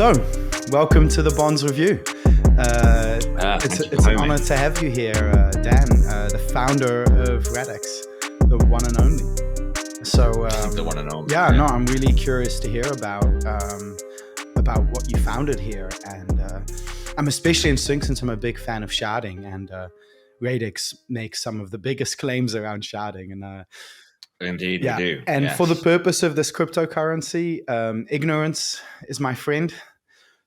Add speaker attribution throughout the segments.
Speaker 1: So, welcome to the Bonds Review. It's an honor to have you here, Dan, the founder of Radix, the one and only. So,
Speaker 2: the one and only.
Speaker 1: No, I'm really curious to hear about what you founded here, and I'm especially interested since I'm a big fan of sharding, and Radix makes some of the biggest claims around sharding, and
Speaker 2: Indeed, we do.
Speaker 1: And
Speaker 2: yes.
Speaker 1: For the purpose of this cryptocurrency, ignorance is my friend.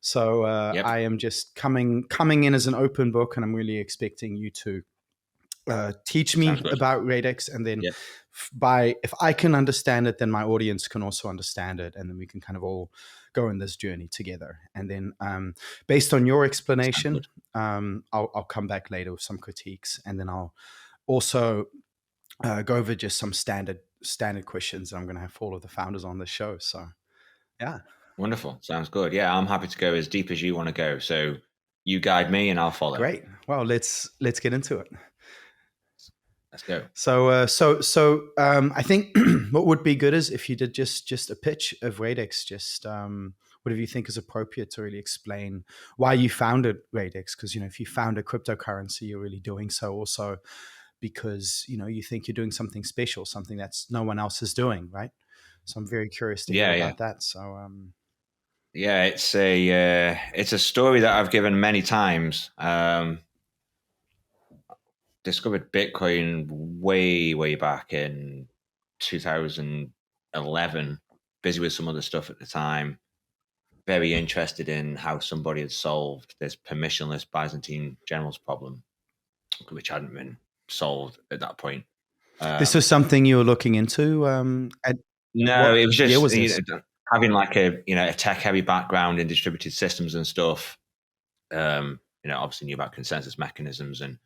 Speaker 1: So I am just coming in as an open book, and I'm really expecting you to teach me about Radix, and then if I can understand it, then my audience can also understand it, and then we can kind of all go on this journey together. And then based on your explanation, I'll come back later with some critiques, and then I'll also go over just some standard questions that I'm going to have for all of the founders on the show. So, yeah.
Speaker 2: Wonderful. Sounds good. Yeah, I'm happy to go as deep as you want to go. So you guide me and I'll follow.
Speaker 1: Great. Well, let's get into it.
Speaker 2: Let's go.
Speaker 1: So I think what would be good is if you did just a pitch of Radix, just whatever you think is appropriate to really explain why you founded Radix. Because, if you found a cryptocurrency, you're really doing so also because, you think you're doing something special, something that's no one else is doing, right? So I'm very curious to hear about that. So,
Speaker 2: yeah, it's a story that I've given many times. Discovered Bitcoin way back in 2011. Busy with some other stuff at the time. Very interested in how somebody had solved this permissionless Byzantine generals problem, which hadn't been solved at that point.
Speaker 1: This was something you were looking into?
Speaker 2: It was just having like a tech-heavy background in distributed systems and stuff. Obviously knew about consensus mechanisms and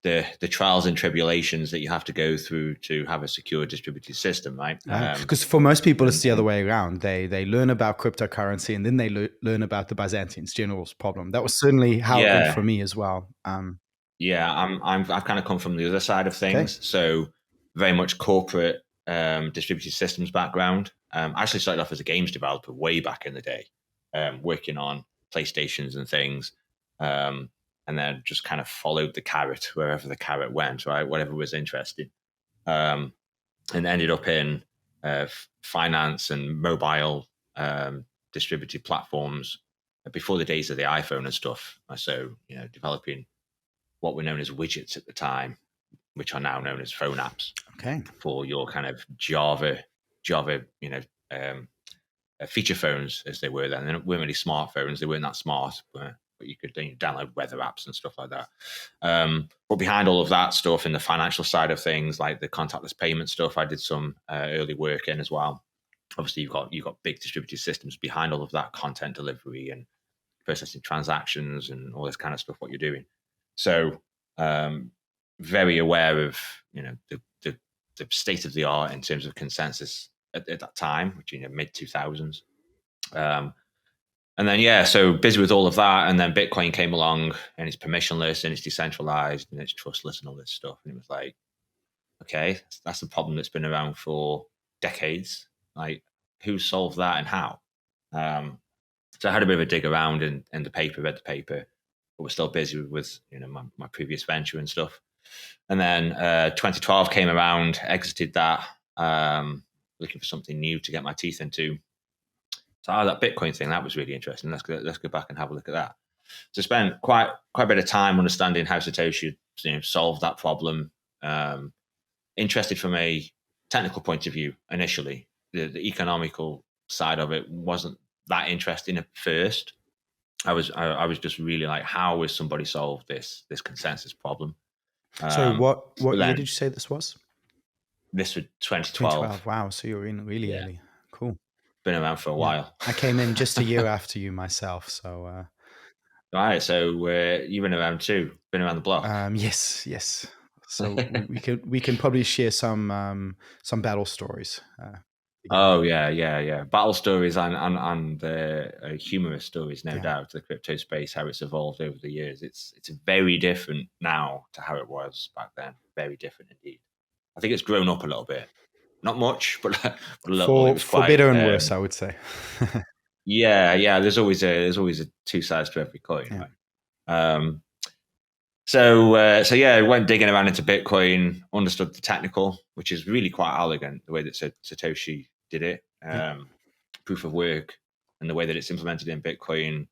Speaker 2: the trials and tribulations that you have to go through to have a secure distributed system, right?
Speaker 1: Because for most people, it's the other way around. They learn about cryptocurrency and then they learn about the Byzantines generals problem. That was certainly how it went for me as well.
Speaker 2: I've kind of come from the other side of things, so very much corporate distributed systems background. I actually started off as a games developer way back in the day, working on PlayStations and things. And then just kind of followed the carrot wherever the carrot went, right? Whatever was interesting. And ended up in finance and mobile distributed platforms before the days of the iPhone and stuff. So, developing what were known as widgets at the time, which are now known as phone apps.
Speaker 1: Okay. For
Speaker 2: your kind of Java, feature phones as they were then. They weren't really smartphones. They weren't that smart, but you could download weather apps and stuff like that. But behind all of that stuff in the financial side of things, like the contactless payment stuff, I did some early work in as well. Obviously, you've got big distributed systems behind all of that content delivery and processing transactions and all this kind of stuff, what you're doing. So very aware of, the state of the art in terms of consensus at that time, which, mid 2000s. And then, so busy with all of that. And then Bitcoin came along and it's permissionless and it's decentralized and it's trustless and all this stuff. And it was like, okay, that's the problem that's been around for decades. Like, who solved that and how? So I had a bit of a dig around in the paper, read the paper, but was still busy with, my previous venture and stuff. And then 2012 came around, exited that, looking for something new to get my teeth into. So that Bitcoin thing, that was really interesting. Let's go back and have a look at that. So spent quite a bit of time understanding how Satoshi solved that problem. Interested from a technical point of view initially. The economical side of it wasn't that interesting at first. I was just really like, how has somebody solved this consensus problem?
Speaker 1: So what year did you say this was?
Speaker 2: This was 2012.
Speaker 1: 2012. Wow. So you're in really early. Cool.
Speaker 2: Been around for a while.
Speaker 1: I came in just a year after you myself. So
Speaker 2: right. So you've been around too. Been around the block.
Speaker 1: Yes. So we can probably share some battle stories.
Speaker 2: Oh yeah. Battle stories and humorous stories, no doubt. The crypto space, how it's evolved over the years. It's very different now to how it was back then. Very different indeed. I think it's grown up a little bit. Not much, but a little.
Speaker 1: For better and worse, I would say.
Speaker 2: Yeah. There's always a two sides to every coin, right? So I went digging around into Bitcoin, understood the technical, which is really quite elegant, the way that Satoshi did it. Proof of work, and the way that it's implemented in Bitcoin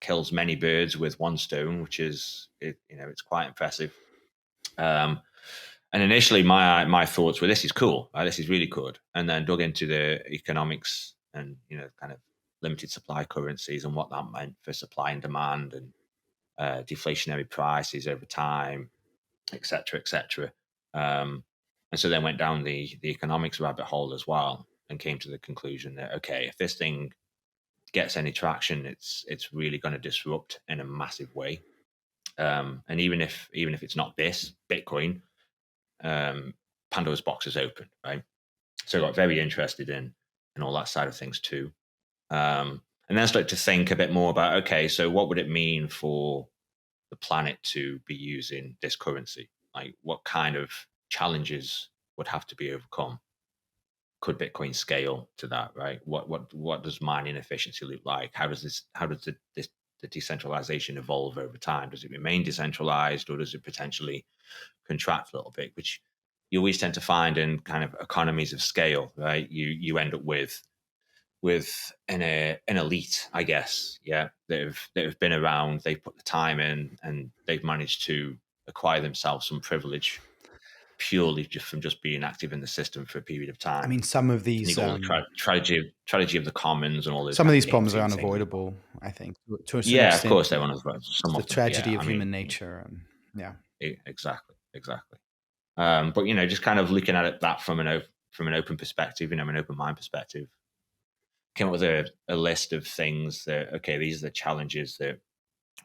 Speaker 2: kills many birds with one stone, which is it's quite impressive. And initially, my thoughts were, this is cool, right? This is really good. And then dug into the economics and kind of limited supply currencies and what that meant for supply and demand and deflationary prices over time, et cetera, et cetera. And so then went down the economics rabbit hole as well, and came to the conclusion that, okay, if this thing gets any traction, it's really going to disrupt in a massive way. And even if it's not this Bitcoin, Pandora's box is open, right? So I got very interested in all that side of things too. And then I started to think a bit more about, okay, so what would it mean for the planet to be using this currency? Like, what kind of challenges would have to be overcome? Could Bitcoin scale to that, right? What does mining efficiency look like? How does the decentralization evolve over time? Does it remain decentralized, or does it potentially contract a little bit? Which you always tend to find in kind of economies of scale, right? You end up with an elite, I guess, yeah, that have been around, they've put the time in, and they've managed to acquire themselves some privilege purely just from just being active in the system for a period of time.
Speaker 1: I mean, some of these,
Speaker 2: and you got all the strategy of the commons and all those.
Speaker 1: Some of these problems are unavoidable, I think, to a certain extent.
Speaker 2: Of course, they're unavoidable.
Speaker 1: It's the tragedy of human nature, and
Speaker 2: exactly. But just kind of looking at it that from an open perspective, an open mind perspective, came up with a list of things that, okay, these are the challenges that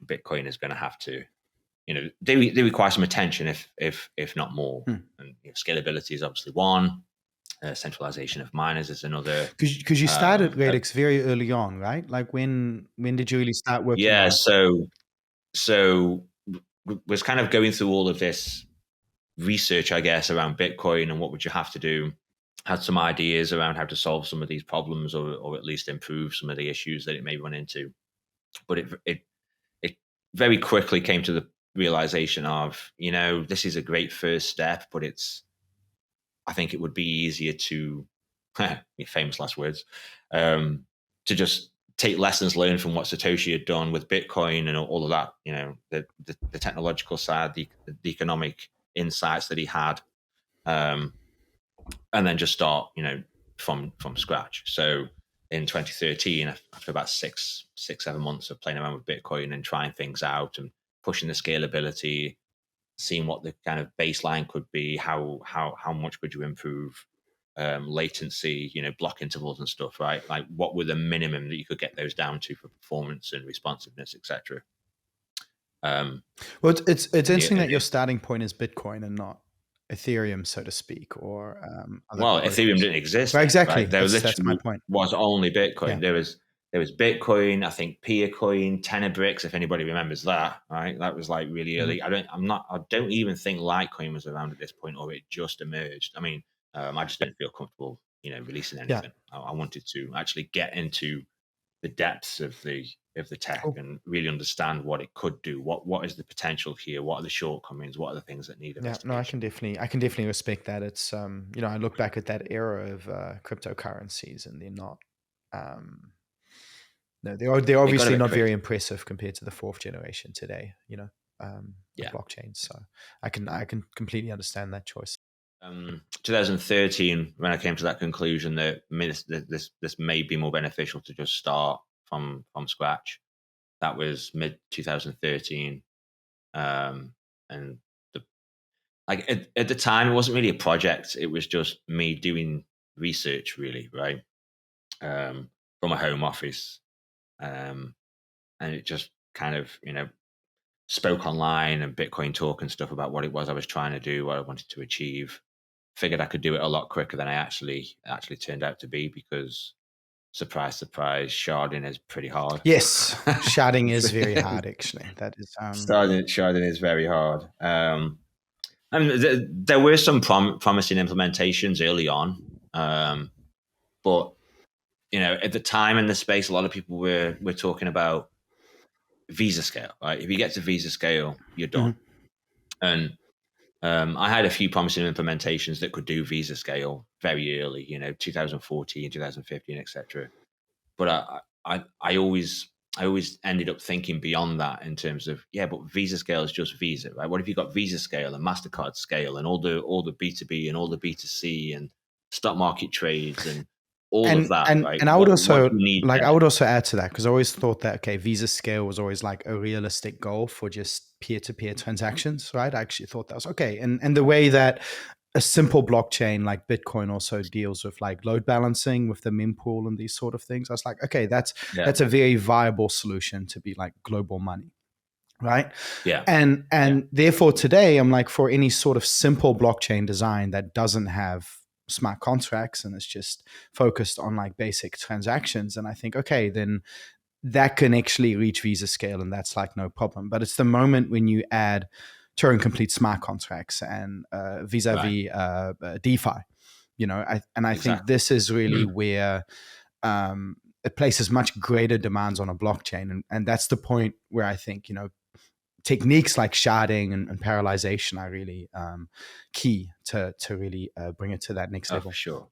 Speaker 2: Bitcoin is going to have to, they require some attention, if not more. And scalability is obviously one. Centralization of miners is another.
Speaker 1: Because you started Radix very early on, right? Like when did you really start working?
Speaker 2: Yeah, so was kind of going through all of this research, I guess, around Bitcoin and what would you have to do. Had some ideas around how to solve some of these problems, or at least improve some of the issues that it may run into. But it very quickly came to the realization of, this is a great first step, but I think it would be easier to, your famous last words, to just take lessons learned from what Satoshi had done with Bitcoin and all of that, the technological side, the economic insights that he had, and then just start, from scratch. So in 2013, after about 7 months of playing around with Bitcoin and trying things out and pushing the scalability, seeing what the kind of baseline could be, how much could you improve latency, block intervals and stuff, right? Like, what were the minimum that you could get those down to for performance and responsiveness, etc.
Speaker 1: Well, it's interesting that your starting point is Bitcoin and not Ethereum, so to speak, or
Speaker 2: Ethereum didn't exist.
Speaker 1: Right, exactly.
Speaker 2: Right?
Speaker 1: That's my point.
Speaker 2: Was only Bitcoin. Yeah. There was Bitcoin, I think Peercoin, Tenebricks, if anybody remembers that, right? That was like really early. I don't even think Litecoin was around at this point, or it just emerged. I mean, I just didn't feel comfortable, releasing anything. Yeah. I wanted to actually get into the depths of the tech and really understand what it could do. What is the potential here? What are the shortcomings? What are the things that need investigation?
Speaker 1: Yeah, no, I can definitely respect that. It's I look back at that era of cryptocurrencies, and they're not. No, they're obviously not very impressive compared to the fourth generation today. Blockchains. So I can completely understand that choice.
Speaker 2: 2013, when I came to that conclusion that this may be more beneficial to just start from scratch. That was mid 2013, and at the time, it wasn't really a project. It was just me doing research, really, right, from a home office. And it just kind of, spoke online and Bitcoin talk and stuff about what it was I was trying to do, what I wanted to achieve. Figured I could do it a lot quicker than I actually turned out to be, because surprise, surprise, sharding is pretty hard.
Speaker 1: Yes, sharding is very hard, actually. That is
Speaker 2: sharding is very hard. There were some promising implementations early on, but at the time in the space, a lot of people were talking about Visa scale, right? If you get to Visa scale, you're done. And I had a few promising implementations that could do Visa scale very early, 2014, 2015, etc. But I always ended up thinking beyond that in terms of, but Visa scale is just Visa, right? What if you got Visa scale and MasterCard scale and all the B2B and all the B2C and stock market trades and all of that, right?
Speaker 1: And I would also
Speaker 2: do you need
Speaker 1: like
Speaker 2: there?
Speaker 1: I would also add to that, because I always thought that Visa scale was always like a realistic goal for just peer-to-peer transactions, right? I actually thought that was okay, and the way that a simple blockchain like Bitcoin also deals with like load balancing with the mempool and these sort of things, I was like, okay, that's a very viable solution to be like global money, right?
Speaker 2: Yeah.
Speaker 1: And therefore today I'm like, for any sort of simple blockchain design that doesn't have smart contracts and it's just focused on like basic transactions, and I think, okay, then that can actually reach Visa scale and that's like no problem. But it's the moment when you add Turing complete smart contracts and vis-a-vis DeFi, I think this is really where it places much greater demands on a blockchain, and that's the point where I think techniques like sharding and parallelization are really key to really bring it to that next level.
Speaker 2: For sure.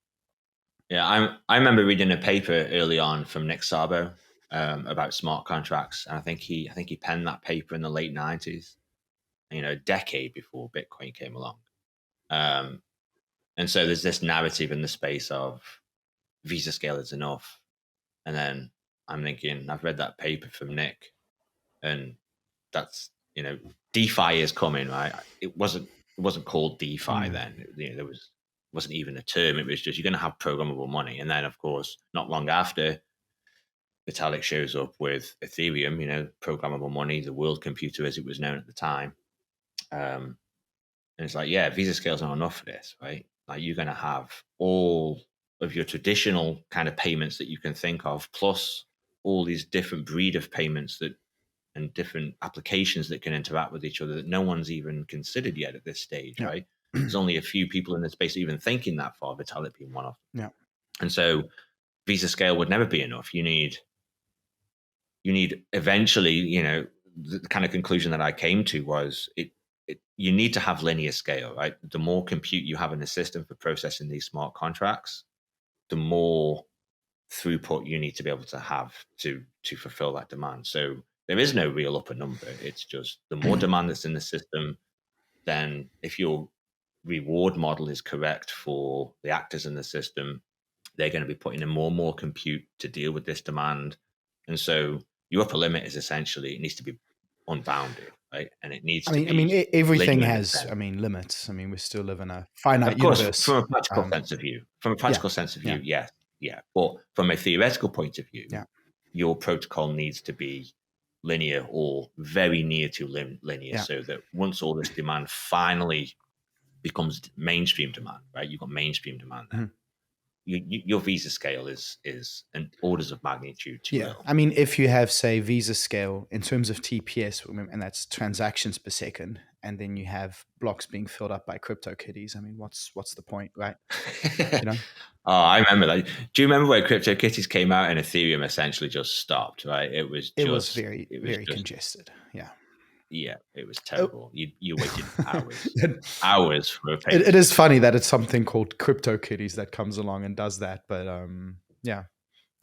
Speaker 2: Yeah, I remember reading a paper early on from Nick Szabo about smart contracts, and I think he penned that paper in the late 90s, a decade before Bitcoin came along. And so there's this narrative in the space of Visa scale is enough, and then I'm thinking, I've read that paper from Nick, and that's DeFi is coming, right? It wasn't called DeFi then. There wasn't even a term. It was just, you're going to have programmable money. And then, of course, not long after, Vitalik shows up with Ethereum, programmable money, the world computer as it was known at the time. And it's like, Visa scale's not enough for this, right? Like, you're going to have all of your traditional kind of payments that you can think of, plus all these different breed of payments and different applications that can interact with each other that no one's even considered yet at this stage, right? There's only a few people in the space even thinking that far, Vitalik being one of them. And so Visa scale would never be enough. You need eventually, the kind of conclusion that I came to was you need to have linear scale, right? The more compute you have in the system for processing these smart contracts, the more throughput you need to be able to have to fulfill that demand. So there is no real upper number. It's just the more demand that's in the system, then if your reward model is correct for the actors in the system, they're going to be putting in more and more compute to deal with this demand. And so your upper limit is essentially, it needs to be unbounded, right? And it needs to be.
Speaker 1: Everything has, limits. We still live in a finite universe.
Speaker 2: From a practical sense of view. Yes. Yeah. But from a theoretical point of view, your protocol needs to be linear or very near to linear, so that once all this demand finally becomes mainstream demand, right? You've got mainstream demand then. Your Visa scale is an orders of magnitude too little.
Speaker 1: If you have, say, Visa scale in terms of TPS, and that's transactions per second, and then you have blocks being filled up by CryptoKitties, what's the point, right?
Speaker 2: Oh, I remember that. Do you remember when CryptoKitties came out and Ethereum essentially just stopped, right? It was
Speaker 1: very congested.
Speaker 2: Yeah, it was terrible. You waited hours for a payment.
Speaker 1: It is funny that it's something called CryptoKitties that comes along and does that, but I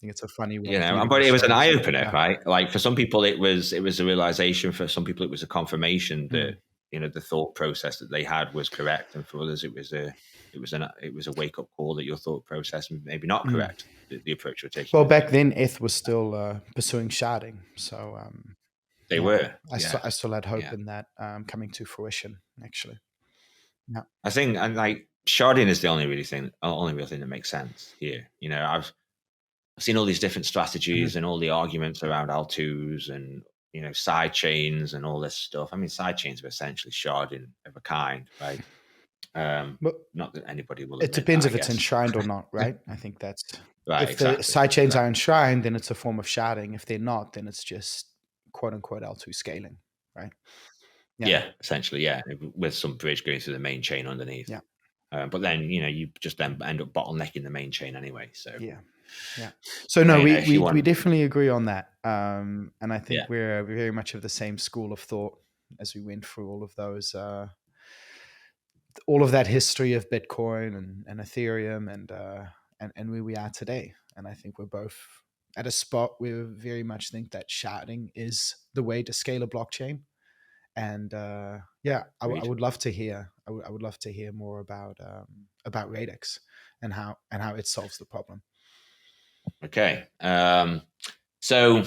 Speaker 1: think it's a funny one.
Speaker 2: But it was an eye opener, right? Like, for some people, it was a realization. For some people, it was a confirmation that the thought process that they had was correct, and for others, it was a wake up call that your thought process was maybe not correct. The approach you're taking.
Speaker 1: Well, back then, ETH was still pursuing sharding, so.
Speaker 2: They were.
Speaker 1: I still had hope in that coming to fruition, actually. Yeah.
Speaker 2: I think, and like, sharding is the only real thing that makes sense here. I've seen all these different strategies and all the arguments around L2s and side chains and all this stuff. Side chains are essentially sharding of a kind, right? But not that anybody will.
Speaker 1: It depends if it's enshrined or not, right? I think that's
Speaker 2: right.
Speaker 1: If the side chains are enshrined, then it's a form of sharding. If they're not, then it's just quote unquote L2 scaling, right?
Speaker 2: Essentially, with some bridge going through the main chain underneath. But then you just then end up bottlenecking the main chain anyway. So
Speaker 1: Yeah. So no, we definitely agree on that. And I think we're very much of the same school of thought as we went through all of those, all of that history of Bitcoin and Ethereum and where we are today. And I think we're both at a spot where we very much think that sharding is the way to scale a blockchain. And I would love to hear. I would love to hear more about Radix and how it solves the problem.
Speaker 2: Okay. So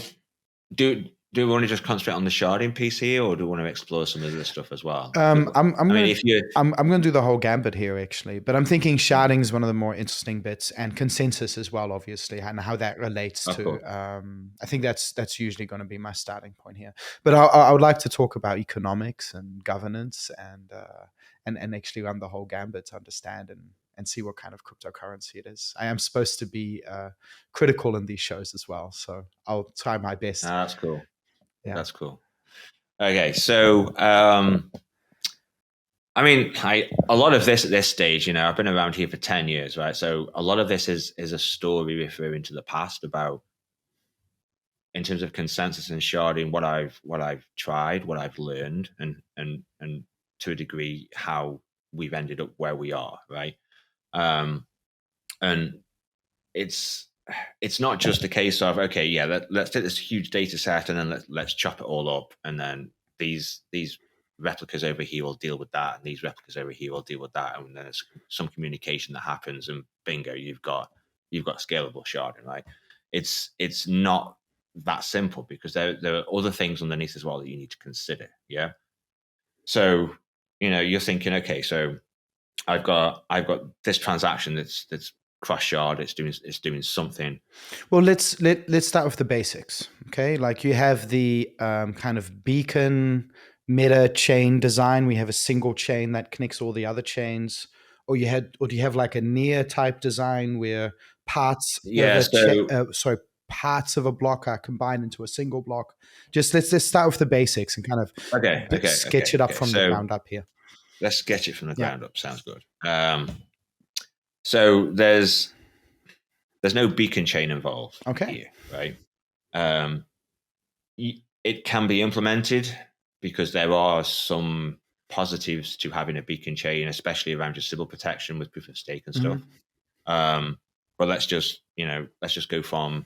Speaker 2: do we want to just concentrate on the sharding piece here, or do we want to explore some of the stuff as well?
Speaker 1: I'm going to do the whole gambit here, actually, but I'm thinking sharding is one of the more interesting bits, and consensus as well, obviously, and how that relates to. I think that's usually going to be my starting point here. But I would like to talk about economics and governance and actually run the whole gambit to understand and see what kind of cryptocurrency it is. I am supposed to be critical in these shows as well, so I'll try my best.
Speaker 2: That's cool. Yeah. That's cool. Okay, so I mean, a lot of this at this stage, I've been around here for 10 years, right? So a lot of this is a story referring to the past about, in terms of consensus and sharding, what I've tried, what I've learned, and to a degree how we've ended up where we are, right? And it's not just a case of, okay, yeah, let's take this huge data set and then let's chop it all up, and then these replicas over here will deal with that, and these replicas over here will deal with that, and then there's some communication that happens, and bingo, you've got scalable sharding, right? It's not that simple, because there are other things underneath as well that you need to consider. Yeah. So you're thinking, okay, so I've got this transaction that's cross shard, it's doing something.
Speaker 1: Well, let's start with the basics. Okay, like you have the kind of beacon meta chain design. We have a single chain that connects all the other chains, or do you have like a near type design where parts parts of a block are combined into a single block? Just let's start with the basics and kind of sketch it up from the ground up here.
Speaker 2: Let's sketch it from the ground up. Sounds good. So there's no beacon chain involved here, right? It can be implemented because there are some positives to having a beacon chain, especially around your Sybil protection with proof of stake and stuff. But let's just go from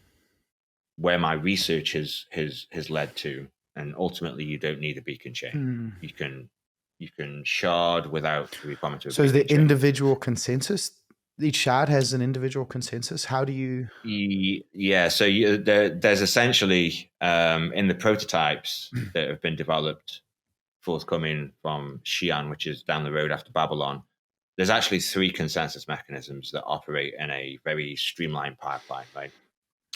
Speaker 2: where my research has led to, and ultimately you don't need a beacon chain. You can shard without the requirement of.
Speaker 1: So is the individual consensus? Each shard has an individual consensus. How do you?
Speaker 2: Yeah, so there's essentially in the prototypes that have been developed, forthcoming from Xi'an, which is down the road after Babylon, there's actually 3 consensus mechanisms that operate in a very streamlined pipeline, right?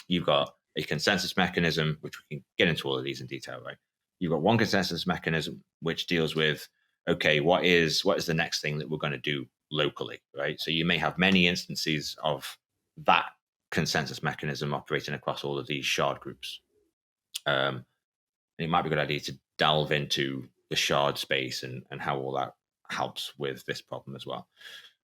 Speaker 2: You've got a consensus mechanism, which we can get into all of these in detail, right? You've got one consensus mechanism which deals with, okay, what is the next thing that we're going to do locally, right? So you may have many instances of that consensus mechanism operating across all of these shard groups. And it might be a good idea to delve into the shard space and how all that helps with this problem as well.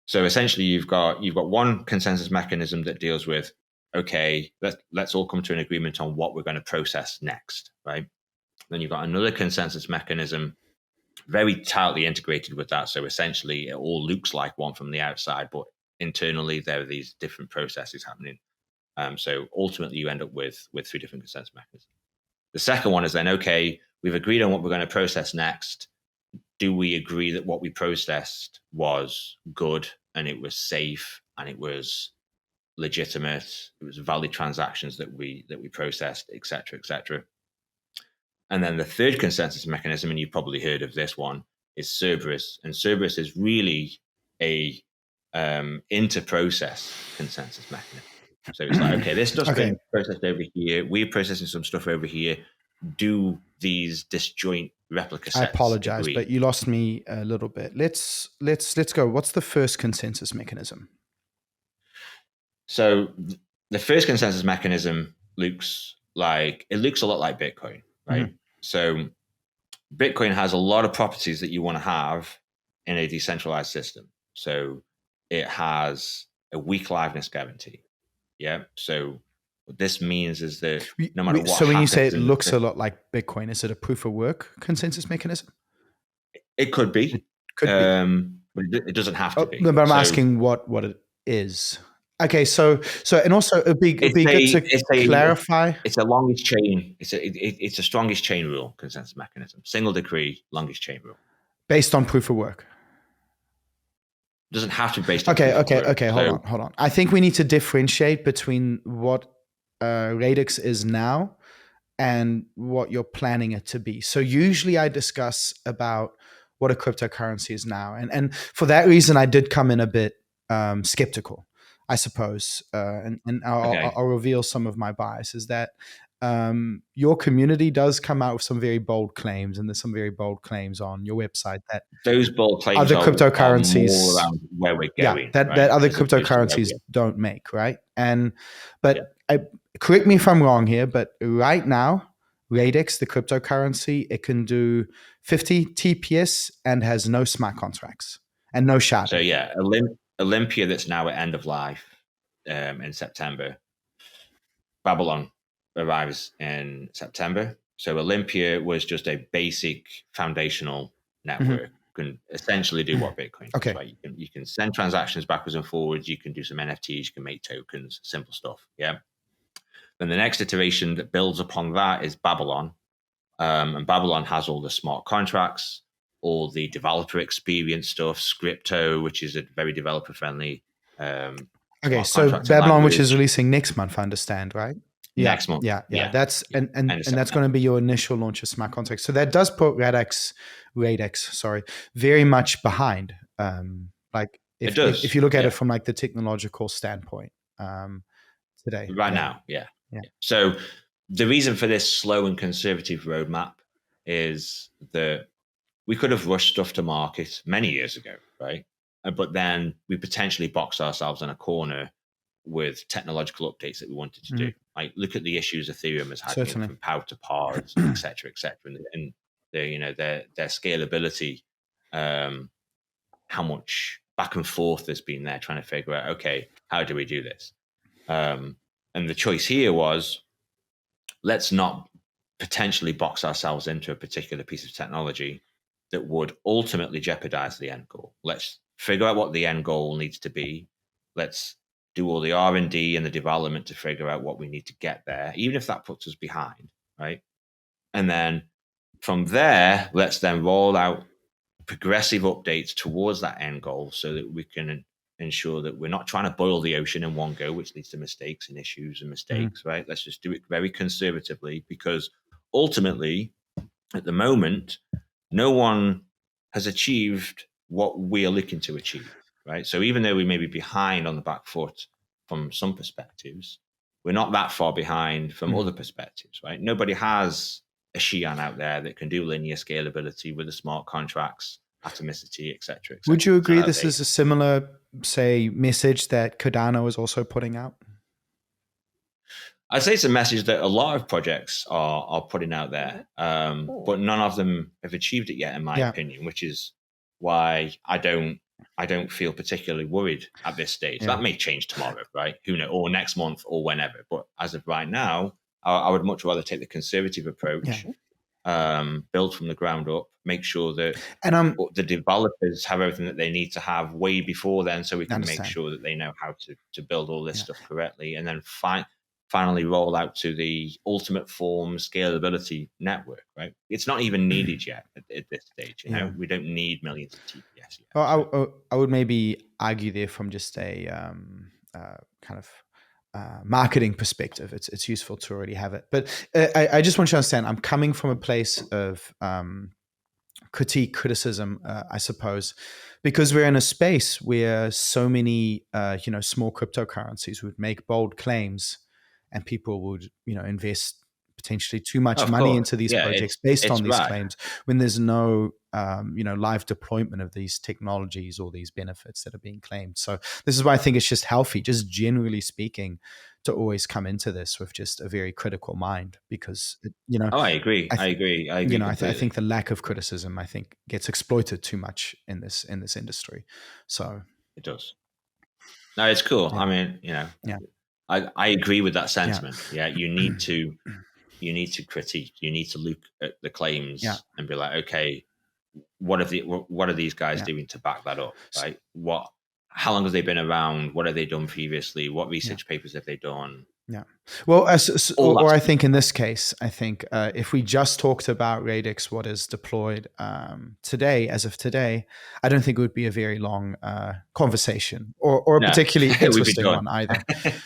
Speaker 2: So essentially you've got one consensus mechanism that deals with, okay, let's all come to an agreement on what we're going to process next, right? Then you've got another consensus mechanism very tightly integrated with that. So essentially it all looks like one from the outside, but internally there are these different processes happening. So ultimately you end up with 3 different consensus mechanisms. The second one is then, okay, we've agreed on what we're going to process next. Do we agree that what we processed was good and it was safe and it was legitimate, it was valid transactions that we processed, et cetera, et cetera. And then the third consensus mechanism, and you've probably heard of this one, is Cerberus. And Cerberus is really a inter-process consensus mechanism. So it's like, okay, this stuff's being processed over here. We're processing some stuff over here. Do these disjoint replica sets?
Speaker 1: I apologize, but you lost me a little bit. Let's go. What's the first consensus mechanism?
Speaker 2: So the first consensus mechanism looks a lot like Bitcoin, right? So Bitcoin has a lot of properties that you want to have in a decentralized system. So it has a weak liveness guarantee. Yeah. So what this means is that no matter what
Speaker 1: so when you say it
Speaker 2: happens,
Speaker 1: looks a lot like Bitcoin, is it a proof of work consensus mechanism?
Speaker 2: it could be,
Speaker 1: It could be.
Speaker 2: but it doesn't have to
Speaker 1: Oh,
Speaker 2: be.
Speaker 1: no, but I'm
Speaker 2: So
Speaker 1: asking what it is. Okay, so and also it'd be good to clarify.
Speaker 2: it's a longest chain. It's a strongest chain rule consensus mechanism. Single decree, longest chain rule.
Speaker 1: Based on proof of work.
Speaker 2: It doesn't have to be based on proof of work.
Speaker 1: Okay. Hold on. I think we need to differentiate between what Radix is now and what you're planning it to be. So usually I discuss about what a cryptocurrency is now, and for that reason I did come in a bit skeptical, I suppose, and I'll reveal some of my biases that your community does come out with some very bold claims, and there's some very bold claims on your website that
Speaker 2: those bold claims
Speaker 1: other cryptocurrencies
Speaker 2: are more around where we're going.
Speaker 1: that other cryptocurrencies don't make, right? Correct me if I'm wrong here, but right now, Radix, the cryptocurrency, it can do 50 TPS and has no smart contracts and no sharding.
Speaker 2: So yeah, Olympia that's now at end of life in September. Babylon arrives in September. So Olympia was just a basic foundational network. Can essentially do what Bitcoin does, right? You can send transactions backwards and forwards. You can do some NFTs. You can make tokens. Simple stuff. Yeah. Then the next iteration that builds upon that is Babylon, and Babylon has all the smart contracts, all the developer experience stuff, Scripto, which is a very developer friendly.
Speaker 1: Okay, so Babylon, which is releasing next month, I understand, right?
Speaker 2: Next month.
Speaker 1: Yeah. That's and that's going to be your initial launch of smart contracts. So that does put Radix, very much behind. Like if you look at it from like the technological standpoint today.
Speaker 2: Right now, yeah. So the reason for this slow and conservative roadmap is that we could have rushed stuff to market many years ago, right? But then we potentially boxed ourselves in a corner with technological updates that we wanted to do. Like look at the issues Ethereum has had from power to pars, et cetera, and their scalability, how much back and forth there's been there trying to figure out, okay, how do we do this? And the choice here was, let's not potentially box ourselves into a particular piece of technology that would ultimately jeopardize the end goal. Let's figure out what the end goal needs to be. Let's do all the R&D and the development to figure out what we need to get there, even if that puts us behind, right? And then from there, let's then roll out progressive updates towards that end goal so that we can ensure that we're not trying to boil the ocean in one go, which leads to mistakes and issues and mistakes, right? Let's just do it very conservatively, because ultimately, at the moment, no one has achieved what we are looking to achieve, right? So even though we may be behind on the back foot from some perspectives, we're not that far behind from other perspectives, right? Nobody has a Xi'an out there that can do linear scalability with the smart contracts, atomicity, et cetera.
Speaker 1: Would you agree this is a similar, say, message that Cardano is also putting out?
Speaker 2: I'd say it's a message that a lot of projects are putting out there, but none of them have achieved it yet, in my opinion, which is why I don't feel particularly worried at this stage. That may change tomorrow, right? Who knows? Or next month or whenever. But as of right now, I would much rather take the conservative approach, build from the ground up, make sure that the developers have everything that they need to have way before then, so we can make sure that they know how to build all this stuff correctly, and then finally roll out to the ultimate form scalability network, right? It's not even needed yet at this stage. You know, we don't need millions of TPS yet.
Speaker 1: Well, I would maybe argue there from just a kind of marketing perspective. It's useful to already have it. But I just want you to understand, I'm coming from a place of criticism, I suppose, because we're in a space where so many, small cryptocurrencies would make bold claims, and people would, invest potentially too much money into these projects based on these claims, when there's no, live deployment of these technologies or these benefits that are being claimed. So this is why I think it's just healthy, just generally speaking, to always come into this with just a very critical mind, because,
Speaker 2: I agree. I agree.
Speaker 1: I think the lack of criticism, I think, gets exploited too much in this industry. So
Speaker 2: it does. No, it's cool.
Speaker 1: Yeah.
Speaker 2: I mean, I agree with that sentiment. Yeah, you need to critique. You need to look at the claims and be like, okay, what are these guys doing to back that up? Right? How long have they been around? What have they done previously? What research papers have they done?
Speaker 1: Yeah. Well, or I think in this case, if we just talked about Radix, what is deployed today, as of today, I don't think it would be a very long conversation or a particularly interesting one either.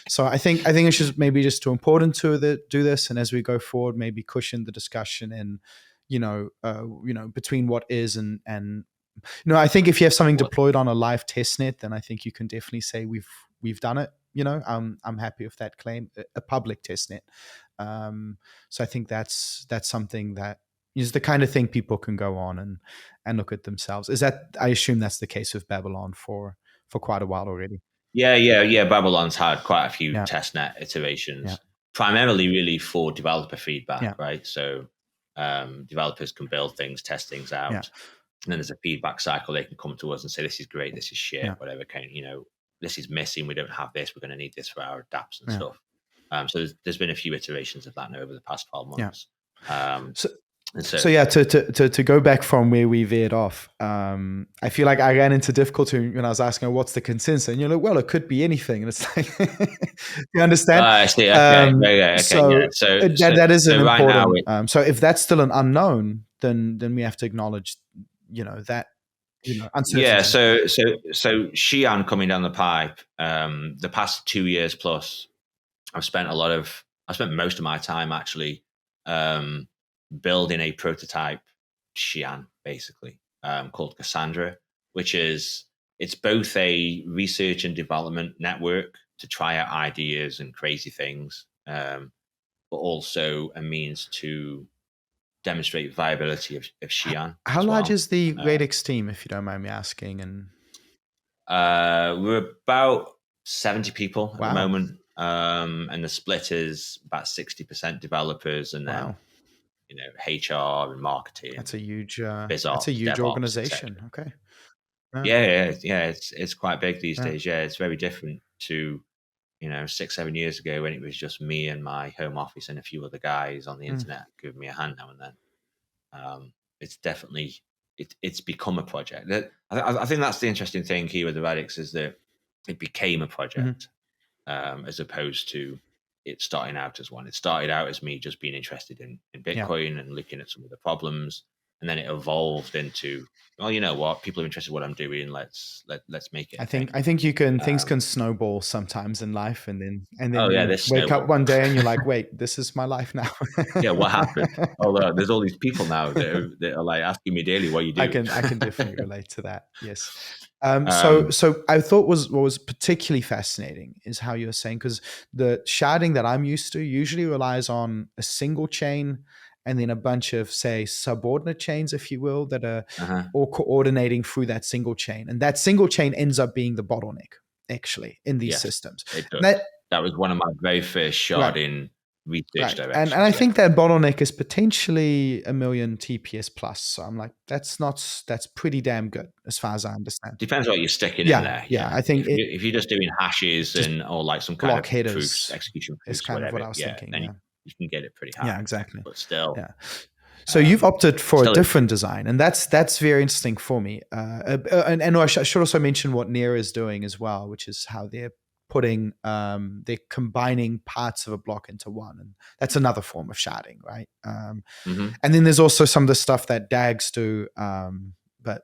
Speaker 1: So I think it's just maybe just too important to do this, and as we go forward, maybe cushion the discussion in, between what is and I think if you have something deployed on a live testnet, then I think you can definitely say we've done it. I'm happy with that claim, a public testnet. So I think that's something that is the kind of thing people can go on and look at themselves. I assume that's the case with Babylon for quite a while already.
Speaker 2: Yeah. Babylon's had quite a few testnet iterations, primarily really for developer feedback, right? So developers can build things, test things out. And then there's a feedback cycle. They can come to us and say, this is great, this is shit, whatever. This is missing. We don't have this. We're going to need this for our dApps and stuff. So there's been a few iterations of that now over the past 12 months.
Speaker 1: To go back from where we veered off, I feel like I ran into difficulty when I was asking what's the consensus, and you're like, well, it could be anything, and it's like, you understand?
Speaker 2: I see. Okay.
Speaker 1: So that is an important. Now so if that's still an unknown, then we have to acknowledge, that. Uncertainty.
Speaker 2: Yeah. So Xi'an coming down the pipe. The past 2 years plus, I've spent most of my time actually building a prototype Xi'an, basically, called Cassandra, which it's both a research and development network to try out ideas and crazy things, but also a means to demonstrate viability of Xi'an.
Speaker 1: How large is the Radix team, if you don't mind me asking? And
Speaker 2: we're about 70 people at the moment, and the split is about 60% developers, and then HR and marketing.
Speaker 1: That's a huge
Speaker 2: DevOps,
Speaker 1: organization. Okay.
Speaker 2: Yeah. It's quite big these days. Yeah, it's very different to 6-7 years ago when it was just me and my home office and a few other guys on the internet giving me a hand now and then. It's definitely it's become a project. I think that's the interesting thing here with the Radix, is that it became a project as opposed to it starting out as one. It started out as me just being interested in Bitcoin and looking at some of the problems, and then it evolved into, well, you know what, people are interested in what I'm doing. Let's make it.
Speaker 1: I think you can things can snowball sometimes in life, and then you wake up one day and you're like, wait, this is my life now.
Speaker 2: Yeah, what happened? Although there's all these people now that are like asking me daily what you do.
Speaker 1: I can definitely relate to that. Yes. So I thought what was particularly fascinating is how you were saying, because the sharding that I'm used to usually relies on a single chain and then a bunch of, say, subordinate chains, if you will, that are all coordinating through that single chain. And that single chain ends up being the bottleneck, actually, in these systems.
Speaker 2: That was one of my very first sharding research directions.
Speaker 1: And I think that bottleneck is potentially 1 million TPS plus. So I'm like, that's pretty damn good as far as I understand.
Speaker 2: Depends what you're sticking in there.
Speaker 1: Yeah, I think
Speaker 2: if you're just doing hashes or like some kind of proofs, execution proofs,
Speaker 1: is kind of what I was thinking.
Speaker 2: Then you can get it pretty high.
Speaker 1: Yeah, exactly.
Speaker 2: But still.
Speaker 1: Yeah. So you've opted for a different design, and that's very interesting for me. And I should also mention what Hare is doing as well, which is how they're putting they're combining parts of a block into one, and that's another form of sharding, right? And then there's also some of the stuff that DAGs do, but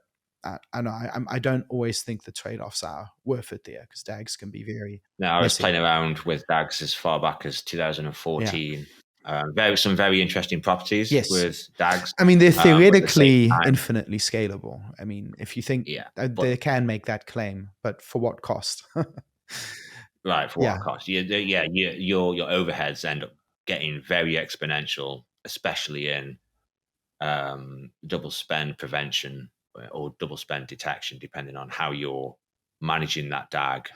Speaker 1: I know I don't always think the trade-offs are worth it there, because DAGs can be very.
Speaker 2: No, I was playing around with DAGs as far back as 2014. Some very interesting properties with DAGs.
Speaker 1: I mean, they're theoretically infinitely scalable. I mean, if you think they can make that claim, but for what cost?
Speaker 2: Right, for what cost? Your overheads end up getting very exponential, especially in double spend prevention or double spend detection, depending on how you're managing that DAG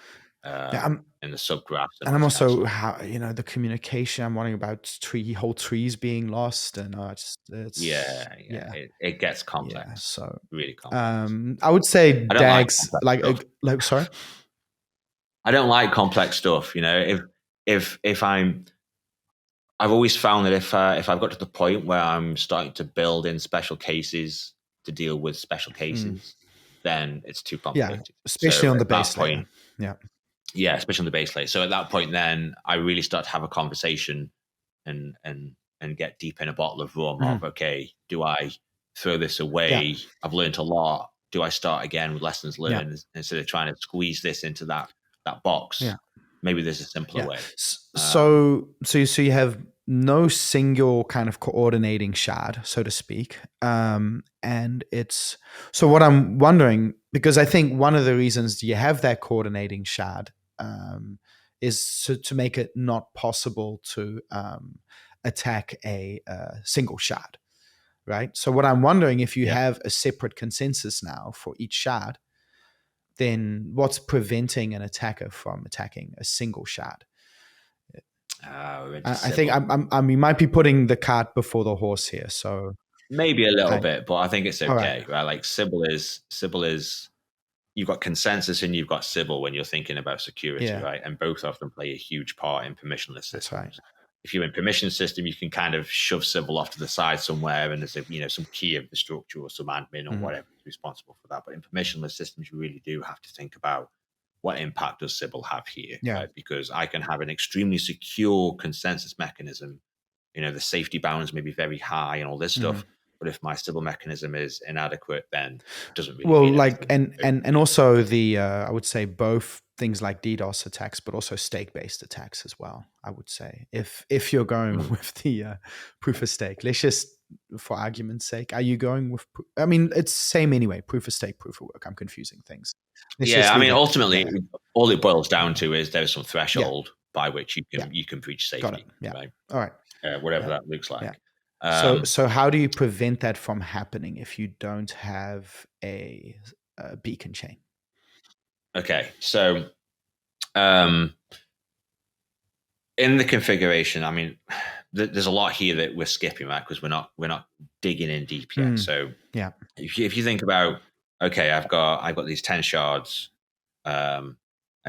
Speaker 2: in the subgraphs.
Speaker 1: And I'm also the communication. I'm wondering about whole trees being lost, and
Speaker 2: it gets complex.
Speaker 1: Yeah, so
Speaker 2: really complex.
Speaker 1: I would say DAGs like sorry.
Speaker 2: I don't like complex stuff. I've always found that if I've got to the point where I'm starting to build in special cases to deal with special cases, then it's too complicated.
Speaker 1: Especially
Speaker 2: So
Speaker 1: on the
Speaker 2: at that
Speaker 1: base
Speaker 2: point,
Speaker 1: layer.
Speaker 2: Yeah, especially on the base layer. So at that point, then I really start to have a conversation and get deep in a bottle of rum of, okay, do I throw this away? I've learned a lot. Do I start again with lessons learned instead of trying to squeeze this into that box? Maybe there's a simpler way.
Speaker 1: So you have no single kind of coordinating shard, so to speak. And it's so what I'm wondering, because I think one of the reasons you have that coordinating shard is to make it not possible to attack a single shard, right? So what I'm wondering, if you have a separate consensus now for each shard, then what's preventing an attacker from attacking a single shard? I think we might be putting the cart before the horse here. So
Speaker 2: maybe a little bit, but I think it's okay, right? Like Sybil is you've got consensus and you've got Sybil when you're thinking about security, right? And both of them play a huge part in permissionless systems.
Speaker 1: That's right.
Speaker 2: If you're in permission system, you can kind of shove Sybil off to the side somewhere, and there's some key of the structure or some admin or whatever is responsible for that. But in permissionless systems, you really do have to think about what impact does Sybil have here, right? Because I can have an extremely secure consensus mechanism. The safety bounds may be very high and all this stuff. But if my Sybil mechanism is inadequate, then it doesn't really mean anything.
Speaker 1: And also the I would say both things like DDoS attacks, but also stake-based attacks as well. I would say if you're going with the proof of stake, let's just, for argument's sake, are you going with? I mean, it's same anyway. Proof of stake, proof of work. I'm confusing things.
Speaker 2: Ultimately, all it boils down to is there's some threshold by which you can breach safety. Right?
Speaker 1: All right.
Speaker 2: Whatever that looks like.
Speaker 1: So how do you prevent that from happening if you don't have a beacon chain?
Speaker 2: Okay, so in the configuration, I mean, there's a lot here that we're skipping, right? Because we're not digging in deep yet. So if you think about, okay, I've got these 10 shards, and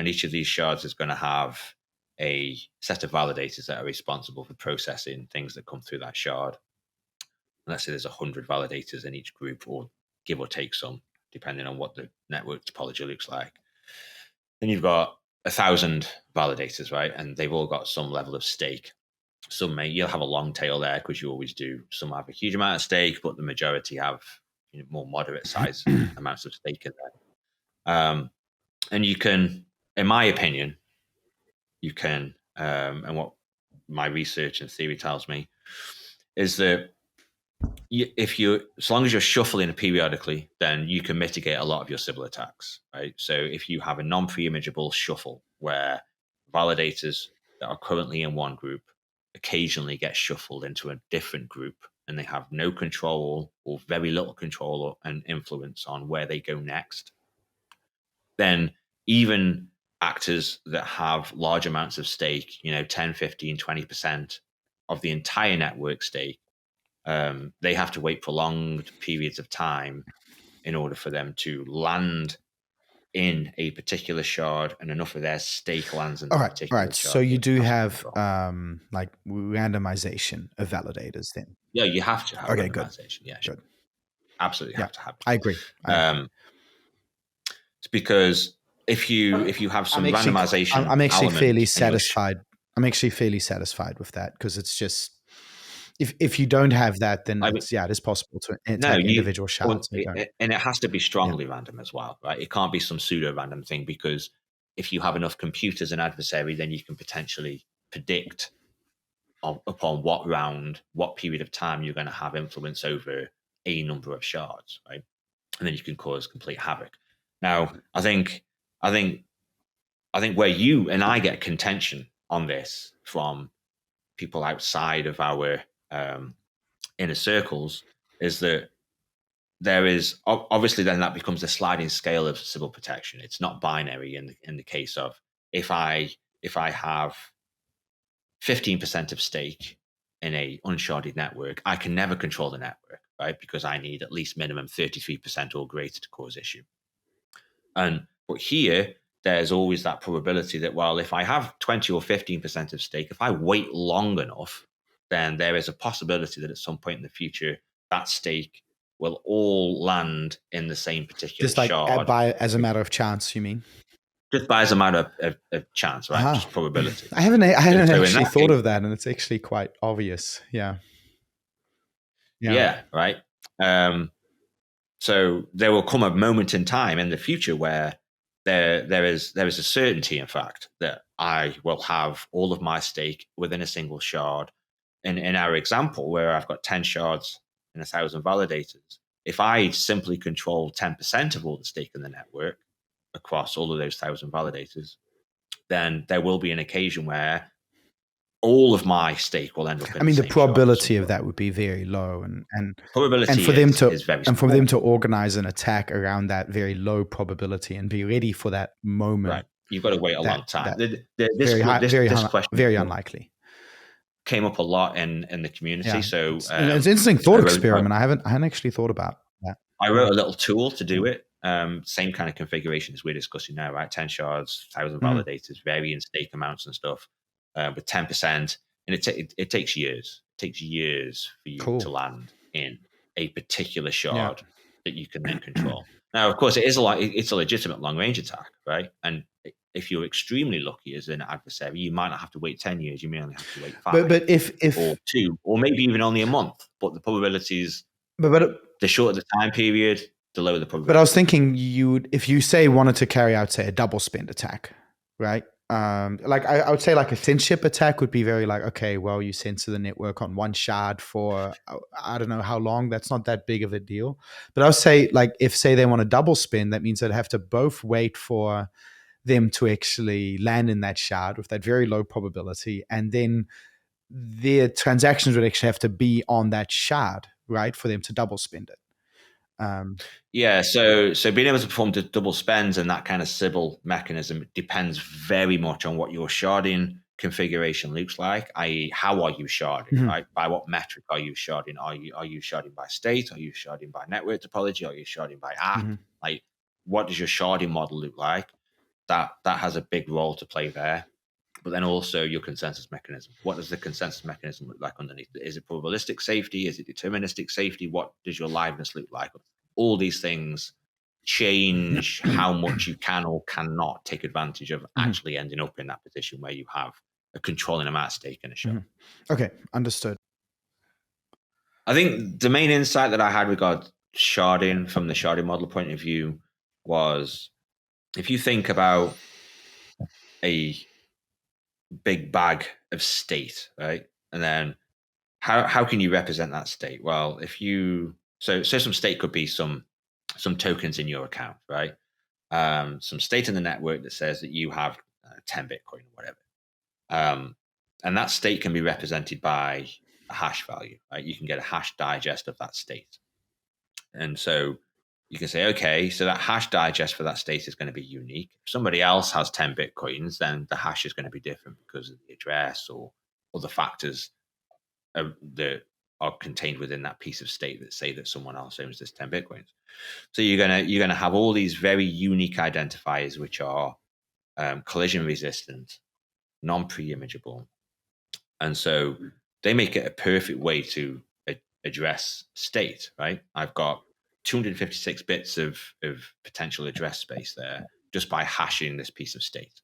Speaker 2: each of these shards is going to have a set of validators that are responsible for processing things that come through that shard. Let's say there's 100 validators in each group, or give or take some, depending on what the network topology looks like. Then you've got 1,000 validators, right? And they've all got some level of stake. You'll have a long tail there, because you always do. Some have a huge amount of stake, but the majority have more moderate size amounts of stake in there. And you can, in my opinion, and what my research and theory tells me, is that so long as you're shuffling periodically, then you can mitigate a lot of your Sybil attacks, right? So if you have a non-pre-imageable shuffle where validators that are currently in one group occasionally get shuffled into a different group, and they have no control or very little control and influence on where they go next, then even actors that have large amounts of stake, 10, 15, 20% of the entire network stake, they have to wait prolonged periods of time in order for them to land in a particular shard, and enough of their stake lands in the particular shard.
Speaker 1: So you do have like randomization of validators then?
Speaker 2: Yeah, you have to have randomization.
Speaker 1: Good.
Speaker 2: Yeah, sure. Absolutely have to have it.
Speaker 1: I agree.
Speaker 2: It's because if you have some randomization,
Speaker 1: I'm actually fairly satisfied. I'm actually fairly satisfied with that, because it's just, if you don't have that, then it is possible to attack individual shards.
Speaker 2: And it has to be strongly random as well, right? It can't be some pseudo random thing, because if you have enough compute as an adversary, then you can potentially predict upon what round, what period of time you're going to have influence over a number of shards, right? And then you can cause complete havoc. Now, I think where you and I get contention on this from people outside of our inner circles is that there is obviously, then that becomes a sliding scale of Sybil protection. It's not binary in the case of if I have 15% of stake in a unsharded network, I can never control the network, right? Because I need at least minimum 33% or greater to cause issue. But here there's always that probability that, well, if I have 20 or 15% of stake, if I wait long enough, then there is a possibility that at some point in the future, that stake will all land in the same particular
Speaker 1: just like
Speaker 2: shard.
Speaker 1: as a matter of chance, you mean?
Speaker 2: Just by as a matter of chance, right? Just probability.
Speaker 1: I hadn't
Speaker 2: so
Speaker 1: actually thought of that, and it's actually quite obvious. Yeah.
Speaker 2: Yeah, right. So there will come a moment in time in the future where there is a certainty, in fact, that I will have all of my stake within a single shard. In our example, where I've got 10 shards and 1,000 validators, if I simply control 10% of all the stake in the network across all of those 1,000 validators, then there will be an occasion where all of my stake will end up in
Speaker 1: the probability of that would be very low, and for them to organize an attack around that very low probability and be ready for that moment.
Speaker 2: Right. You've got to wait a long time.
Speaker 1: This question very unlikely
Speaker 2: came up a lot in the community. Yeah. So
Speaker 1: it's an interesting thought experiment. I hadn't actually thought about that.
Speaker 2: I wrote a little tool to do it. Same kind of configuration as we're discussing now, right? 10 shards, 1,000 validators, varying stake amounts and stuff. With 10%, and it takes years. It takes years for you to land in a particular shard that you can then control. Now, of course, it's a legitimate long range attack, right? And if you're extremely lucky as an adversary, you might not have to wait 10 years. You may only have to wait 5,
Speaker 1: but if
Speaker 2: or 2, or maybe even only a month. But the probabilities, the shorter the time period, the lower the probability.
Speaker 1: But I was thinking, if you wanted to carry out, say, a double spend attack, right? Like I would say, like a censorship attack would be very like, okay, well, you censor the network on one shard for I don't know how long. That's not that big of a deal. But I would say, like, if say they want a double spend, that means they'd have to both wait for them to actually land in that shard with that very low probability, and then their transactions would actually have to be on that shard, right, for them to double spend it.
Speaker 2: So being able to perform the double spends and that kind of Sybil mechanism depends very much on what your sharding configuration looks like, i.e., how are you sharding, right? By what metric are you sharding? Are you sharding by state? Are you sharding by network topology? Are you sharding by app? Like, what does your sharding model look like? That has a big role to play there. But then also your consensus mechanism. What does the consensus mechanism look like underneath? Is it probabilistic safety? Is it deterministic safety? What does your liveness look like? All these things change how much you can or cannot take advantage of actually ending up in that position where you have a controlling amount of stake in a shard.
Speaker 1: Okay, understood.
Speaker 2: I think the main insight that I had regarding sharding from the sharding model point of view was, if you think about a big bag of state, right? And then how can you represent that state? Well, so some state could be some tokens in your account, right? Some state in the network that says that you have 10 Bitcoin or whatever. And that state can be represented by a hash value, right? You can get a hash digest of that state. And so you can say, okay, so that hash digest for that state is going to be unique. If somebody else has 10 Bitcoins, then the hash is going to be different because of the address or other factors that are contained within that piece of state that say that someone else owns this 10 Bitcoins. So you're gonna have all these very unique identifiers, which are collision resistant, non-pre-imageable. And so they make it a perfect way to address state, right? I've got 256 bits of potential address space there just by hashing this piece of state.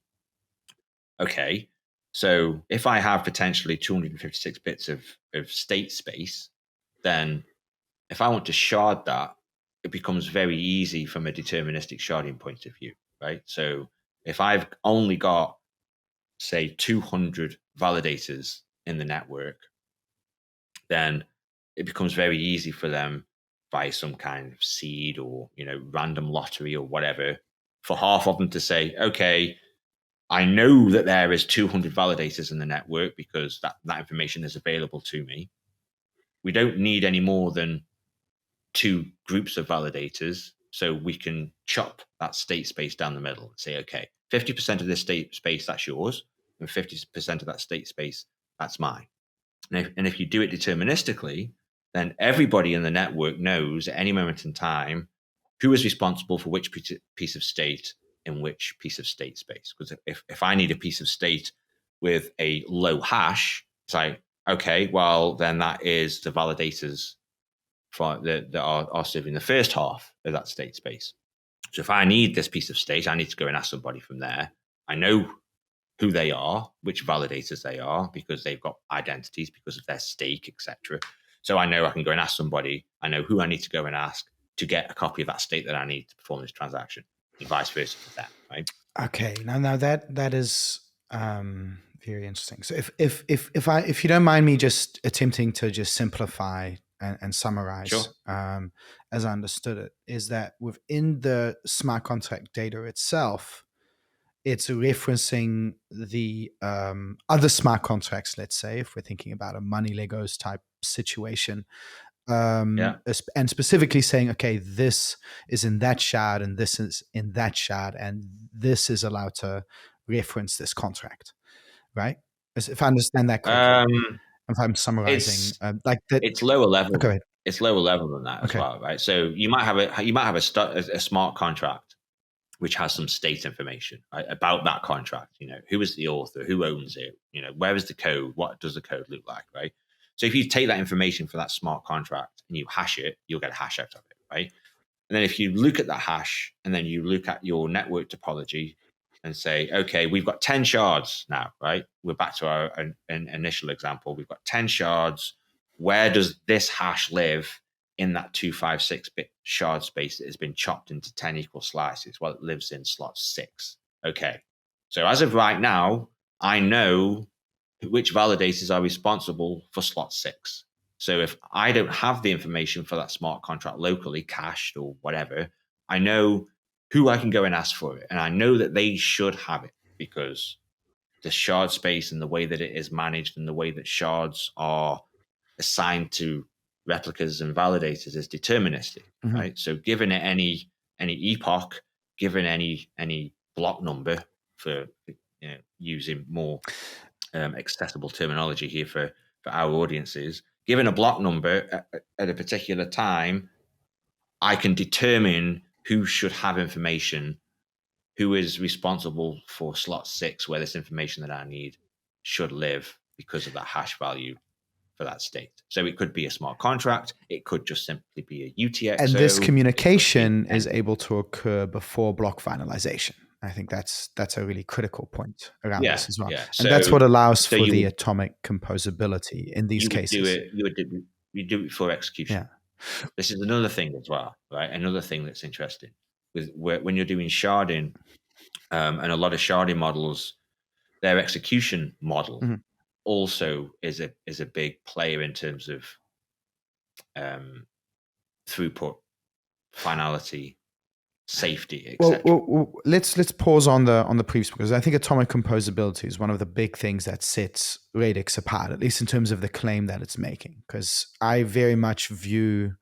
Speaker 2: Okay, so if I have potentially 256 bits of state space, then if I want to shard that, it becomes very easy from a deterministic sharding point of view, right? So if I've only got, say, 200 validators in the network, then it becomes very easy for them, by some kind of seed or random lottery or whatever, for half of them to say, okay, I know that there is 200 validators in the network because that information is available to me. We don't need any more than 2 groups of validators, so we can chop that state space down the middle and say, okay, 50% of this state space, that's yours, and 50% of that state space, that's mine. And if you do it deterministically, then everybody in the network knows at any moment in time who is responsible for which piece of state in which piece of state space. Because if I need a piece of state with a low hash, it's like, okay, well, then that is the validators that are serving the first half of that state space. So if I need this piece of state, I need to go and ask somebody from there. I know who they are, which validators they are, because they've got identities because of their stake, etc. So I know I can go and ask somebody. I know who I need to go and ask to get a copy of that state that I need to perform this transaction, and vice versa for them, right?
Speaker 1: Okay, now that is very interesting. So if you don't mind me just attempting to just simplify and summarize,
Speaker 2: sure.
Speaker 1: As I understood it, is that within the smart contract data itself, it's referencing the other smart contracts. Let's say if we're thinking about a money Legos type situation, and specifically saying, okay, this is in that shard and this is in that shard, and this is allowed to reference this contract, right? If I understand that correctly, if I'm summarizing, like that,
Speaker 2: it's lower level.
Speaker 1: Go ahead.
Speaker 2: It's lower level than that as well, right? So you might have a smart contract which has some state information, right, about that contract. Who is the author, who owns it, where is the code, what does the code look like, right? So if you take that information for that smart contract and you hash it, you'll get a hash out of it, right? And then if you look at that hash and then you look at your network topology and say, okay, we've got 10 shards now, right? We're back to our initial example. We've got 10 shards. Where does this hash live in that 256-bit shard space that has been chopped into 10 equal slices? Well, it lives in slot 6. Okay. So as of right now, I know which validators are responsible for slot 6. So if I don't have the information for that smart contract locally cached or whatever, I know who I can go and ask for it. And I know that they should have it because the shard space and the way that it is managed and the way that shards are assigned to replicas and validators is deterministic, right? So given it any epoch, given any block number, for using more accessible terminology here for our audiences, given a block number at a particular time, I can determine who should have information, who is responsible for slot 6, where this information that I need should live because of that hash value for that state. So it could be a smart contract. It could just simply be a UTXO.
Speaker 1: And this communication is able to occur before block finalization. I think that's a really critical point around this as well.
Speaker 2: Yeah.
Speaker 1: And that's what allows for the atomic composability in these cases.
Speaker 2: You do it before execution.
Speaker 1: Yeah.
Speaker 2: This is another thing as well, right? Another thing that's interesting with when you're doing sharding, and a lot of sharding models, their execution model also is a big player in terms of throughput, finality, safety, etc.
Speaker 1: Well, let's pause on the previous, because I think atomic composability is one of the big things that sets Radix apart, at least in terms of the claim that it's making. Because I very much view,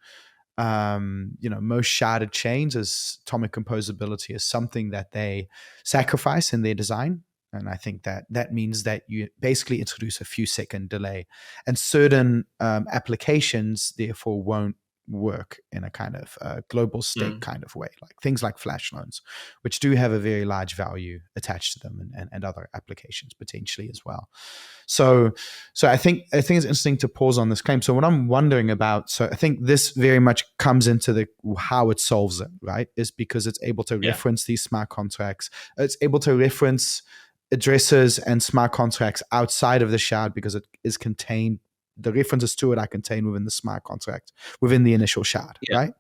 Speaker 1: most sharded chains as atomic composability as something that they sacrifice in their design. And I think that means that you basically introduce a few second delay, and certain applications therefore won't work in a kind of global state kind of way, like things like flash loans, which do have a very large value attached to them, and other applications potentially as well. So I think it's interesting to pause on this claim. So what I'm wondering about, so I think this very much comes into how it solves it, right? Is because it's able to reference these smart contracts. It's able to reference addresses and smart contracts outside of the shard because it is contained. The references to it are contained within the smart contract, within the initial shard, right?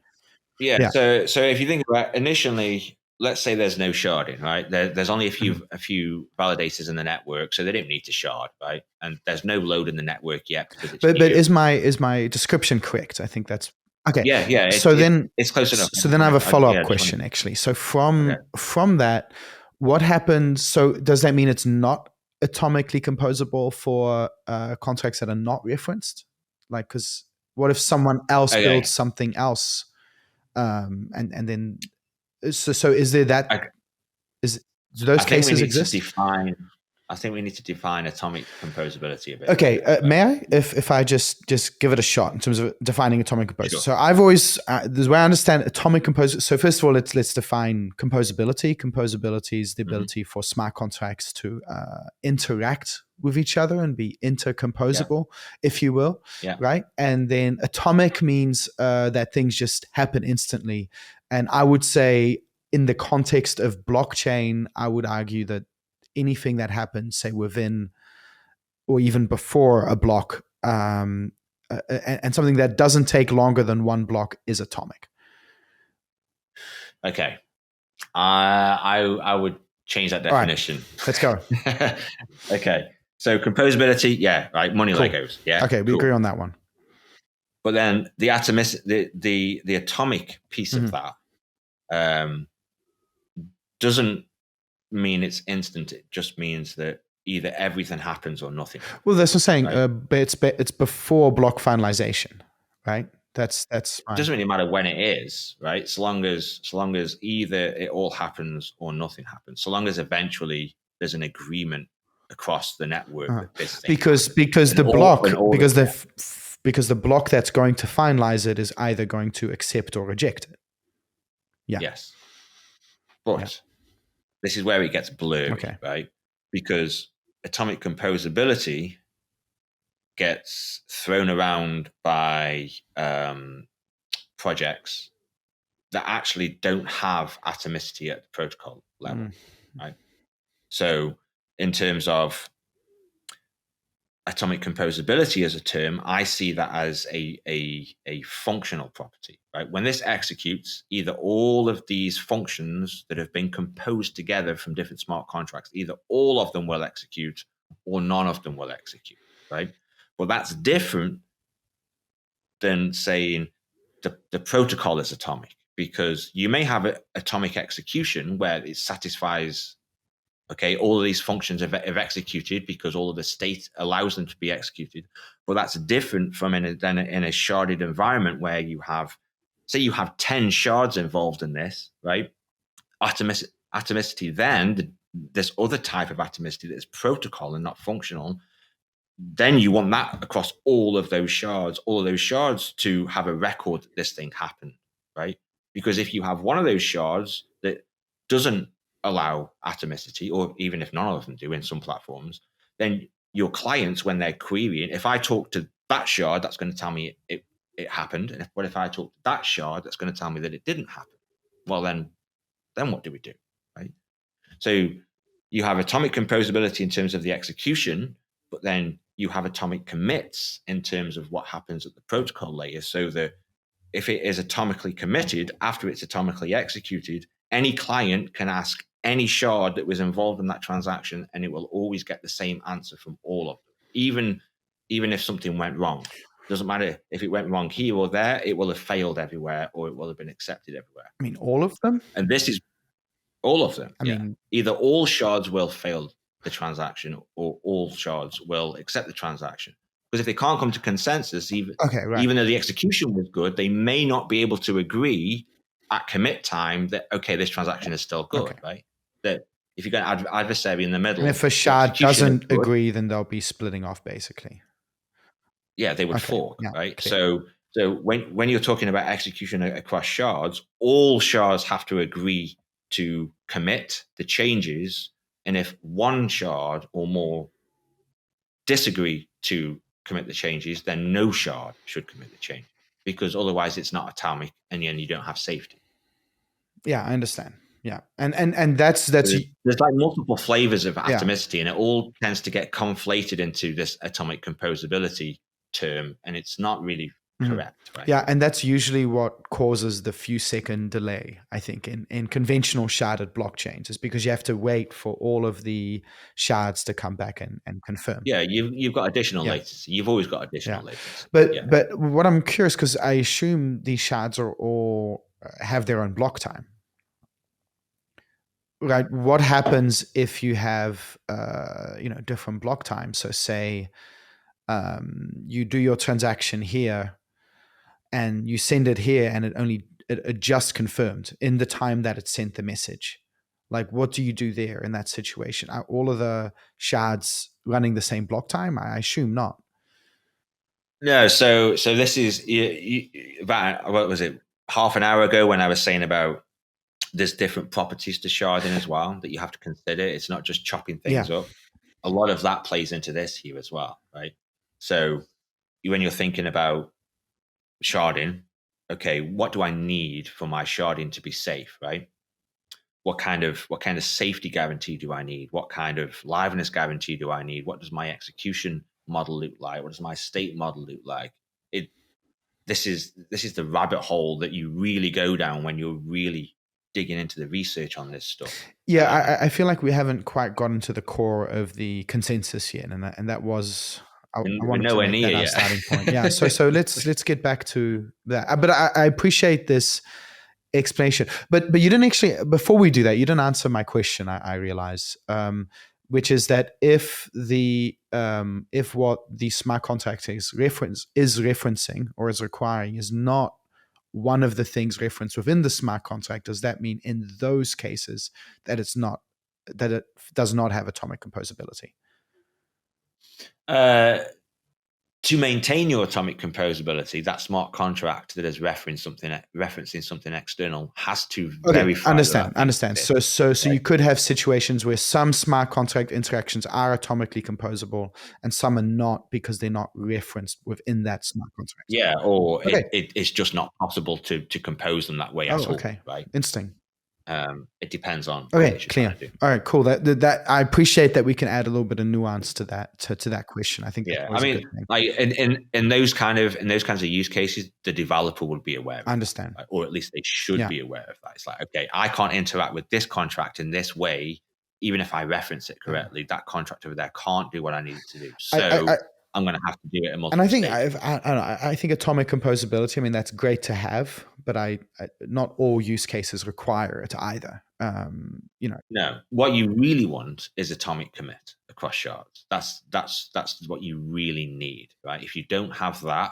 Speaker 2: Yeah. So if you think about initially, let's say there's no sharding, right? There's only a few validators in the network, so they don't need to shard, right? And there's no load in the network yet because it's
Speaker 1: but is my description correct? I think that's okay.
Speaker 2: Yeah. It's close enough.
Speaker 1: So then I have a follow-up question, actually. So from that, what happens? So does that mean it's not atomically composable for contracts that are not referenced? Like, because what if someone else builds something else, and then so is there that? Do those cases exist?
Speaker 2: I think we need to define atomic composability a bit.
Speaker 1: Okay, may I? If I just give it a shot in terms of defining atomic composability. Sure. So I've always the way I understand atomic composability. So first of all, let's define composability. Composability is the ability for smart contracts to interact with each other and be intercomposable, if you will.
Speaker 2: Yeah.
Speaker 1: Right. And then atomic means that things just happen instantly. And I would say, in the context of blockchain, I would argue that anything that happens, say within or even before a block, and something that doesn't take longer than one block is atomic.
Speaker 2: Okay. I would change that definition.
Speaker 1: Right. Let's go.
Speaker 2: Okay. So composability, yeah, right. Money Legos. Yeah.
Speaker 1: Okay, we agree on that one.
Speaker 2: But then the atomic piece of that doesn't mean it's instant. It just means that either everything happens or nothing.
Speaker 1: Well, that's what I'm saying. Right? But it's before block finalization, right? That's
Speaker 2: it doesn't really matter when it is, right? So long as either it all happens or nothing happens. So long as eventually there's an agreement across the network that this thing
Speaker 1: because the block that's going to finalize it is either going to accept or reject it. Yeah.
Speaker 2: Yes. But this is where it gets blurry, right? Because atomic composability gets thrown around by projects that actually don't have atomicity at the protocol level, right? So in terms of atomic composability as a term, I see that as a functional property, right? When this executes, either all of these functions that have been composed together from different smart contracts, either all of them will execute or none of them will execute, right? Well, that's different than saying the protocol is atomic, because you may have an atomic execution where it satisfies, okay, all of these functions have executed because all of the state allows them to be executed. But that's different from in a sharded environment where you have, say you have 10 shards involved in this, right? Atomicity then, this other type of atomicity that is protocol and not functional, then you want that across all of those shards to have a record that this thing happened, right? Because if you have one of those shards that doesn't allow atomicity, or even if none of them do in some platforms, then your clients, when they're querying, if I talk to that shard, that's going to tell me it happened. And what if I talk to that shard, that's going to tell me that it didn't happen? Well, then what do we do, right? So you have atomic composability in terms of the execution, but then you have atomic commits in terms of what happens at the protocol layer. So that if it is atomically committed, after it's atomically executed, any client can ask any shard that was involved in that transaction, and it will always get the same answer from all of them, even if something went wrong. Doesn't matter if it went wrong here or there, it will have failed everywhere, or it will have been accepted everywhere.
Speaker 1: I mean, all of them?
Speaker 2: And this is all of them. I mean, either all shards will fail the transaction, or all shards will accept the transaction. Because if they can't come to consensus, even though the execution was good, they may not be able to agree at commit time that, okay, this transaction is still good, right? That if you've got an adversary in the middle,
Speaker 1: and if a shard doesn't agree, then they'll be splitting off, basically.
Speaker 2: Yeah, they would fork, right? Clear. So when you're talking about execution across shards, all shards have to agree to commit the changes. And if one shard or more disagree to commit the changes, then no shard should commit the change, because otherwise it's not atomic, and then you don't have safety.
Speaker 1: Yeah, I understand. Yeah, and that's
Speaker 2: there's like multiple flavors of atomicity, and it all tends to get conflated into this atomic composability term, and it's not really correct, right?
Speaker 1: Yeah, and that's usually what causes the few second delay, I think, in conventional sharded blockchains, is because you have to wait for all of the shards to come back and confirm.
Speaker 2: Yeah, you've got additional latency. You've always got additional latency.
Speaker 1: But what I'm curious, because I assume these shards are all have their own block time. Right? What happens if you have different block times? So say you do your transaction here, and you send it here, and it just confirmed in the time that it sent the message. Like, what do you do there in that situation? Are all of the shards running the same block time? I assume not.
Speaker 2: No, so this is about, what was it, half an hour ago when I was saying about there's different properties to sharding as well that you have to consider. It's not just chopping things up. A lot of that plays into this here as well, right? So when you're thinking about sharding, okay, what do I need for my sharding to be safe, right? What kind of safety guarantee do I need? What kind of liveness guarantee do I need? What does my execution model look like? What does my state model look like? This is the rabbit hole that you really go down when you're really digging into the research on this stuff.
Speaker 1: Yeah, I feel like we haven't quite gotten to the core of the consensus yet, and that was I wanted to make that our starting point. Yeah, so let's get back to that. But I appreciate this explanation. But you didn't actually, before we do that, you didn't answer my question. I realize, which is that if what the smart contract is referencing or is requiring is not one of the things referenced within the smart contract, does that mean in those cases that it does not have atomic composability?
Speaker 2: To maintain your atomic composability, that smart contract that is referencing something external has to verify.
Speaker 1: Understand. So you could have situations where some smart contract interactions are atomically composable and some are not because they're not referenced within that smart contract.
Speaker 2: Yeah, or it's just not possible to compose them that way at all. Right?
Speaker 1: Interesting.
Speaker 2: It depends on.
Speaker 1: Okay, clear. All right, cool. That I appreciate that we can add a little bit of nuance to that to that question. I think.
Speaker 2: Yeah, I mean, like in those kinds of use cases, the developer would be aware of
Speaker 1: understand,
Speaker 2: that, or at least they should be aware of that. It's like, okay, I can't interact with this contract in this way, even if I reference it correctly. That contract over there can't do what I need it to do. So I'm going to have to do it in multiple.
Speaker 1: And I think I don't know. I think atomic composability. I mean, that's great to have, but not all use cases require it either.
Speaker 2: No, what you really want is atomic commit across shards. That's what you really need, right? If you don't have that,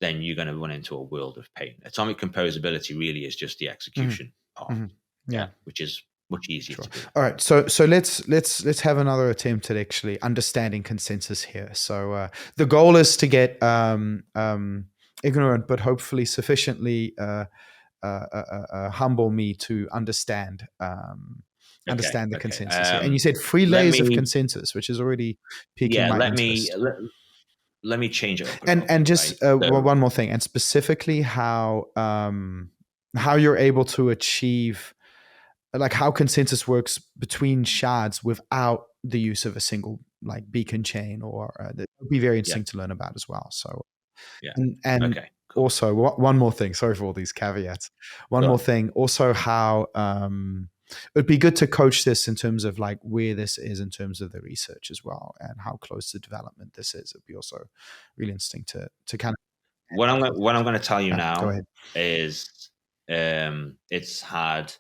Speaker 2: then you're going to run into a world of pain. Atomic composability really is just the execution part, which is much easier to do.
Speaker 1: All right, so let's have another attempt at actually understanding consensus here. So the goal is to get ignorant, but hopefully sufficiently humble me to understand the consensus here. And you said 3 layers of consensus, which is already piquing my interest.
Speaker 2: Let me change it up.
Speaker 1: And just one more thing, and specifically how you're able to achieve, like how consensus works between shards without the use of a single like beacon chain, or that would be very interesting to learn about as well. So, and okay. Cool. Also, one more thing. Sorry for all these caveats. One more thing. Also, how it'd be good to coach this in terms of like where this is in terms of the research as well, and how close to development this is. It'd be also really interesting to kind of.
Speaker 2: What I'm going to tell you now is it's had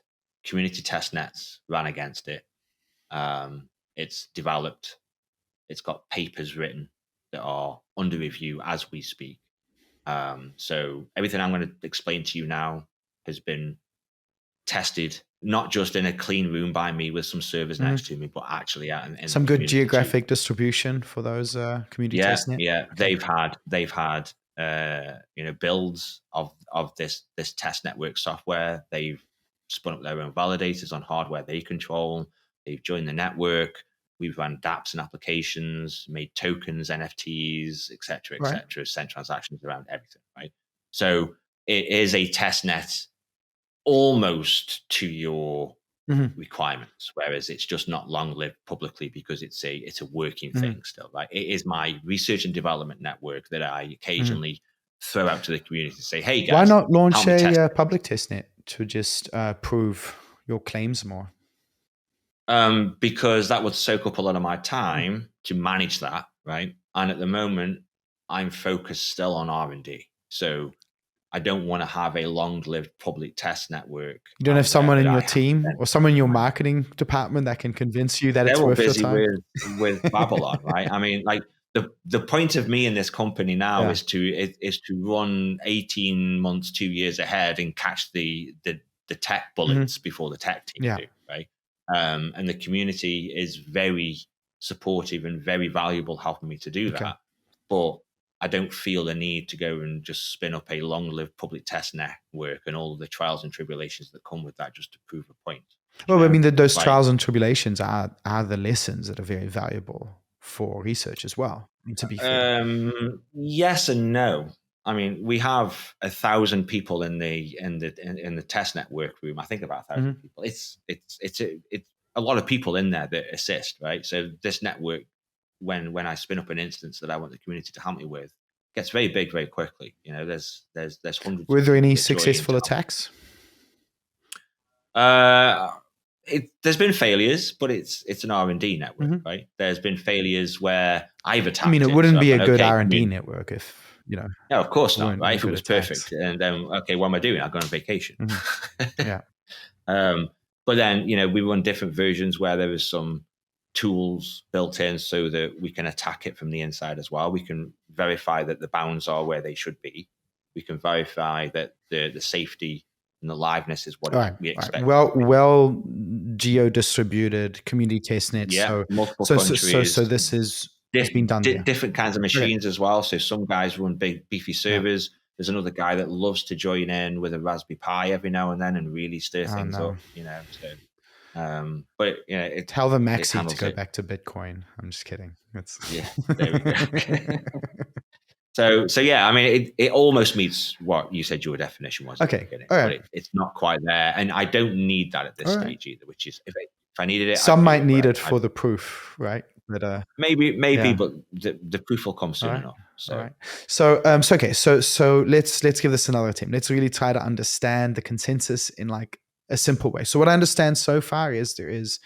Speaker 2: community test nets ran against it. It's developed. It's got papers written that are under review as we speak. So everything I'm going to explain to you now has been tested, not just in a clean room by me with some servers next to me, but actually in
Speaker 1: some good geographic distribution for those community test nets.
Speaker 2: Yeah, okay. They've had builds of this test network software. They've spun up their own validators on hardware they control. They've joined the network. We've run dApps and applications, made tokens, NFTs, et cetera, sent transactions around everything, right? So it is a test net almost to your requirements, whereas it's just not long-lived publicly because it's a working thing still, right? It is my research and development network that I occasionally throw out to the community to say, hey guys,
Speaker 1: why not launch a public testnet to just prove your claims more?
Speaker 2: Because that would soak up a lot of my time to manage that, right? And at the moment, I'm focused still on R&D. So I don't want to have a long-lived public test network.
Speaker 1: You don't have someone in your team or someone in your marketing department that can convince you that it's worth your time?
Speaker 2: They're busy with Babylon, right? I mean, like the point of me in this company now is to run 18 months, 2 years ahead and catch the tech bullets before the tech team do, right? and the community is very supportive and very valuable, helping me to do that. But I don't feel the need to go and just spin up a long-lived public test network and all of the trials and tribulations that come with that just to prove a point.
Speaker 1: Well, I mean, those trials and tribulations are the lessons that are very valuable for research as well, to be fair.
Speaker 2: Yes and no. I mean, we have 1,000 people in the testnet workroom. I think about 1,000 people. It's a lot of people in there that assist, right? So this network, when I spin up an instance that I want the community to help me with, gets very big very quickly. You know, there's hundreds.
Speaker 1: Were there any successful attacks?
Speaker 2: There's been failures, but it's an R&D network, right? There's been failures where I've attacked.
Speaker 1: I mean, it wouldn't be a good R&D network if, you know.
Speaker 2: No, of course not, right? If it was perfect, and then okay, what am I doing? I've gone on vacation.
Speaker 1: Yeah.
Speaker 2: But then, you know, we run different versions where there is some tools built in so that we can attack it from the inside as well. We can verify that the bounds are where they should be. We can verify that the safety and the liveness is what we expect.
Speaker 1: Well, geo-distributed community testnets.
Speaker 2: Yeah, multiple countries.
Speaker 1: So this is been done there.
Speaker 2: Different kinds of machines as well. So some guys run big beefy servers. There's another guy that loves to join in with a Raspberry Pi every now and then and really stir things up. You know, so but you know,
Speaker 1: tell the Maxi to go back to Bitcoin. I'm just kidding.
Speaker 2: Yeah, there we go. So yeah, I mean, it almost meets what you said your definition was.
Speaker 1: Okay,
Speaker 2: all right. But it's not quite there, and I don't need that at this stage either. Which is, if I needed it,
Speaker 1: some might need it for the proof, right? But
Speaker 2: maybe, but the proof will come soon enough. So,
Speaker 1: all right. So let's give this another attempt. Let's really try to understand the consensus in like a simple way. So what I understand so far is there is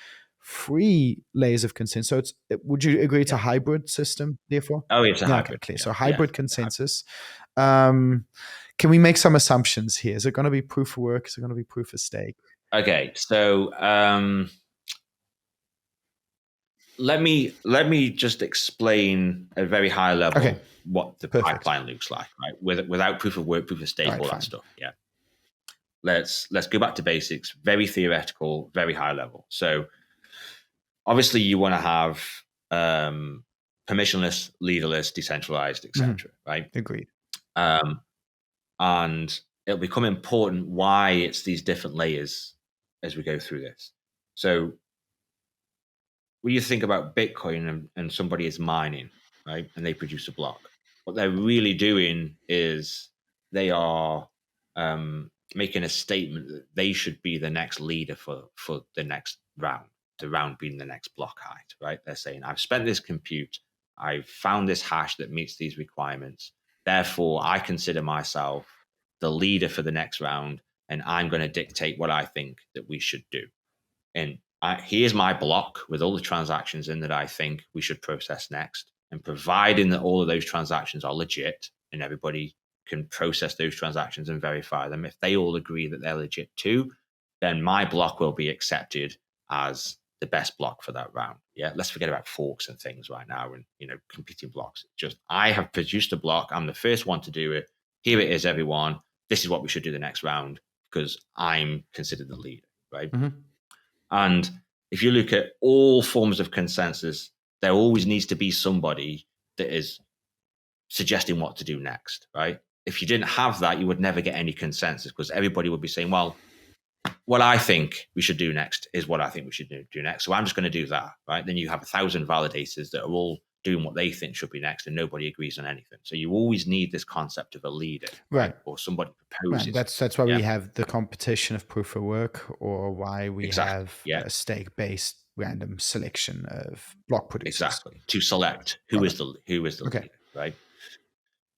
Speaker 1: 3 layers of consensus. So would you agree it's a hybrid system, therefore?
Speaker 2: Oh, it's a hybrid.
Speaker 1: Okay, clear. So hybrid consensus. Can we make some assumptions here? Is it going to be proof of work? Is it going to be proof of stake?
Speaker 2: Okay, so let me just explain at a very high level what the pipeline looks like, right? Without proof of work, proof of stake, all that stuff. Yeah. Let's go back to basics. Very theoretical, very high level. So obviously you want to have permissionless, leaderless, decentralized, etc. Right?
Speaker 1: Agreed.
Speaker 2: And it'll become important why it's these different layers as we go through this. So when you think about Bitcoin and somebody is mining, right, and they produce a block, what they're really doing is they are making a statement that they should be the next leader for the next round, the round being the next block height, right? They're saying, I've spent this compute, I've found this hash that meets these requirements. Therefore, I consider myself the leader for the next round, and I'm going to dictate what I think that we should do. And here's my block with all the transactions in that I think we should process next. And providing that all of those transactions are legit and everybody can process those transactions and verify them, if they all agree that they're legit too, then my block will be accepted as the best block for that round. Yeah, let's forget about forks and things right now and, you know, competing blocks. Just, I have produced a block. I'm the first one to do it. Here it is, everyone. This is what we should do the next round because I'm considered the leader, right? And if you look at all forms of consensus, there always needs to be somebody that is suggesting what to do next, right? If you didn't have that, you would never get any consensus because everybody would be saying, well, what I think we should do next is what I think we should do next. So I'm just going to do that, right? Then you have 1,000 validators that are all doing what they think should be next and nobody agrees on anything. So you always need this concept of a leader, right? Or somebody proposes.
Speaker 1: Right. That's why we have the competition of proof of work, or why we have a stake-based random selection of block producers.
Speaker 2: Exactly. To select who is the leader, right?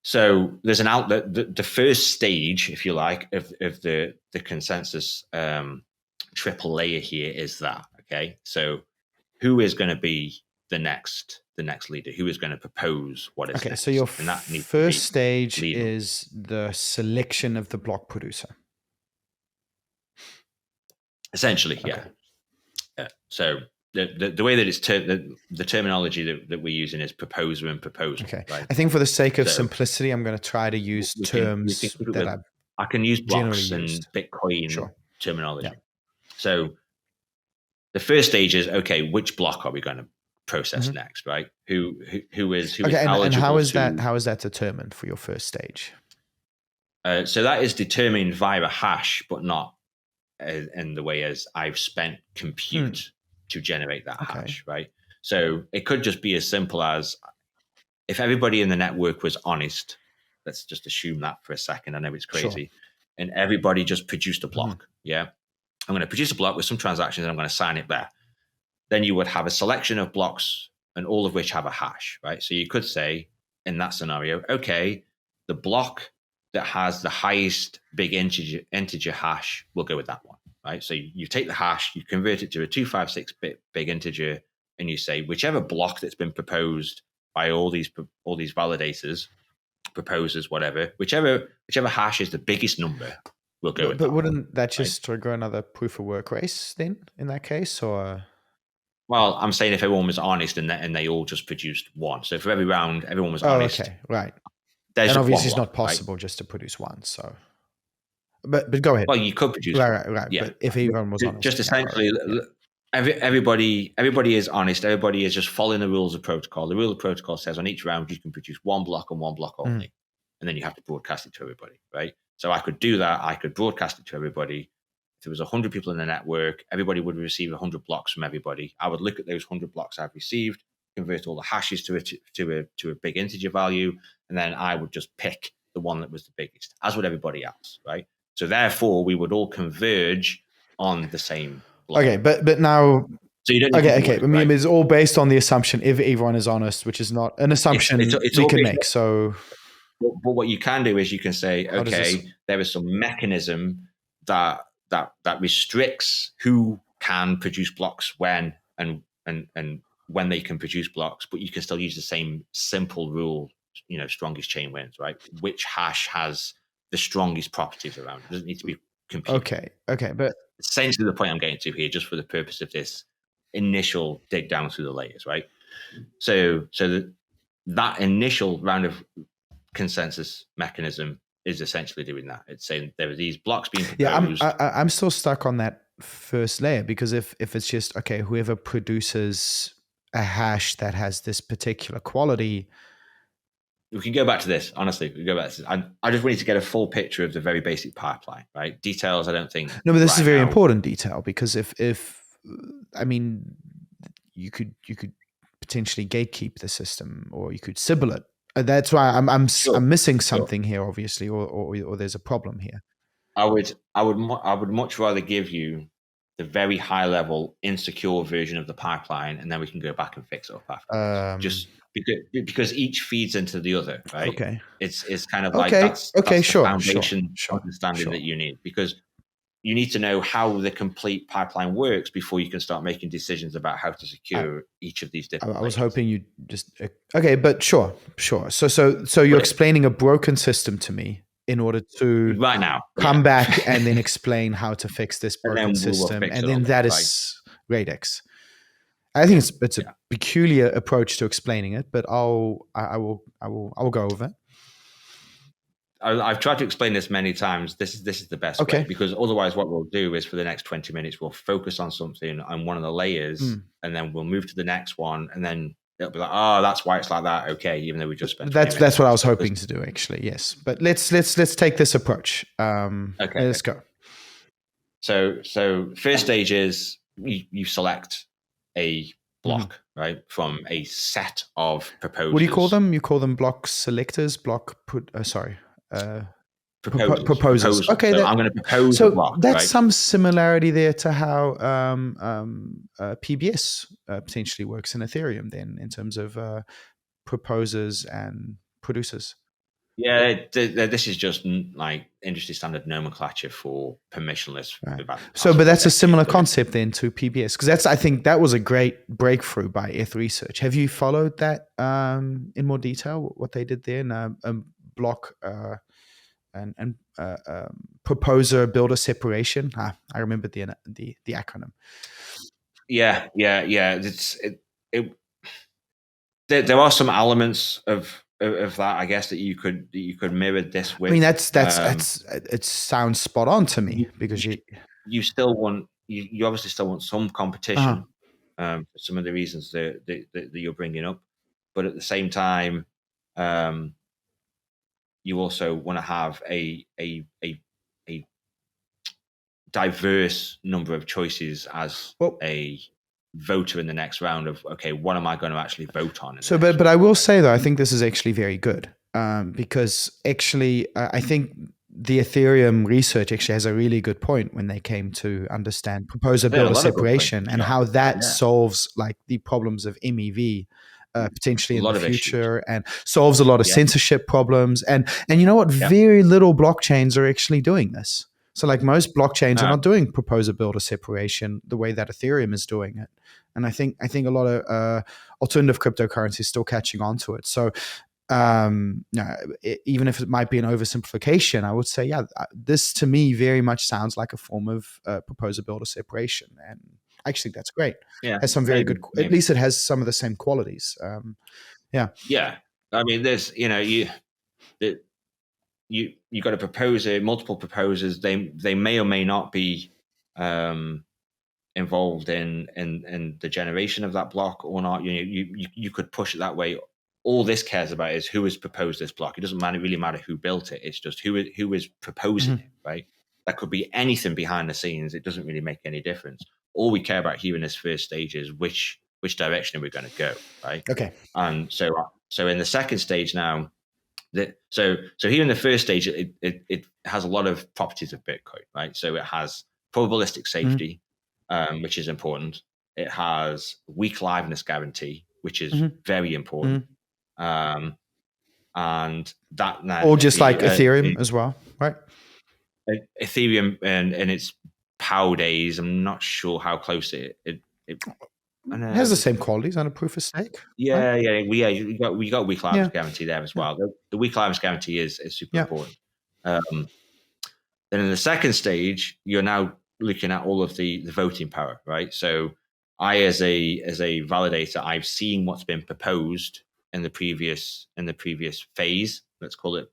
Speaker 2: So there's an outlet. The first stage, if you like, of the consensus triple layer here is that. Okay, so who is going to be the next leader? Who is going to propose what is next?
Speaker 1: So your first stage is the selection of the block producer.
Speaker 2: Essentially, yeah. So the way that it's the terminology that we're using is proposer and proposer.
Speaker 1: Okay.
Speaker 2: Right?
Speaker 1: I think for the sake of simplicity, I'm going to try to use terms that
Speaker 2: I can use blocks and Bitcoin terminology. Yeah. So the first stage is, okay, which block are we going to process next, right? Who is eligible
Speaker 1: and how is
Speaker 2: to,
Speaker 1: that determined for your first stage?
Speaker 2: So that is determined via a hash, but not in the way as I've spent compute to generate that hash, right? So it could just be as simple as, if everybody in the network was honest, let's just assume that for a second. I know it's crazy. Sure. And everybody just produced a block. Yeah. I'm going to produce a block with some transactions and I'm going to sign it there. Then you would have a selection of blocks, and all of which have a hash, right? So you could say in that scenario, okay, the block that has the highest big integer hash, we'll go with that one, right? So you take the hash, you convert it to a 256-bit big integer, and you say whichever block that's been proposed by all these validators, proposers, whatever, whichever hash is the biggest number, we'll go with that.
Speaker 1: But wouldn't that just trigger another proof of work race then in that case, or?
Speaker 2: Well, I'm saying if everyone was honest and they all just produced one. So for every round, everyone was honest.
Speaker 1: Okay, right. And obviously it's not possible just to produce one. So, but go ahead.
Speaker 2: Well, you could produce
Speaker 1: right. Yeah. But if everyone was honest,
Speaker 2: just essentially, everybody is honest. Everybody is just following the rules of protocol. The rule of protocol says on each round you can produce one block and one block only, and then you have to broadcast it to everybody, right? So I could do that. I could broadcast it to everybody. If there was 100 people in the network, everybody would receive 100 blocks from everybody. I would look at those 100 blocks I've received, convert all the hashes to a big integer value, and then I would just pick the one that was the biggest, as would everybody else, right? So therefore, we would all converge on the same block.
Speaker 1: Okay, but now,
Speaker 2: so you don't.
Speaker 1: Okay. I mean, it's all based on the assumption if everyone is honest, which is not an assumption we can make. So,
Speaker 2: but what you can do is you can say, okay, there is some mechanism that restricts who can produce blocks when and when they can produce blocks, but you can still use the same simple rule. Strongest chain wins, right? Which hash has the strongest properties around it? Doesn't need to be computed.
Speaker 1: Okay, but
Speaker 2: essentially the point I'm getting to here, just for the purpose of this initial dig down through the layers, right? So that initial round of consensus mechanism is essentially doing that. It's saying there are these blocks being proposed.
Speaker 1: Yeah, I'm still stuck on that first layer, because if it's just, okay, whoever produces a hash that has this particular quality.
Speaker 2: We can go back to this. Honestly, we can go back to this. I just wanted to get a full picture of the very basic pipeline, right? Details, I don't think.
Speaker 1: No, but this is a very important detail, because if I mean, you could potentially gatekeep the system, or you could Sybil it. That's why I'm missing something here, obviously, or there's a problem here.
Speaker 2: I would much rather give you the very high level insecure version of the pipeline, and then we can go back and fix it up afterwards. Just because each feeds into the other, right?
Speaker 1: Okay.
Speaker 2: It's kind of like that's the foundation understanding that you need, because you need to know how the complete pipeline works before you can start making decisions about how to secure each of these different.
Speaker 1: I was hoping you just but sure. So you're explaining a broken system to me in order to
Speaker 2: right now
Speaker 1: come back and then explain how to fix this broken system, and then that is Radix. I think it's a peculiar approach to explaining it, but I will go over it.
Speaker 2: I've tried to explain this many times. This is the best way, because otherwise what we'll do is for the next 20 minutes, we'll focus on something on one of the layers, and then we'll move to the next one, and then it'll be like, oh, that's why it's like that. Okay, even though we just spent.
Speaker 1: That's what I was hoping to do, actually. Yes, but let's take this approach. Let's go.
Speaker 2: So first stage is you select a block, right, from a set of proposers.
Speaker 1: What do you call them? You call them block selectors, proposers. Okay,
Speaker 2: so I'm going to propose a block.
Speaker 1: That's some similarity there to how PBS potentially works in Ethereum, then, in terms of proposers and producers.
Speaker 2: Yeah, this is just like industry standard nomenclature for permissionless.
Speaker 1: Right. But that's a similar concept then to PBS, because I think that was a great breakthrough by ETH Research. Have you followed that in more detail? What they did there in block and proposer builder separation? I remember the acronym.
Speaker 2: Yeah. There are some elements of that, I guess, that you could mirror this with.
Speaker 1: I mean, that's it sounds spot on to me, because
Speaker 2: you still want you obviously still want some competition for some of the reasons that you're bringing up, but at the same time, you also want to have a diverse number of choices as a voter in the next round of, okay, what am I going to actually vote on?
Speaker 1: So, but I will say though, I think this is actually very good because actually I think the Ethereum research actually has a really good point when they came to understand proposability separation and how that solves like the problems of MEV potentially in the future and solves a lot of censorship problems. And you know what? Very little blockchains are actually doing this. So like most blockchains are not doing proposability separation the way that Ethereum is doing it. And I think a lot of alternative cryptocurrency is still catching on to it. So even if it might be an oversimplification, I would say, this to me very much sounds like a form of proposability separation. And I actually think that's great.
Speaker 2: Yeah.
Speaker 1: Has some very good, at least it has some of the same qualities.
Speaker 2: Yeah. I mean, there's, you got to propose it, multiple proposers. They may or may not be involved in the generation of that block or not. You could push it that way. All this cares about is who has proposed this block. It doesn't really matter who built it. It's just who is proposing it, right? That could be anything behind the scenes. It doesn't really make any difference. All we care about here in this first stage is which direction are we going to go, right?
Speaker 1: Okay.
Speaker 2: And so in the second stage now, so here in the first stage, it has a lot of properties of Bitcoin, right? So it has probabilistic safety, which is important. It has weak liveness guarantee, which is very important. And that now,
Speaker 1: or just like Ethereum as well, right?
Speaker 2: Ethereum and its POW days, I'm not sure how close it
Speaker 1: has the same qualities on a proof of stake.
Speaker 2: Yeah, right? We got weak liveness guarantee there as well. The weak liveness guarantee is super important. Then in the second stage, you're now looking at all of the voting power, right? So I, as a validator, I've seen what's been proposed in the previous phase, let's call it,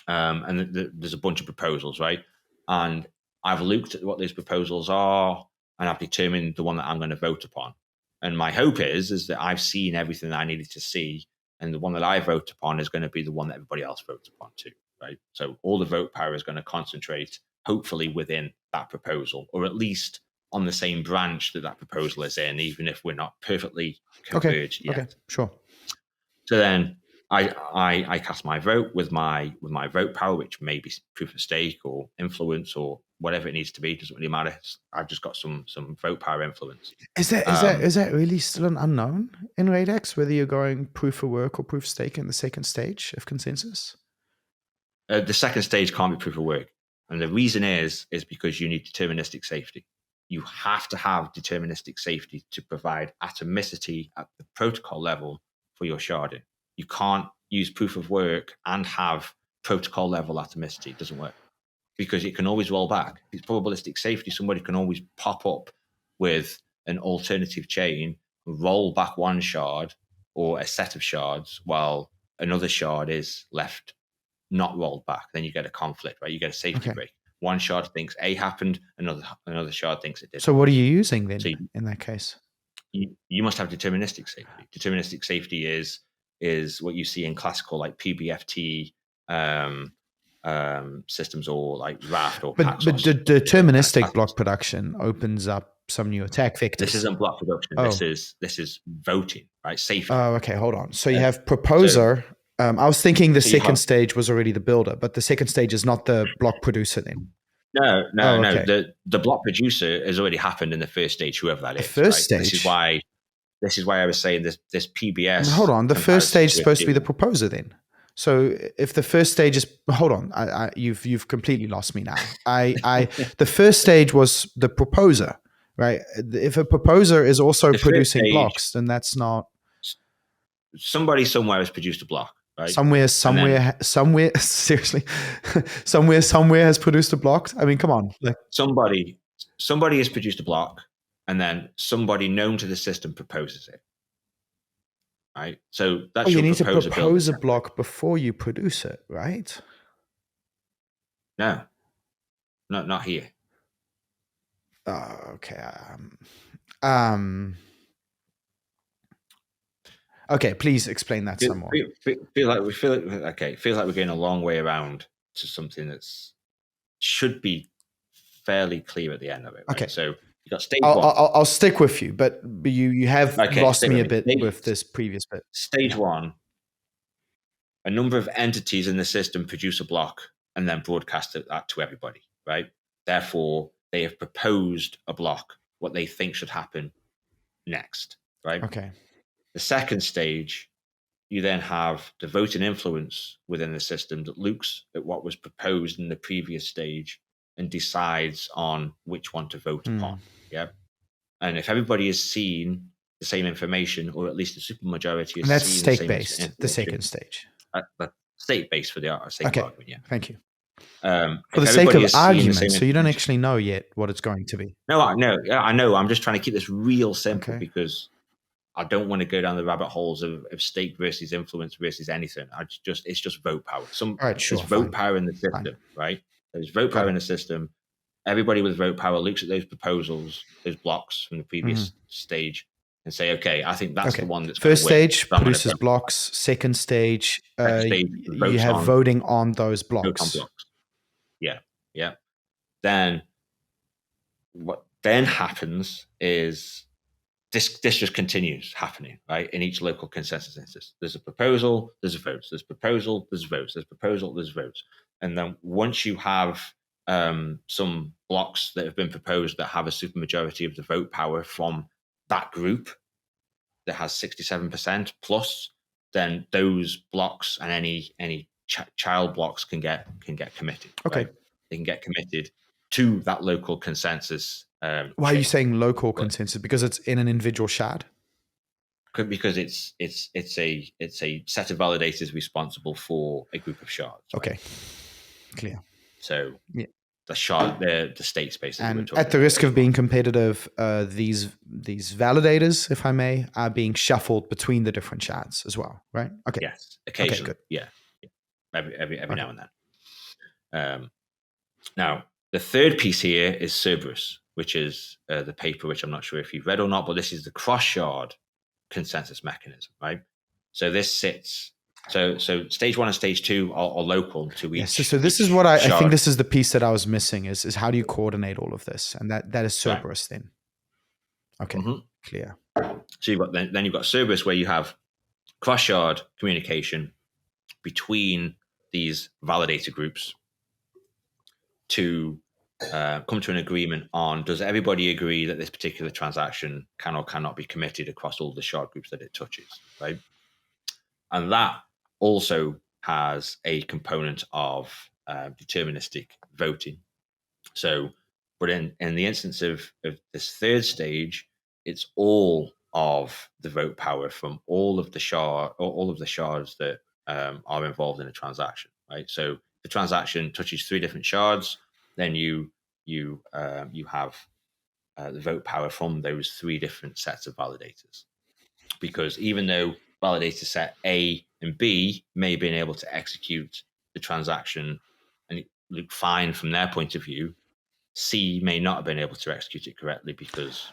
Speaker 2: and there's a bunch of proposals, right? And I've looked at what those proposals are, and I've determined the one that I'm going to vote upon. And my hope is that I've seen everything that I needed to see, and the one that I vote upon is going to be the one that everybody else votes upon too, right? So all the vote power is going to concentrate, hopefully, within that proposal, or at least on the same branch that proposal is in, even if we're not perfectly converged yet.
Speaker 1: Okay, sure.
Speaker 2: So then I cast my vote with my vote power, which may be proof of stake or influence or whatever it needs to be. It doesn't really matter. I've just got some vote power influence.
Speaker 1: Is that really still an unknown in Radix, whether you're going proof of work or proof of stake in the second stage of consensus?
Speaker 2: The second stage can't be proof of work. And the reason is because you need deterministic safety. You have to have deterministic safety to provide atomicity at the protocol level for your sharding. You can't use proof of work and have protocol level atomicity. It doesn't work because it can always roll back. If it's probabilistic safety, somebody can always pop up with an alternative chain, roll back one shard or a set of shards while another shard is left not rolled back. Then you get a conflict, right? You get a safety break. One shard thinks A happened, another shard thinks it didn't.
Speaker 1: So what are you using then in that case?
Speaker 2: You must have deterministic safety. Deterministic safety is what you see in classical like PBFT systems or like Raft or
Speaker 1: Paxos. But the deterministic block production opens up some new attack vectors.
Speaker 2: This isn't block production. This is voting, right? Safety.
Speaker 1: Oh, okay. Hold on. So you have proposer. I was thinking the second stage was already the builder, but the second stage is not the block producer then.
Speaker 2: No. The block producer has already happened in the first stage, whoever that is.
Speaker 1: First stage.
Speaker 2: This is why I was saying this PBS.
Speaker 1: Hold on. The first stage is supposed to be the proposer then. So if the first stage is, hold on, you've completely lost me now. The first stage was the proposer, right? If a proposer is also producing blocks, then that's not.
Speaker 2: Somebody somewhere has produced a block, right?
Speaker 1: Somewhere, seriously, somewhere has produced a block. I mean, come on. Like,
Speaker 2: somebody has produced a block, and then somebody known to the system proposes it. Right, so that's
Speaker 1: you need to propose a block before you produce it, right?
Speaker 2: No, not here.
Speaker 1: Okay. Okay, please explain that some more.
Speaker 2: Feel like we're going a long way around to something that's should be fairly clear at the end of it. Right?
Speaker 1: Okay.
Speaker 2: So you got stage one.
Speaker 1: I'll stick with you, but you have lost me a bit with this previous bit.
Speaker 2: Stage one. A number of entities in the system produce a block and then broadcast that to everybody. Right. Therefore, they have proposed a block, what they think should happen next. Right.
Speaker 1: Okay.
Speaker 2: The second stage, you then have the voting influence within the system that looks at what was proposed in the previous stage and decides on which one to vote upon. Yeah. And if everybody has seen the same information, or at least the supermajority has
Speaker 1: that's
Speaker 2: seen
Speaker 1: state-based, the second stage.
Speaker 2: State-based for the sake of argument, yeah.
Speaker 1: Thank you.
Speaker 2: For
Speaker 1: the sake of argument, so you don't actually know yet what it's going to be.
Speaker 2: No, I know. I'm just trying to keep this real simple because I don't want to go down the rabbit holes of state versus influence versus anything. It's just vote power. There's vote power in the system, right? There's vote power in the system. Everybody with vote power looks at those proposals, those blocks from the previous stage, and say, okay, I think that's the one that's
Speaker 1: first stage produces blocks. Second stage, you have voting on those blocks.
Speaker 2: Yeah. Then what then happens is this just continues happening, right? In each local consensus instance, there's a proposal, there's a vote, there's proposal, there's votes, there's proposal, there's votes, and then once you have some blocks that have been proposed that have a supermajority of the vote power from that group that has 67% plus, then those blocks and any child blocks can get committed.
Speaker 1: Okay,
Speaker 2: right? They can get committed to that local consensus.
Speaker 1: Why are you saying local consensus? Because it's in an individual shard.
Speaker 2: Because it's a set of validators responsible for a group of shards. Right?
Speaker 1: Okay, clear.
Speaker 2: So the shard, the state space.
Speaker 1: And at the risk of being competitive, these validators, if I may, are being shuffled between the different shards as well, right? Okay.
Speaker 2: Yes, occasionally.
Speaker 1: Okay, good.
Speaker 2: Yeah. Every now and then. Now, the third piece here is Cerberus, which is the paper, which I'm not sure if you've read or not, but this is the cross-shard consensus mechanism, right? So this sits... So stage one and stage two are local to each.
Speaker 1: So this is what I think this is the piece that I was missing is how do you coordinate all of this? And that is Cerberus then. Okay, clear.
Speaker 2: So you've got Cerberus where you have cross-shard communication between these validator groups to come to an agreement on, does everybody agree that this particular transaction can or cannot be committed across all the shard groups that it touches, right? And that also has a component of deterministic voting. So, but in the instance of this third stage, it's all of the vote power from all of the shards that are involved in a transaction, right? So the transaction touches 3 different shards, then you have the vote power from those 3 different sets of validators. Because even though validator set A and B may have been able to execute the transaction and it looked fine from their point of view, C may not have been able to execute it correctly because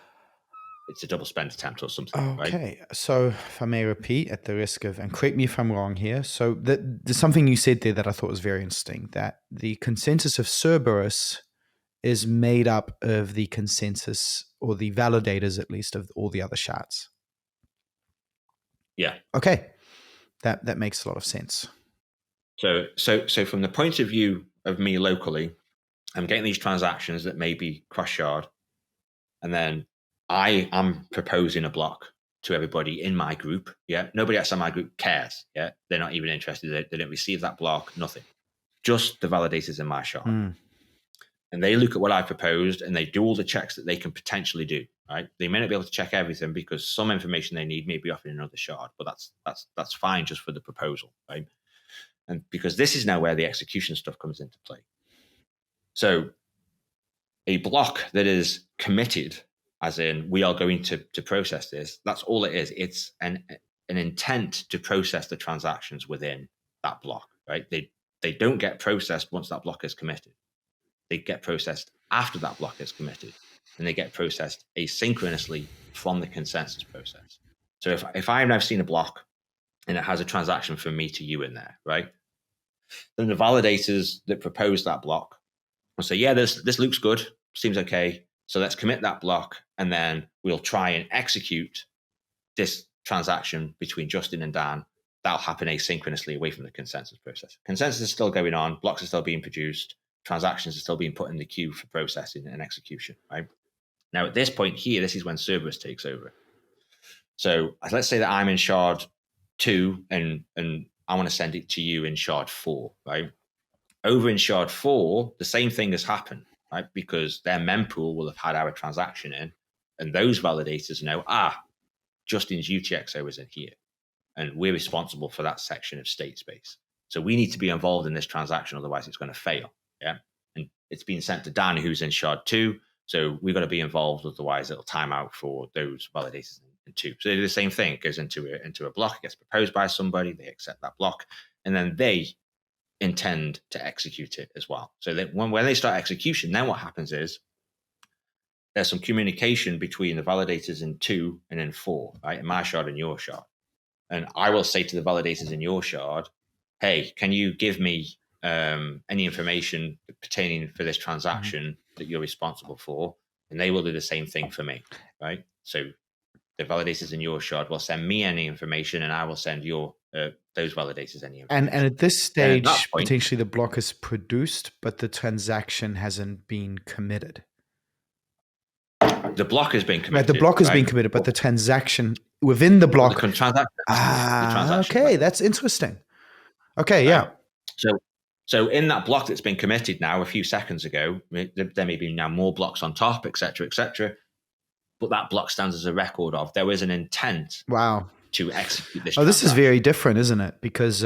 Speaker 2: it's a double spend attempt or something.
Speaker 1: Okay,
Speaker 2: right?
Speaker 1: So if I may repeat at the risk of, and correct me if I'm wrong here, so there's something you said there that I thought was very interesting, that the consensus of Cerberus is made up of the consensus, or the validators at least, of all the other shards.
Speaker 2: Yeah.
Speaker 1: Okay. That makes a lot of sense.
Speaker 2: So from the point of view of me locally, I'm getting these transactions that may be cross-shard, and then I am proposing a block to everybody in my group. Yeah. Nobody else in my group cares. Yeah. They're not even interested. They didn't receive that block, nothing. Just the validators in my shard. And they look at what I proposed and they do all the checks that they can potentially do. Right? They may not be able to check everything because some information they need may be off in another shard, but that's fine just for the proposal, right? And because this is now where the execution stuff comes into play. So a block that is committed, as in we are going to process this, that's all it is. It's an intent to process the transactions within that block, right? They don't get processed once that block is committed. They get processed after that block is committed. and they get processed asynchronously from the consensus process. So if I've now seen a block and it has a transaction from me to you in there, right? Then the validators that propose that block will say, yeah, this looks good, seems okay. So let's commit that block, and then we'll try and execute this transaction between Justin and Dan. That'll happen asynchronously away from the consensus process. Consensus is still going on, blocks are still being produced, transactions are still being put in the queue for processing and execution, right? Now, at this point here, this is when Cerberus takes over. So let's say that I'm in shard 2 and I want to send it to you in shard 4, right? Over in shard 4, the same thing has happened, right? Because their mempool will have had our transaction in, and those validators know, Justin's UTXO is in here, and we're responsible for that section of state space. So we need to be involved in this transaction, otherwise it's going to fail. Yeah. And it's been sent to Dan, who's in shard 2. So we've got to be involved, otherwise it'll time out for those validators in 2. So they do the same thing. It goes into a block, it gets proposed by somebody, they accept that block, and then they intend to execute it as well. So that when they start execution, then what happens is there's some communication between the validators in 2 and in 4, right? In my shard and your shard. And I will say to the validators in your shard, hey, can you give me any information pertaining for this transaction that you're responsible for? And they will do the same thing for me, right? So the validators in your shard will send me any information, and I will send those validators any information.
Speaker 1: And at this stage, potentially the block is produced, but the transaction hasn't been committed.
Speaker 2: The block has been committed.
Speaker 1: Right, the block has been committed, but the transaction within the block.
Speaker 2: The transaction.
Speaker 1: Okay, right. That's interesting. Okay, yeah.
Speaker 2: So in that block that's been committed now a few seconds ago, there may be now more blocks on top, et cetera, but that block stands as a record of there is an intent.
Speaker 1: Wow.
Speaker 2: To execute this.
Speaker 1: This is very different, isn't it? Because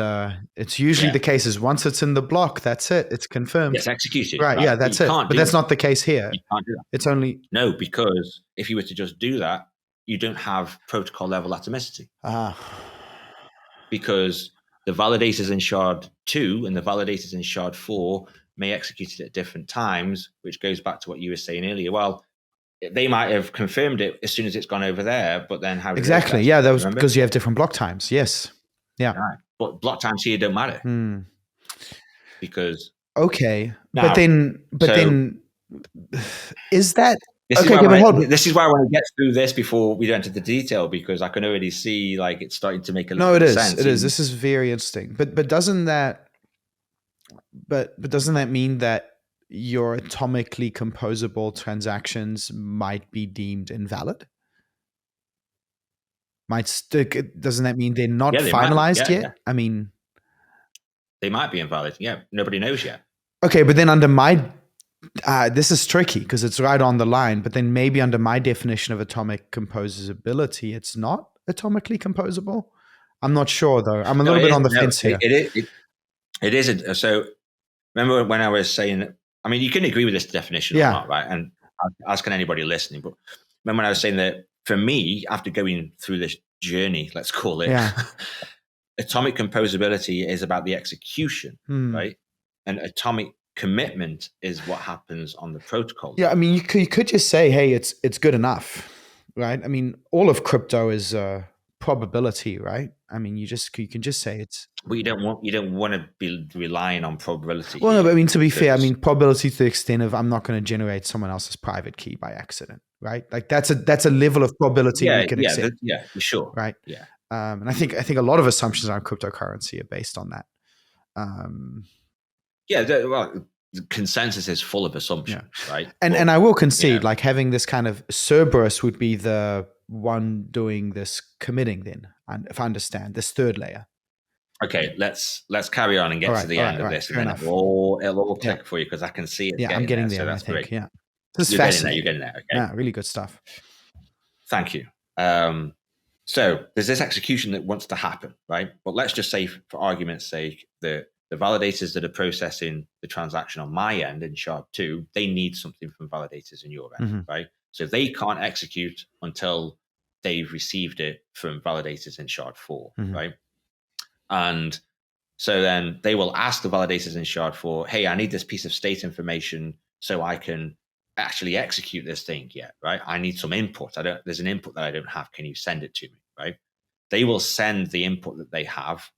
Speaker 1: it's usually the case is once it's in the block, that's it. It's confirmed.
Speaker 2: It's executed.
Speaker 1: Right, yeah, that's it. But that's not the case here.
Speaker 2: You can't do that.
Speaker 1: It's only...
Speaker 2: No, because if you were to just do that, you don't have protocol level atomicity. Because the validators in shard 2 and the validators in shard 4 may execute it at different times, which goes back to what you were saying earlier. Well, they might have confirmed it as soon as it's gone over there, but then how?
Speaker 1: Exactly. Yeah, that was because you have different block times. Yes. Yeah.
Speaker 2: Right. But block times here don't matter because.
Speaker 1: Okay, now, but then, is that
Speaker 2: this is why I want to get through this before we enter the detail, because I can already see like it's starting to make a little sense.
Speaker 1: It is. This is very interesting. But doesn't that mean that your atomically composable transactions might be deemed invalid? Doesn't that mean they're not finalized yet? Yeah. I mean,
Speaker 2: they might be invalid. Yeah, nobody knows yet.
Speaker 1: Okay, but then under my, this is tricky because it's right on the line, but then maybe under my definition of atomic composability, it's not atomically composable. I'm not sure though. I'm a little bit on the fence here.
Speaker 2: It isn't. So remember when I was saying, I mean, you can agree with this definition or not, right? And as can anybody listening. But remember when I was saying that for me, after going through this journey, let's call it, atomic composability is about the execution, right? And atomic commitment is what happens on the protocol.
Speaker 1: Yeah, I mean, you could just say, hey, it's good enough, right? I mean, all of crypto is probability, right? I mean, you can just say it's.
Speaker 2: But you don't want to be relying on probability.
Speaker 1: Well, no, but I mean, to be fair, I mean, probability to the extent of I'm not going to generate someone else's private key by accident, right? Like that's a level of probability we can accept.
Speaker 2: Yeah, for sure.
Speaker 1: Right.
Speaker 2: Yeah.
Speaker 1: And I think a lot of assumptions around cryptocurrency are based on that.
Speaker 2: The consensus is full of assumptions, right?
Speaker 1: And I will concede, like having this kind of Cerberus would be the one doing this committing then, and if I understand, this third layer.
Speaker 2: Okay, let's carry on and get to the end of this, and then it'll all click for you because I can see it.
Speaker 1: Yeah, I'm getting there. So that's great. Yeah, this is fascinating.
Speaker 2: You're getting there. Okay.
Speaker 1: Yeah, really good stuff.
Speaker 2: Thank you. So there's this execution that wants to happen, right? But let's just say, for argument's sake, the validators that are processing the transaction on my end in shard 2, they need something from validators in your end, right? So they can't execute until they've received it from validators in shard 4, right? And so then they will ask the validators in shard 4, hey, I need this piece of state information so I can actually execute this thing yet, right? I need some input. There's an input that I don't have. Can you send it to me, right? They will send the input that they have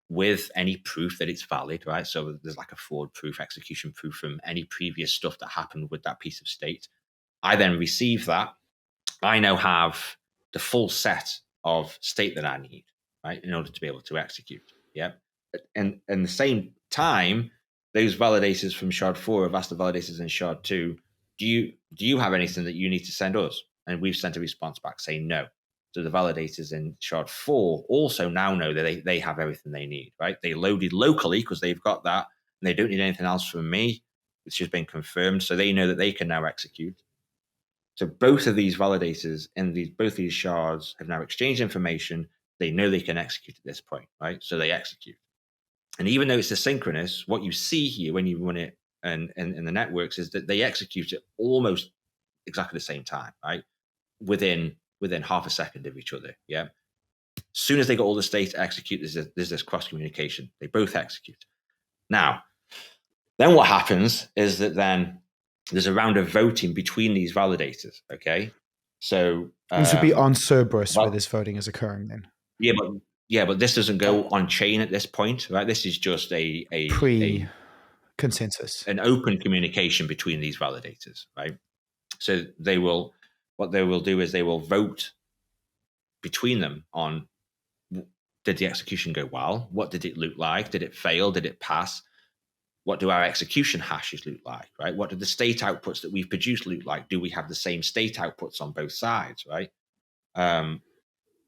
Speaker 2: with any proof that it's valid, right? So there's like a forward proof, execution proof from any previous stuff that happened with that piece of state. I then receive that. I now have the full set of state that I need, right, in order to be able to execute. Yeah. And at the same time, those validators from shard 4 have asked the validators in shard 2, do you have anything that you need to send us? And we've sent a response back saying no. So the validators in shard 4 also now know that they have everything they need, right? They loaded locally because they've got that, and they don't need anything else from me, which has been confirmed. So they know that they can now execute. So both of these validators in both these shards have now exchanged information. They know they can execute at this point, right? So they execute. And even though it's asynchronous, what you see here when you run it and in the networks is that they execute at almost exactly the same time, right? Within half a second of each other. Yeah. As soon as they got all the state to execute, there's this cross communication. They both execute. Now, then what happens is that then there's a round of voting between these validators. Okay. So
Speaker 1: this would be on Cerberus where this voting is occurring then.
Speaker 2: Yeah, but this doesn't go on chain at this point, right? This is just a
Speaker 1: consensus,
Speaker 2: an open communication between these validators, right? So what they will do is they will vote between them on, did the execution go well? What did it look like? Did it fail? Did it pass? What do our execution hashes look like, right? What do the state outputs that we've produced look like? Do we have the same state outputs on both sides, right?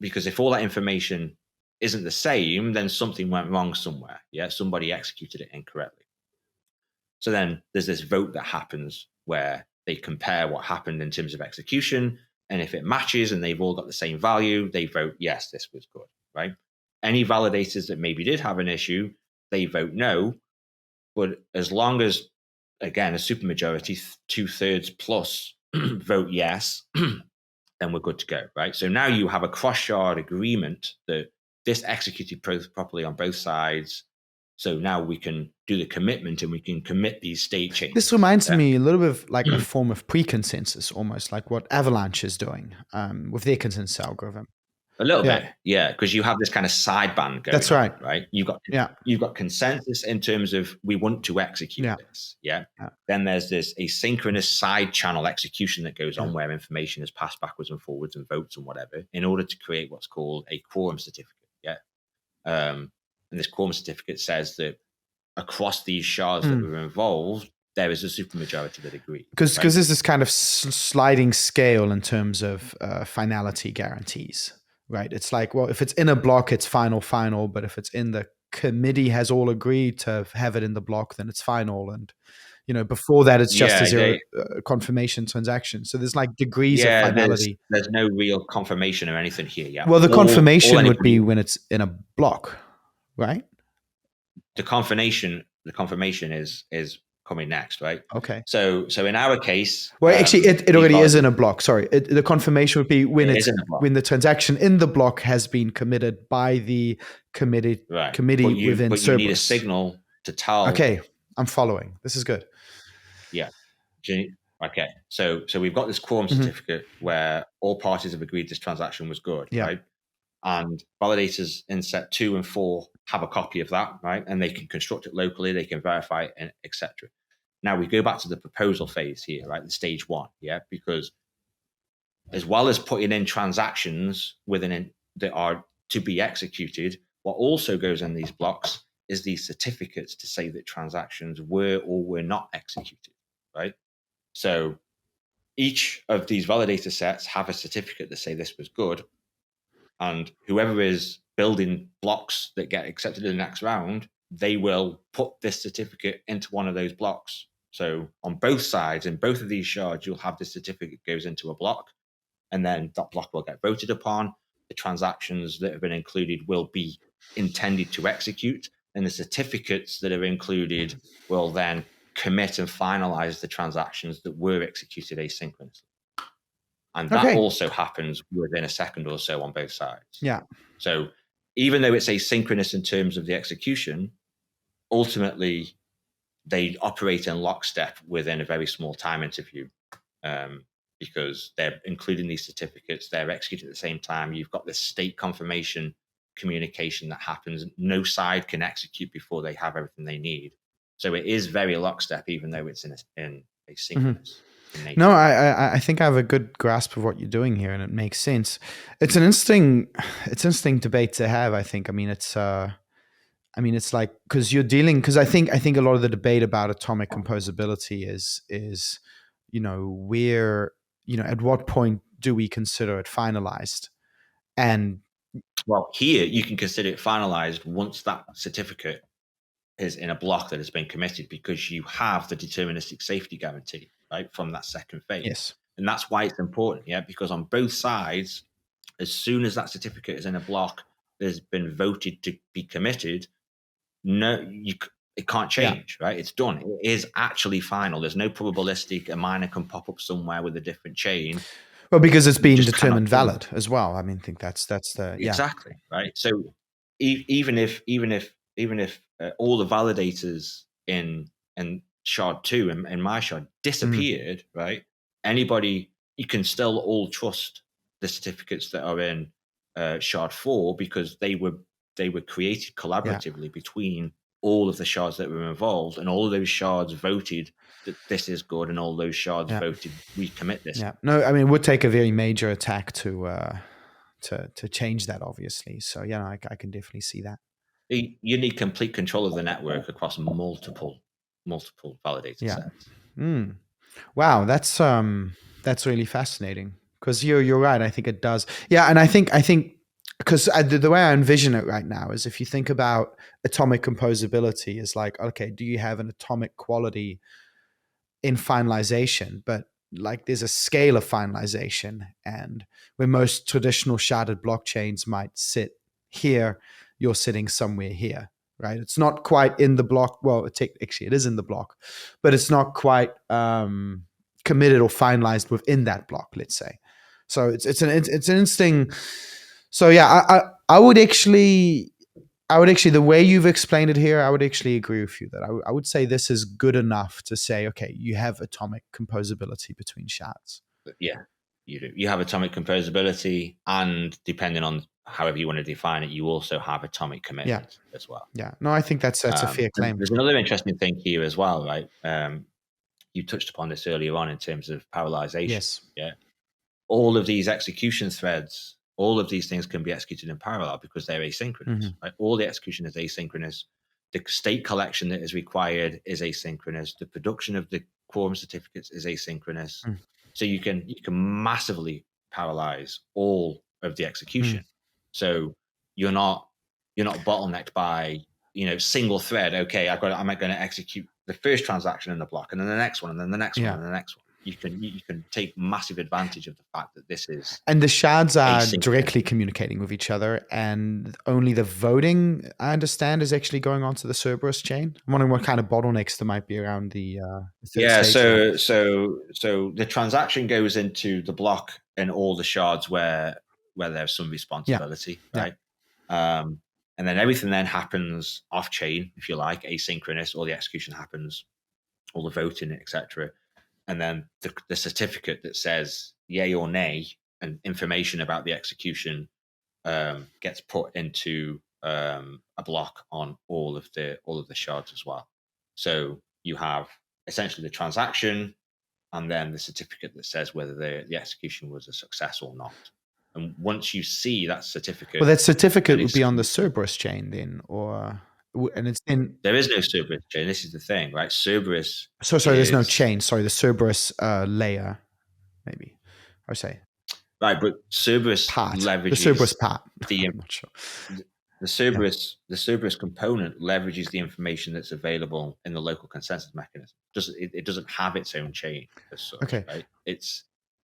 Speaker 2: Because if all that information isn't the same, then something went wrong somewhere. Yeah, somebody executed it incorrectly. So then there's this vote that happens where they compare what happened in terms of execution. And if it matches and they've all got the same value, they vote, yes, this was good, right? Any validators that maybe did have an issue, they vote no. But as long as, again, a supermajority, 2/3 plus vote yes, then we're good to go, right? So now you have a cross-shard agreement that this executed properly on both sides. So now we can do the commitment and we can commit these state changes.
Speaker 1: This reminds me a little bit of like a form of pre-consensus, almost like what Avalanche is doing with their consensus algorithm.
Speaker 2: A little bit, yeah, because you have this kind of sideband going.
Speaker 1: That's right.
Speaker 2: Right? You've got consensus in terms of we want to execute this. Yeah. Then there's this asynchronous side channel execution that goes on where information is passed backwards and forwards and votes and whatever in order to create what's called a quorum certificate. Yeah. And this quorum certificate says that across these shards that were involved, there is a supermajority that agree.
Speaker 1: Because there's this kind of sliding scale in terms of finality guarantees. Right. It's like, well, if it's in a block, it's final. But if it's in the committee has all agreed to have it in the block, then it's final. And, before that, it's just a zero confirmation transaction. So there's like degrees of finality.
Speaker 2: There's no real confirmation or anything here yet.
Speaker 1: Well, the confirmation would be when it's in a block, right?
Speaker 2: The confirmation is coming next, right?
Speaker 1: Okay.
Speaker 2: So in our case,
Speaker 1: well, actually, it already is in a block. Sorry, the confirmation would be when when the transaction in the block has been committed by the committee within Cerberus.
Speaker 2: But you need a signal to tell.
Speaker 1: Okay, I'm following. This is good.
Speaker 2: Yeah. Okay. So we've got this quorum certificate where all parties have agreed this transaction was good, right? And validators in set 2 and 4 have a copy of that, right? And they can construct it locally, they can verify it, etc. Now we go back to the proposal phase here, right? The stage 1, because as well as putting in transactions that are to be executed, what also goes in these blocks is these certificates to say that transactions were or were not executed, right? So each of these validator sets have a certificate that say this was good. And whoever is building blocks that get accepted in the next round, they will put this certificate into one of those blocks. So on both sides, in both of these shards, you'll have this certificate goes into a block, and then that block will get voted upon. The transactions that have been included will be intended to execute, and the certificates that are included will then commit and finalize the transactions that were executed asynchronously. And that also happens within a second or so on both sides.
Speaker 1: Yeah.
Speaker 2: So even though it's asynchronous in terms of the execution, ultimately they operate in lockstep within a very small time interval because they're including these certificates, they're executed at the same time. You've got this state confirmation communication that happens. No side can execute before they have everything they need. So it is very lockstep, even though it's in asynchronous.
Speaker 1: Mm-hmm. No, I think I have a good grasp of what you're doing here, and it makes sense. It's an interesting debate to have. I think. It's like, because you're dealing, because I think a lot of the debate about atomic composability is where, at what point do we consider it finalized? And
Speaker 2: well, here you can consider it finalized once that certificate is in a block that has been committed, because you have the deterministic safety guarantee, right, from that second phase.
Speaker 1: Yes.
Speaker 2: And that's why it's important, because on both sides, as soon as that certificate is in a block that has been voted to be committed, it can't change, right? It's done. It is actually final. There's no probabilistic. A miner can pop up somewhere with a different chain.
Speaker 1: Well, because it's being determined valid as well. I mean, I think that's the
Speaker 2: exactly right. So even if all the validators in shard 2 and my shard disappeared, right? Anybody, you can still all trust the certificates that are in shard 4, because they were created collaboratively between all of the shards that were involved, and all of those shards voted that this is good, and all those shards voted we commit this.
Speaker 1: Yeah. No, I mean, it would take a very major attack to change that, obviously. So I can definitely see that.
Speaker 2: You need complete control of the network across multiple validator sets.
Speaker 1: Wow, that's really fascinating, because you're right. I think it does. Yeah, and I think because the way I envision it right now is, if you think about atomic composability, is like, okay, do you have an atomic quality in finalization? But like, there's a scale of finalization, and where most traditional sharded blockchains might sit here, you're sitting somewhere here, right? It's not quite in the block. Well, actually, it is in the block, but it's not quite committed or finalized within that block, let's say. So it's an interesting. So I would actually, the way you've explained it here, I would actually agree with you that I would say this is good enough to say, okay, you have atomic composability between shards.
Speaker 2: Yeah, you do. You have atomic composability, and depending on however you want to define it, you also have atomic commitment as well.
Speaker 1: Yeah, no, I think that's a fair claim.
Speaker 2: There's another interesting thing here as well, right? You touched upon this earlier on in terms of parallelization.
Speaker 1: Yes.
Speaker 2: Yeah. All of these execution threads, all of these things can be executed in parallel because they're asynchronous. Right? All the execution is asynchronous. The state collection that is required is asynchronous. The production of the quorum certificates is asynchronous. So you can massively parallelize all of the execution. So you're not bottlenecked by single thread. Okay, I'm going to execute the first transaction in the block, and then the next one, and then the next one, and the next one. You can take massive advantage of the fact that this is,
Speaker 1: and the shards are directly communicating with each other, and only the voting, I understand, is actually going on to the Cerberus chain. I'm wondering what kind of bottlenecks there might be around the
Speaker 2: so the transaction goes into the block and all the shards where there's some responsibility, right? And then everything then happens off chain, if you like, asynchronous. All the execution happens, all the voting, etc. And then the certificate that says yay or nay and information about the execution gets put into a block on all of the shards as well. So you have essentially the transaction, and then the certificate that says whether the execution was a success or not. And once you see that certificate,
Speaker 1: well, that certificate would be on the Cerberus chain then, and it's in.
Speaker 2: There is no Cerberus chain. This is the thing, right? Cerberus.
Speaker 1: Sorry, there's no chain. Sorry, the Cerberus layer, maybe. I would say.
Speaker 2: Right, but Cerberus leverages
Speaker 1: the Cerberus part.
Speaker 2: I'm not sure. The Cerberus component leverages the information that's available in the local consensus mechanism. It doesn't have its own chain as such.
Speaker 1: Okay.
Speaker 2: Right?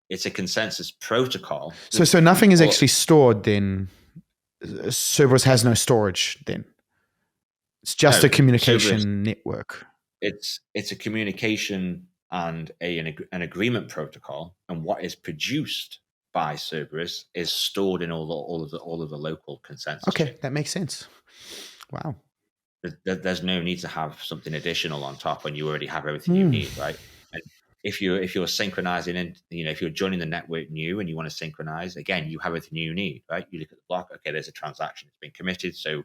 Speaker 2: It's a consensus protocol.
Speaker 1: So nothing is actually stored then. Cerberus has no storage then. It's just a communication network.
Speaker 2: It's a communication and an agreement protocol, and what is produced by Cerberus is stored in all of the local consensus.
Speaker 1: Okay,
Speaker 2: chain.
Speaker 1: That makes sense. Wow.
Speaker 2: There's no need to have something additional on top when you already have everything you need, right? And if you're synchronizing in, if you're joining the network new and you want to synchronize, again, you have everything you need, right? You look at the block, okay, there's a transaction, it's been committed, so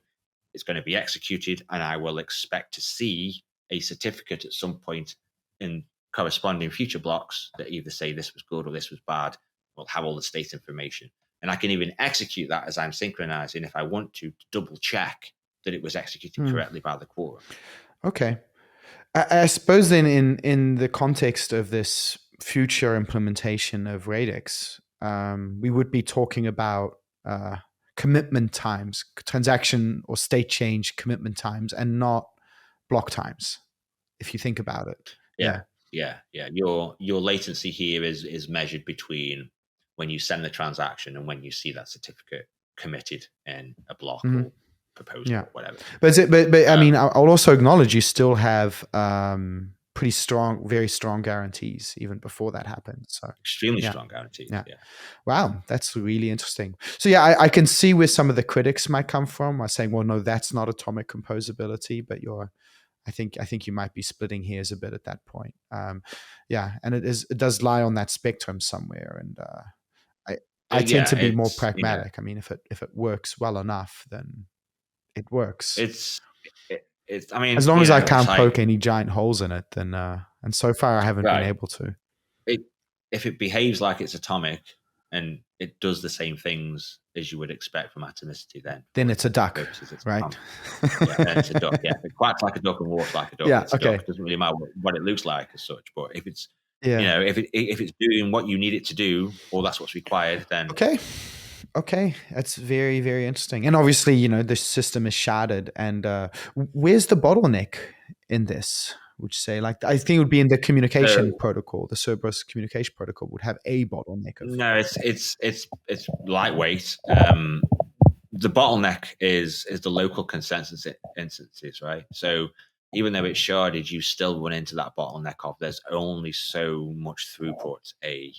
Speaker 2: it's going to be executed, and I will expect to see a certificate at some point in corresponding future blocks that either say this was good or this was bad. We'll have all the state information. And I can even execute that as I'm synchronizing if I want to double check that it was executed correctly by the quorum.
Speaker 1: Okay. I suppose then in the context of this future implementation of Radix, we would be talking about commitment times, transaction or state change commitment times, and not block times, if you think about it.
Speaker 2: Yeah. Your latency here is measured between when you send the transaction and when you see that certificate committed in a block or proposal or whatever.
Speaker 1: But I mean, I'll also acknowledge you still have pretty strong, very strong guarantees even before that happens. So
Speaker 2: extremely strong guarantees. Yeah.
Speaker 1: Wow, that's really interesting. So yeah, I can see where some of the critics might come from. Are saying, well, no, that's not atomic composability, but I think you might be splitting hairs a bit at that point. And it does lie on that spectrum somewhere. And I tend to be more pragmatic. I mean, if it works well enough, then it works.
Speaker 2: I mean,
Speaker 1: as long as I can't poke any giant holes in it, then and so far I haven't been able to.
Speaker 2: If it behaves like it's atomic and it does the same things as you would expect from atomicity, then it's a duck,
Speaker 1: right?
Speaker 2: Then it's a duck. Yeah, if it quacks like a duck and walks like a duck.
Speaker 1: Yeah,
Speaker 2: it's a duck. It doesn't really matter what it looks like as such. But if it's if it's doing what you need it to do, or that's what's required, then
Speaker 1: Okay, that's very, very interesting. And obviously, the system is sharded. And where's the bottleneck in this? Would you say, I think it would be in the communication protocol. The Cerberus communication protocol would have a bottleneck.
Speaker 2: No, it's lightweight. The bottleneck is the local consensus instances, right? So even though it's sharded, you still run into that bottleneck of there's only so much throughput a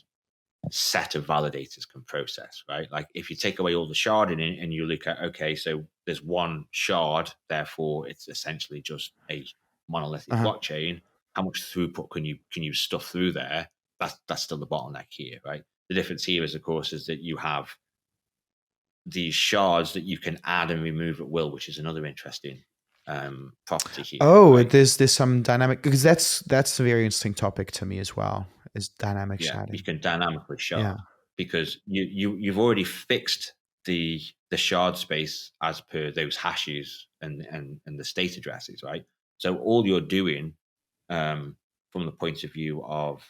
Speaker 2: set of validators can process, right? Like if you take away all the sharding and you look at, okay, so there's one shard, therefore it's essentially just a monolithic blockchain. How much throughput can you stuff through there? That's still the bottleneck here, right? The difference here is, of course, is that you have these shards that you can add and remove at will, which is another interesting property here.
Speaker 1: Oh, right? There's some dynamic, because that's a very interesting topic to me as well. Is dynamic sharding.
Speaker 2: You can dynamically shard because you've already fixed the shard space as per those hashes and the state addresses, right? So all you're doing from the point of view of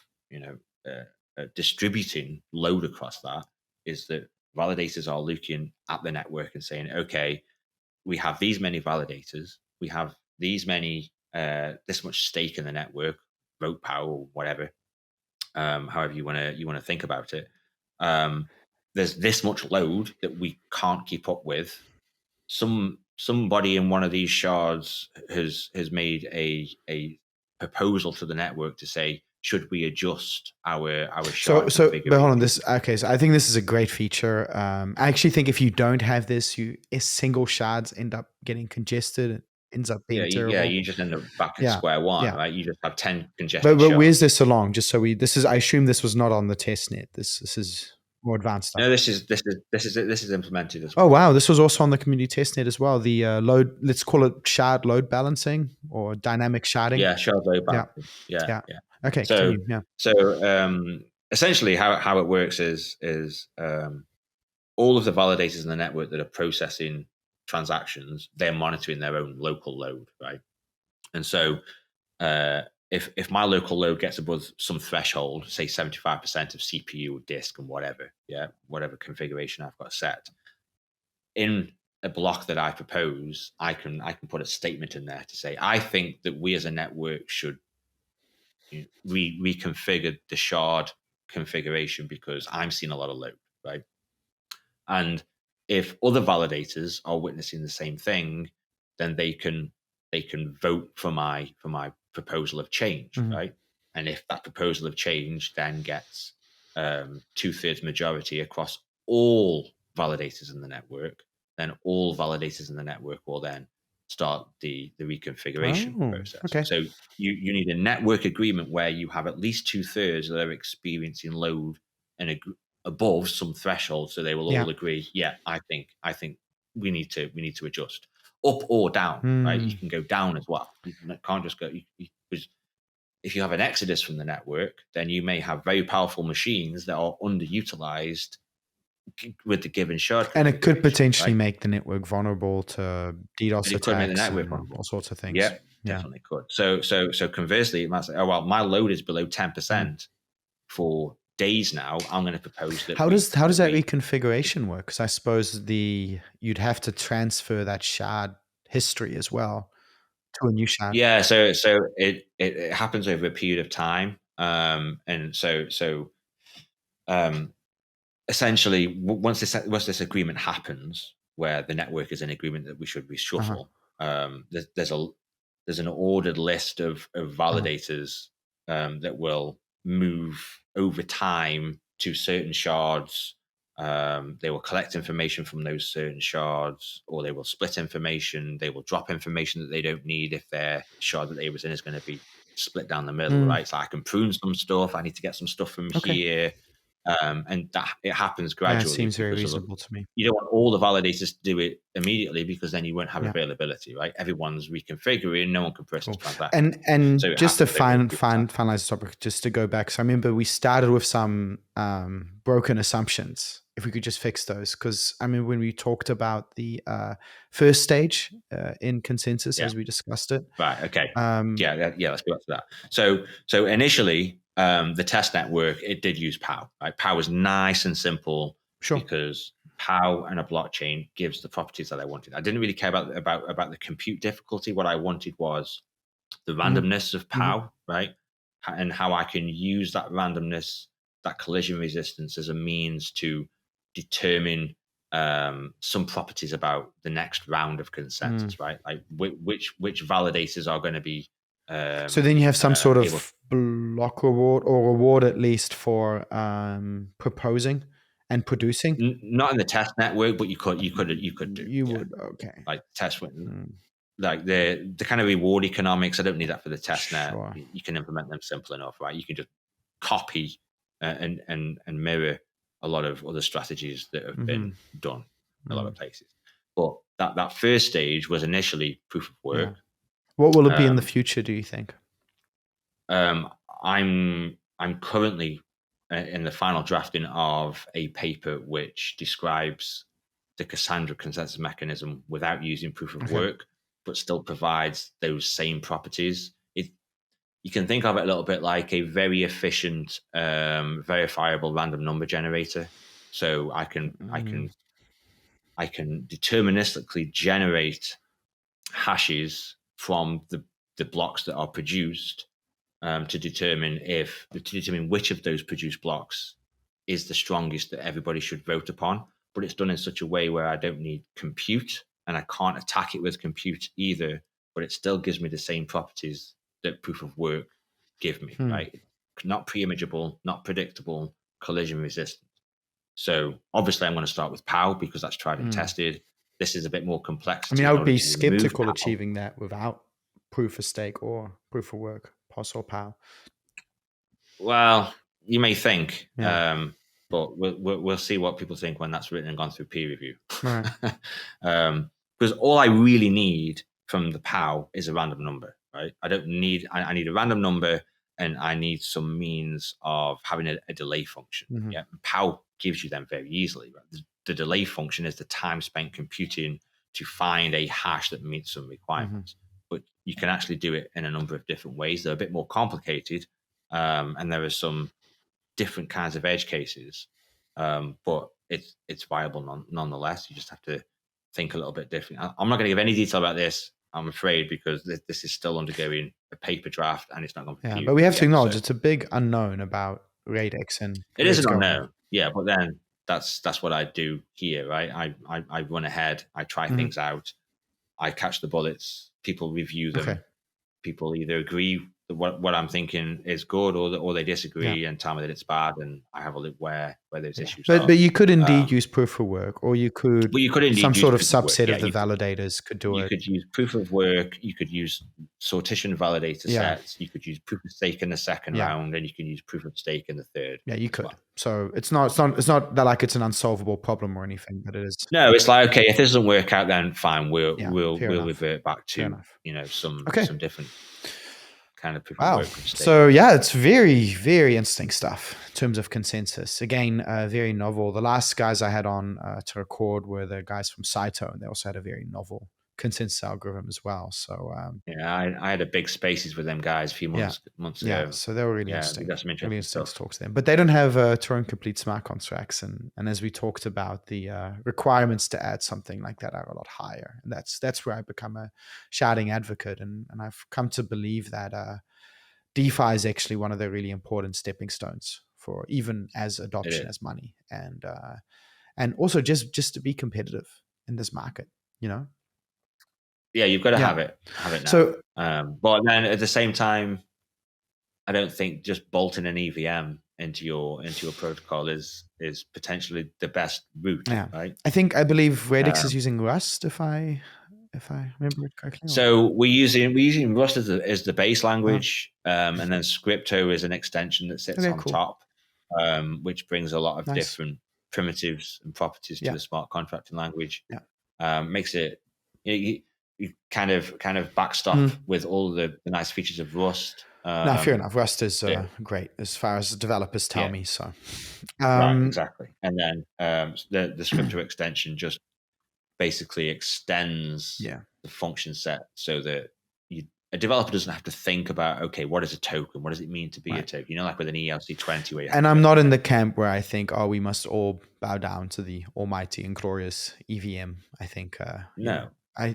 Speaker 2: distributing load across that is that validators are looking at the network and saying, okay, we have these many validators, we have these many this much stake in the network, vote power or whatever. However you want to think about it, there's this much load that we can't keep up with. Somebody in one of these shards has made a proposal to the network to say, should we adjust our shard?
Speaker 1: So but hold on, this okay. So I think this is a great feature. I actually think if you don't have this, single shards end up getting congested. It ends up being terrible.
Speaker 2: Yeah, you just end up back at square one, right? You just have 10 congested.
Speaker 1: But where's this along? Just so I assume this was not on the testnet. This is more advanced stuff.
Speaker 2: No, this is implemented as well.
Speaker 1: Oh wow, this was also on the community testnet as well. The load, let's call it shard load balancing or dynamic sharding.
Speaker 2: Yeah, shard load balancing. Yeah.
Speaker 1: Okay.
Speaker 2: So essentially, how it works is all of the validators in the network that are processing transactions, they're monitoring their own local load, right? And so if my local load gets above some threshold, say 75% of CPU or disk and whatever configuration I've got set, in a block that I propose, I can put a statement in there to say, I think that we as a network should reconfigure the shard configuration because I'm seeing a lot of load, right? And if other validators are witnessing the same thing, then they can vote for my proposal of change, right? And if that proposal of change then gets 2/3 majority across all validators in the network, then all validators in the network will then start the reconfiguration process.
Speaker 1: Okay.
Speaker 2: So you need a network agreement where you have at least 2/3 that are experiencing load and above some threshold, so they will all agree. Yeah, I think we need to adjust up or down. Right, you can go down as well. You can't just go. Because if you have an exodus from the network, then you may have very powerful machines that are underutilized with the given shard,
Speaker 1: and it could potentially make the network vulnerable to DDoS attacks and all sorts of things.
Speaker 2: Yeah, definitely could. So conversely, it might say, oh well, my load is below 10% for days now. I'm going to propose that.
Speaker 1: How does that reconfiguration work? Because I suppose you'd have to transfer that shard history as well to a new shard.
Speaker 2: Yeah, so it happens over a period of time, and so essentially, once this agreement happens, where the network is in agreement that we should reshuffle, there's an ordered list of validators that will move over time to certain shards. They will collect information from those certain shards, or they will split information. They will drop information that they don't need if their shard that they was in is going to be split down the middle, right? So I can prune some stuff. I need to get some stuff from here. And that it happens gradually.
Speaker 1: That seems very reasonable to me.
Speaker 2: You don't want all the validators to do it immediately, because then you won't have availability, right? Everyone's reconfiguring, no one can process transactions.
Speaker 1: And so just to finalize the topic, just to go back. So I remember we started with some broken assumptions. If we could just fix those, because I mean, when we talked about the first stage in consensus, as we discussed it,
Speaker 2: right? Okay, let's go back to that. So initially, the test network, it did use POW. Right? POW was nice and simple, because POW and a blockchain gives the properties that I wanted. I didn't really care about the compute difficulty. What I wanted was the randomness of POW, right? And how I can use that randomness, that collision resistance, as a means to determine some properties about the next round of consensus, right? Like which validators are going to be.
Speaker 1: So then you have some sort of block reward, or reward at least, for proposing and producing.
Speaker 2: Not in the test network, but you could do.
Speaker 1: You would, okay.
Speaker 2: Like test, like the kind of reward economics. I don't need that for the test net. You can implement them simple enough, right? You can just copy and mirror a lot of other strategies that have been done in a lot of places. But that first stage was initially proof of work.
Speaker 1: Yeah. What will it be in the future, do you think?
Speaker 2: I'm currently in the final drafting of a paper which describes the Cassandra consensus mechanism without using proof of work, but still provides those same properties. You can think of it a little bit like a very efficient, verifiable random number generator. So I can deterministically generate hashes from the blocks that are produced, to determine which of those produced blocks is the strongest that everybody should vote upon. But it's done in such a way where I don't need compute, and I can't attack it with compute either, but it still gives me the same properties that proof of work give me, right? Not pre-imageable, not predictable, collision resistant. So obviously I'm going to start with POW, because that's tried and tested. This is a bit more complex.
Speaker 1: I mean, I would be skeptical achieving that without proof of stake or proof of work, POS or POW.
Speaker 2: Well, you may think, but we'll see what people think when that's written and gone through peer review.
Speaker 1: Right.
Speaker 2: Because all I really need from the POW is a random number, right? I need a random number, and I need some means of having a delay function. Yeah, POW gives you them very easily. Right? The delay function is the time spent computing to find a hash that meets some requirements. But you can actually do it in a number of different ways. They're a bit more complicated, and there are some different kinds of edge cases, but it's viable nonetheless. You just have to think a little bit different. I'm not going to give any detail about this, I'm afraid, because this is still undergoing a paper draft, and it's not going to be.
Speaker 1: But we have to acknowledge it's a big unknown about Radix, and
Speaker 2: it is an unknown. Yeah, but then that's what I do here, right? I run ahead, I try things out, I catch the bullets, people review them, people either agree what I'm thinking is good, or they disagree and tell me that it's bad, and I have a look where those issues are.
Speaker 1: But you could indeed use proof of work, or you could some sort of subset of the validators could do it.
Speaker 2: You could use proof of work. You could use sortition validator sets. You could use proof of stake in the second round, and you can use proof of stake in the third.
Speaker 1: Yeah, you could. Well. So it's not that like it's an unsolvable problem or anything, but it is.
Speaker 2: No, it's like, okay, if this doesn't work out, then fine. We'll revert back to some different kind of proof of work.
Speaker 1: So yeah, it's very, very interesting stuff in terms of consensus. Again, very novel. The last guys I had on to record were the guys from Saito, and they also had a very novel consensus algorithm as well. So
Speaker 2: I had a big spaces with them guys a few months ago.
Speaker 1: Yeah, so they were really interesting.
Speaker 2: That's some interesting stuff.
Speaker 1: To talk to them, but they don't have Turing complete smart contracts, and as we talked about, the requirements to add something like that are a lot higher, and that's where I become a sharding advocate, and I've come to believe that DeFi is actually one of the really important stepping stones for even as adoption as money, and also just to be competitive in this market,
Speaker 2: Yeah, you've got to have it now.
Speaker 1: So,
Speaker 2: but then at the same time, I don't think just bolting an EVM into your protocol is potentially the best route.
Speaker 1: Yeah.
Speaker 2: Right.
Speaker 1: I believe Radix is using Rust, if I remember it correctly.
Speaker 2: So we're using Rust as the base language, and then Scripto is an extension that sits on top, which brings a lot of different primitives and properties to the smart contracting language.
Speaker 1: Yeah.
Speaker 2: Makes it you kind of backstop with all the nice features of Rust.
Speaker 1: No, fair enough. Rust is great as far as developers tell me. So,
Speaker 2: right, exactly. And then the Scripto extension just basically extends the function set so that a developer doesn't have to think about, okay, what is a token? What does it mean to be a token? Like with an ERC20 where
Speaker 1: and I'm not in the camp where I think, we must all bow down to the almighty and glorious EVM. I think
Speaker 2: no.
Speaker 1: I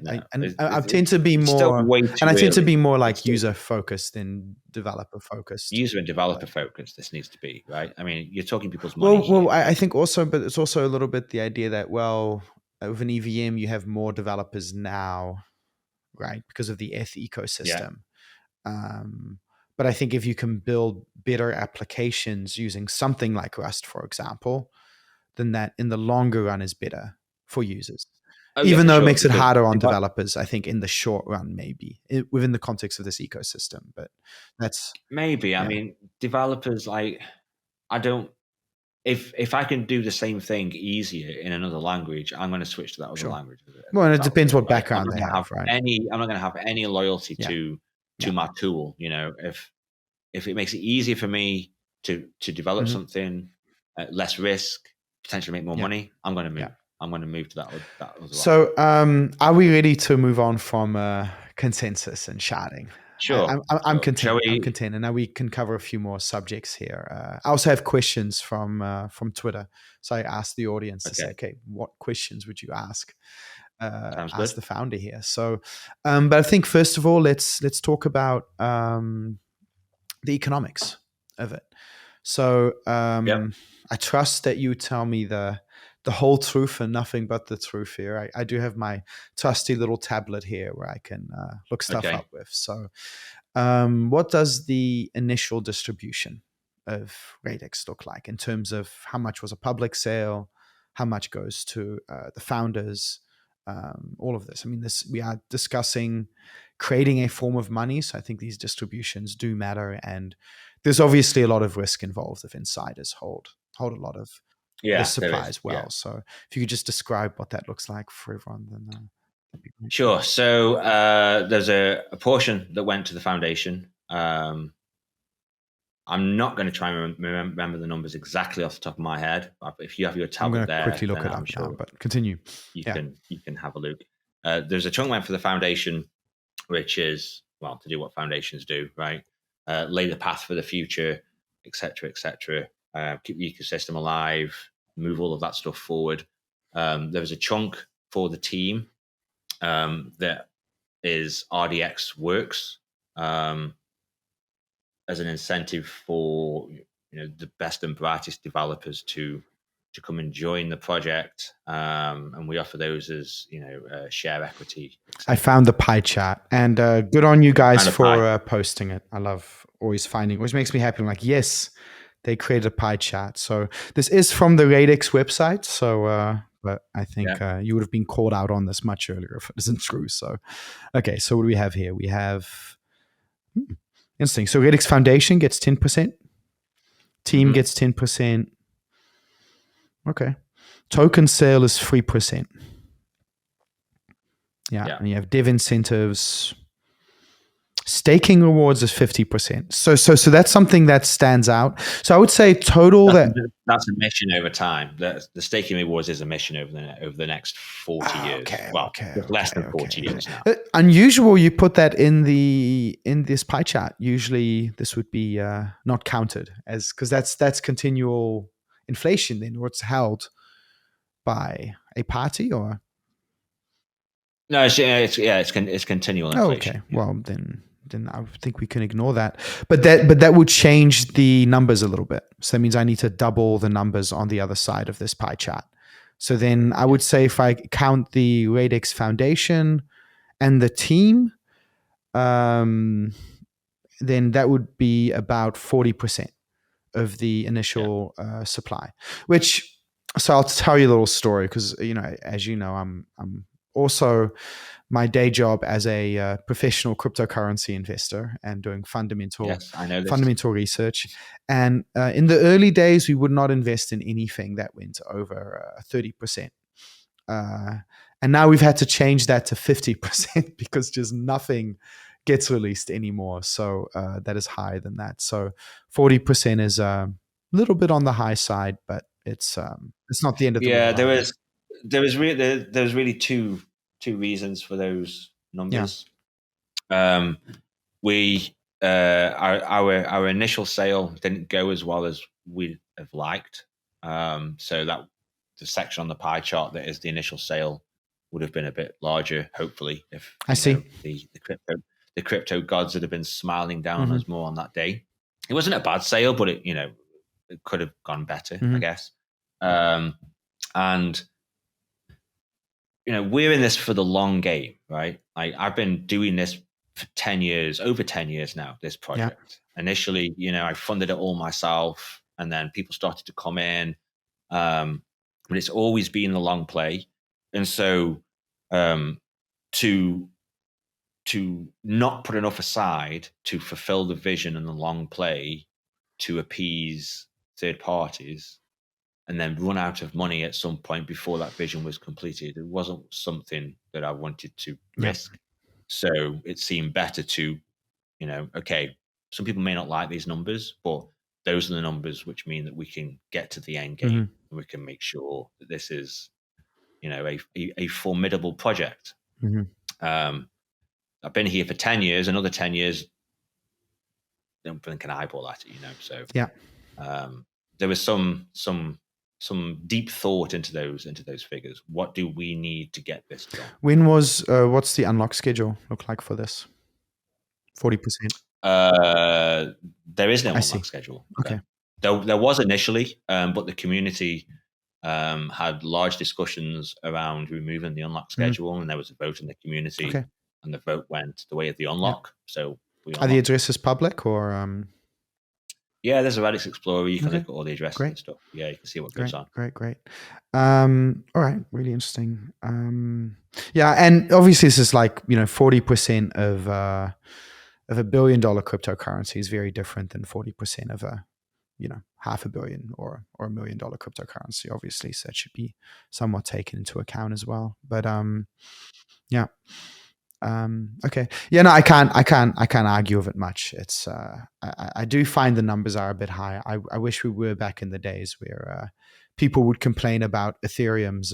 Speaker 1: tend to be more, and I tend to be more like user focused than developer focused.
Speaker 2: User and developer focused. This needs to be right. I mean, you're talking people's money.
Speaker 1: Well, I think also, but it's also a little bit the idea that with an EVM you have more developers now, right, because of the ETH ecosystem. But I think if you can build better applications using something like Rust, for example, then that in the longer run is better for users. Even though it makes it harder on developers, I think in the short run, maybe within the context of this ecosystem. But that's
Speaker 2: maybe. I mean, developers if I can do the same thing easier in another language, I'm going to switch to that other language.
Speaker 1: Well, and it depends what background they have, right?
Speaker 2: I'm not going to have any loyalty to my tool. If it makes it easier for me to develop something at less risk, potentially make more money, I'm going to move. I'm going to move to that other.
Speaker 1: So, are we ready to move on from consensus and sharding?
Speaker 2: Sure.
Speaker 1: I'm content. I'm content, and now we can cover a few more subjects here. I also have questions from Twitter, so I asked the audience to say, okay, what questions would you ask? Ask the founder here. So, but I think first of all, let's talk about the economics of it. So, I trust that you tell me the whole truth and nothing but the truth here. I do have my trusty little tablet here where I can look stuff up with. So what does the initial distribution of Radix look like in terms of how much was a public sale, how much goes to the founders, all of this? I mean, we are discussing creating a form of money. So I think these distributions do matter. And there's obviously a lot of risk involved if insiders hold a lot of the supply as well. Yeah. So if you could just describe what that looks like for everyone, then that'd be great.
Speaker 2: Sure. So there's a portion that went to the foundation. I'm not going to try and remember the numbers exactly off the top of my head. But if you have your tablet there,
Speaker 1: I'm going to quickly look it up now, but continue.
Speaker 2: You can have a look. There's a chunk went for the foundation, which is, well, to do what foundations do, right? Lay the path for the future, et cetera, keep the ecosystem alive, move all of that stuff forward. There was a chunk for the team that is RDX works as an incentive for the best and brightest developers to to come and join the project, and we offer those as share equity.
Speaker 1: I found the pie chart, and good on you guys for posting it. I love always makes me happy. I'm like, yes, they created a pie chart. So this is from the Radix website. So, but I think you would have been called out on this much earlier if it isn't true. So, okay. So what do we have here? We have interesting. So Radix Foundation gets 10%. Team gets 10%. Okay. Token sale is 3%. Yeah. And you have dev incentives. Staking rewards is 50%. So that's something that stands out. So I would say total
Speaker 2: that's a mission over time. The staking rewards is a mission over the next 40 years. Less than 40 years now.
Speaker 1: Unusual you put that in this pie chart. Usually this would be not counted as, because that's continual inflation then, or it's held by a party, or
Speaker 2: no, it's continual inflation.
Speaker 1: Okay, well then I think we can ignore that. But that would change the numbers a little bit. So that means I need to double the numbers on the other side of this pie chart. So then I would say if I count the Radix Foundation and the team, then that would be about 40% of the initial supply. So I'll tell you a little story because, as you know, I'm also my day job as a professional cryptocurrency investor and doing fundamental research. And in the early days, we would not invest in anything that went over 30%. And now we've had to change that to 50% because just nothing gets released anymore. So that is higher than that. So 40% is a little bit on the high side, but it's not the end of the world.
Speaker 2: There was really two reasons for those numbers. Our initial sale didn't go as well as we'd have liked. So that the section on the pie chart that is the initial sale would have been a bit larger, hopefully, if the crypto gods had been smiling down on us more on that day. It wasn't a bad sale, but it could have gone better, I guess. And we're in this for the long game, right? Like I've been doing this for 10 years, over 10 years now, this project. Yeah. Initially, I funded it all myself, and then people started to come in. But it's always been the long play. And so to not put enough aside to fulfill the vision and the long play to appease third parties and then run out of money at some point before that vision was completed, it wasn't something that I wanted to risk. So it seemed better to, okay, some people may not like these numbers, but those are the numbers which mean that we can get to the end game and we can make sure that this is, a formidable project. I've been here for 10 years, another 10 years, don't blink an eyeball at it, So there was some deep thought into those figures. What do we need to get this done?
Speaker 1: What's the unlock schedule look like for this? 40%?
Speaker 2: There is no unlock schedule.
Speaker 1: Okay.
Speaker 2: There was initially, but the community had large discussions around removing the unlock schedule, and there was a vote in the community, and the vote went the way of the unlock. So
Speaker 1: are the addresses public or?
Speaker 2: Yeah, there's a Radix Explorer. You can look at all the addresses and stuff. Yeah, you can see what goes on.
Speaker 1: Great. All right, really interesting. And obviously this is like 40% of $1 billion cryptocurrency is very different than 40% of a $500 million or $1 million cryptocurrency, obviously. So that should be somewhat taken into account as well. But okay. Yeah, no, I can't argue with it much. It's I do find the numbers are a bit high. I wish we were back in the days where people would complain about Ethereum's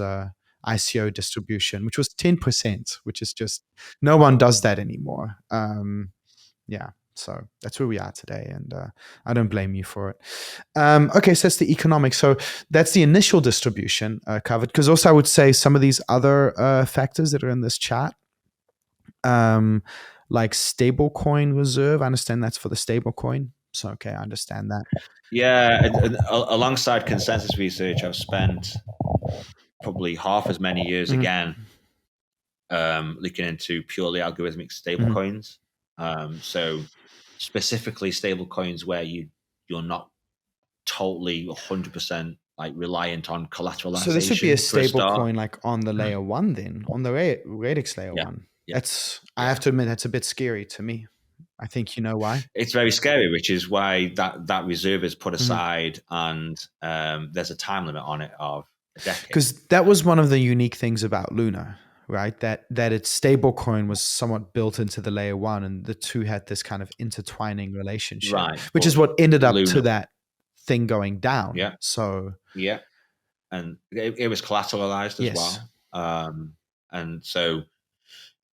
Speaker 1: ICO distribution, which was 10%, which is just no one does that anymore. So that's where we are today, and I don't blame you for it. Okay, so that's the economics. So that's the initial distribution covered. Because also I would say some of these other factors that are in this chart, like stablecoin reserve. I understand that's for the stablecoin So, okay, I understand that.
Speaker 2: Yeah, and alongside consensus research, I've spent probably half as many years again looking into purely algorithmic stablecoins. So specifically stablecoins where you're not totally 100% like reliant on collateralization.
Speaker 1: So this would be a stable
Speaker 2: start.
Speaker 1: coin like on the layer one then, on the Radix layer one.
Speaker 2: Yeah.
Speaker 1: I have to admit, that's a bit scary to me. I think you know why.
Speaker 2: It's very scary, which is why that reserve is put aside, and there's a time limit on it of a decade.
Speaker 1: Because that was one of the unique things about Luna, right? That its stablecoin was somewhat built into the layer one, and the two had this kind of intertwining relationship,
Speaker 2: right?
Speaker 1: Which is what ended up
Speaker 2: Luna,
Speaker 1: to that thing going down.
Speaker 2: Yeah.
Speaker 1: So
Speaker 2: yeah, and it was collateralized as well, and so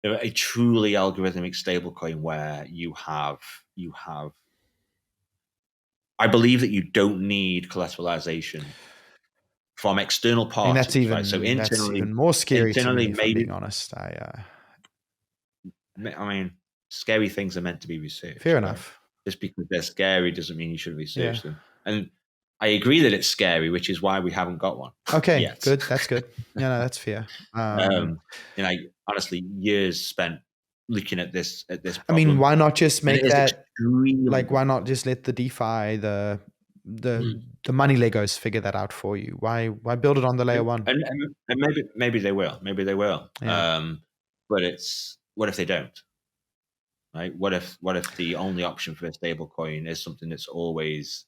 Speaker 2: a truly algorithmic stablecoin where you have. I believe that you don't need collateralization from external parties.
Speaker 1: And that's even
Speaker 2: right? So
Speaker 1: that's even more scary to me, if I'm being honest. I
Speaker 2: mean, scary things are meant to be researched.
Speaker 1: Fair enough.
Speaker 2: Just because they're scary doesn't mean you shouldn't research them. And I agree that it's scary, which is why we haven't got one.
Speaker 1: Okay,
Speaker 2: yet.
Speaker 1: good. That's good. Yeah, no, that's fair.
Speaker 2: Honestly, years spent looking at this problem.
Speaker 1: I mean, why not just make that like? Why not just let the DeFi, the money Legos figure that out for you? Why build it on the layer one?
Speaker 2: And maybe they will. Maybe they will. Yeah. But it's, what if they don't? Right? What if the only option for a stable coin is something that's always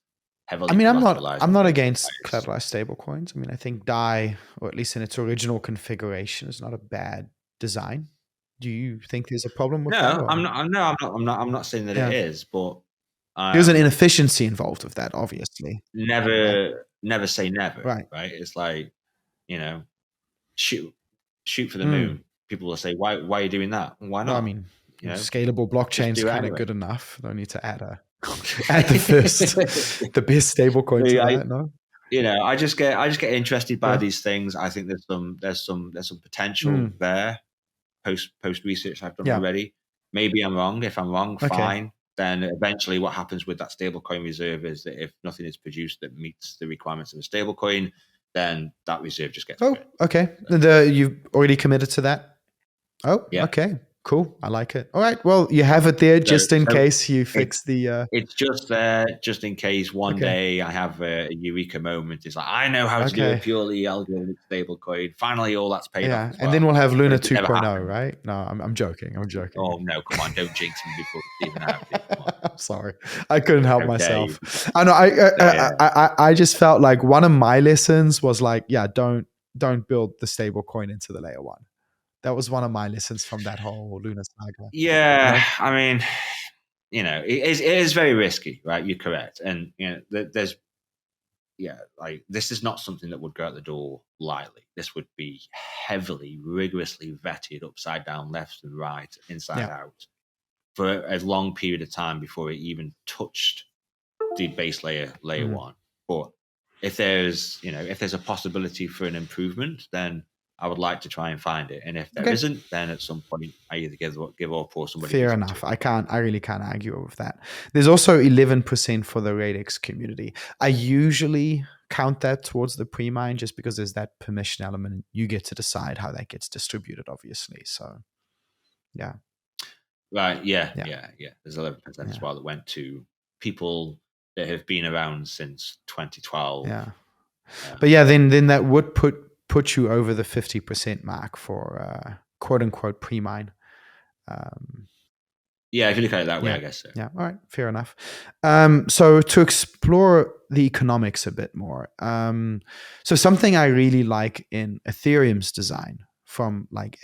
Speaker 2: heavily? I mean,
Speaker 1: I'm not against collateralized stable coins. I mean, I think DAI, or at least in its original configuration, is not a bad design. Do you think there's a problem with that?
Speaker 2: I'm not saying that it is, but
Speaker 1: there's an inefficiency involved with that, obviously.
Speaker 2: Never say never.
Speaker 1: Right.
Speaker 2: It's like, shoot for the moon. People will say, why are you doing that? Why not?
Speaker 1: Well, I mean, scalable blockchain's kind of good enough. Don't need to add the best stable coin to that. No.
Speaker 2: I just get interested by these things. I think there's some potential there. Post research I've done already. Maybe I'm wrong. If I'm wrong, fine. Then eventually what happens with that stablecoin reserve is that if nothing is produced that meets the requirements of a stablecoin, then that reserve just gets quit.
Speaker 1: Okay. You've already committed to that? Oh, yeah. Okay. Cool. I like it. All right. Well, you have it there just in case you fix the...
Speaker 2: It's just there just in case one day I have a eureka moment. It's like, I know how to do a purely algorithmic stablecoin. Finally, all that's paid off.
Speaker 1: And then we'll have Luna 2.0, right? No, I'm joking.
Speaker 2: Oh, no. Come on. Don't jinx me before it's even happening.
Speaker 1: I'm sorry. I couldn't help myself. I know. I just felt like one of my lessons was like, don't build the stablecoin into the layer one. That was one of my lessons from that whole Luna saga.
Speaker 2: Yeah, I mean, it is very risky, right? You're correct, and there's, like, this is not something that would go out the door lightly. This would be heavily, rigorously vetted, upside down, left and right, inside out, for a long period of time before it even touched the base layer one. But if there's a possibility for an improvement, then I would like to try and find it, and if there isn't, then at some point I either give up or somebody.
Speaker 1: Fair enough. I really can't argue with that. There's also 11% for the Radix community. I usually count that towards the pre-mine just because there's that permission element. You get to decide how that gets distributed, obviously. So, yeah.
Speaker 2: Right. Yeah. There's 11% as well that went to people that have been around since 2012.
Speaker 1: Yeah. But yeah, then that would put you over the 50% mark for quote unquote pre-mine.
Speaker 2: Yeah, if you look at it that way, I guess so.
Speaker 1: Yeah, all right, fair enough. So to explore the economics a bit more, so something I really like in Ethereum's design from like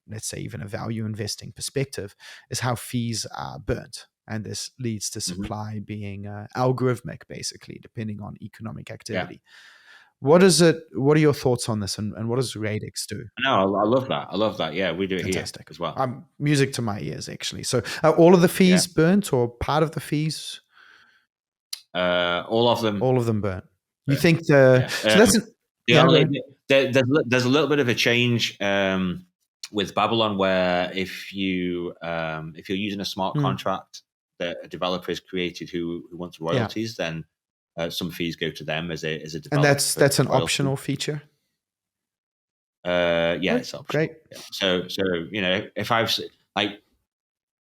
Speaker 1: let's say even a value investing perspective is how fees are burnt. And this leads to supply being algorithmic, basically, depending on economic activity. Yeah. What are your thoughts on this, and what does Radix do?
Speaker 2: No, I love that. I love that. Yeah, we do it
Speaker 1: Fantastic.
Speaker 2: Here as well.
Speaker 1: Music to my ears, actually. So are all of the fees burnt, or part of the fees?
Speaker 2: All of them.
Speaker 1: All of them burnt. You think so that's
Speaker 2: there's a little bit of a change with Babylon, where if you're using a smart contract, that a developer has created who wants royalties, then some fees go to them as a developer.
Speaker 1: And that's an optional feature.
Speaker 2: It's optional.
Speaker 1: Great.
Speaker 2: Yeah. So if I've like,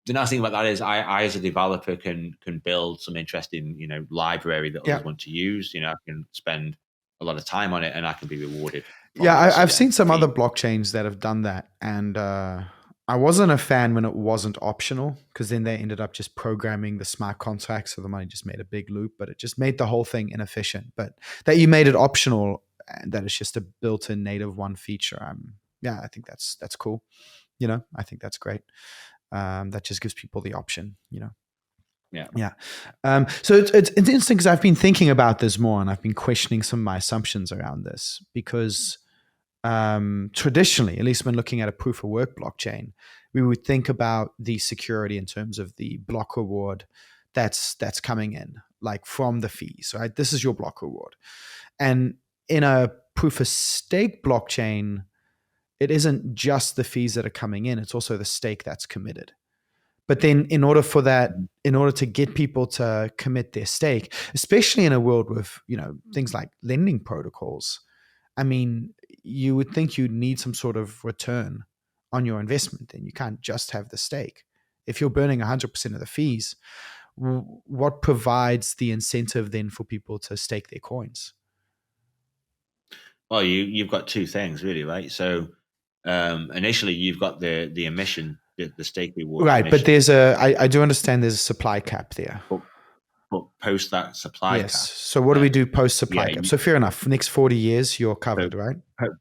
Speaker 2: the nice thing about that is I as a developer can build some interesting library that others want to use. I can spend a lot of time on it and I can be rewarded.
Speaker 1: I've seen some other blockchains that have done that, and I wasn't a fan when it wasn't optional, because then they ended up just programming the smart contracts, so the money just made a big loop, but it just made the whole thing inefficient. But that you made it optional and that it's just a built-in native one feature, I think that's cool. I think that's great. That just gives people the option.
Speaker 2: Yeah.
Speaker 1: So it's interesting, because I've been thinking about this more, and I've been questioning some of my assumptions around this, because traditionally, at least when looking at a proof of work blockchain, we would think about the security in terms of the block reward that's coming in, like from the fees, right? This is your block reward. And in a proof of stake blockchain, it isn't just the fees that are coming in, it's also the stake that's committed. But then in order to get people to commit their stake, especially in a world with, things like lending protocols, I mean, you would think you'd need some sort of return on your investment. Then you can't just have the stake. If you're burning 100% of the fees, what provides the incentive then for people to stake their coins?
Speaker 2: Well, you've got two things really, right? So initially you've got the emission, the stake reward.
Speaker 1: Right, but I do understand there's a supply cap there.
Speaker 2: But post that supply cap.
Speaker 1: So what do we do post supply cap? So fair enough. Next 40 years, you're covered, right?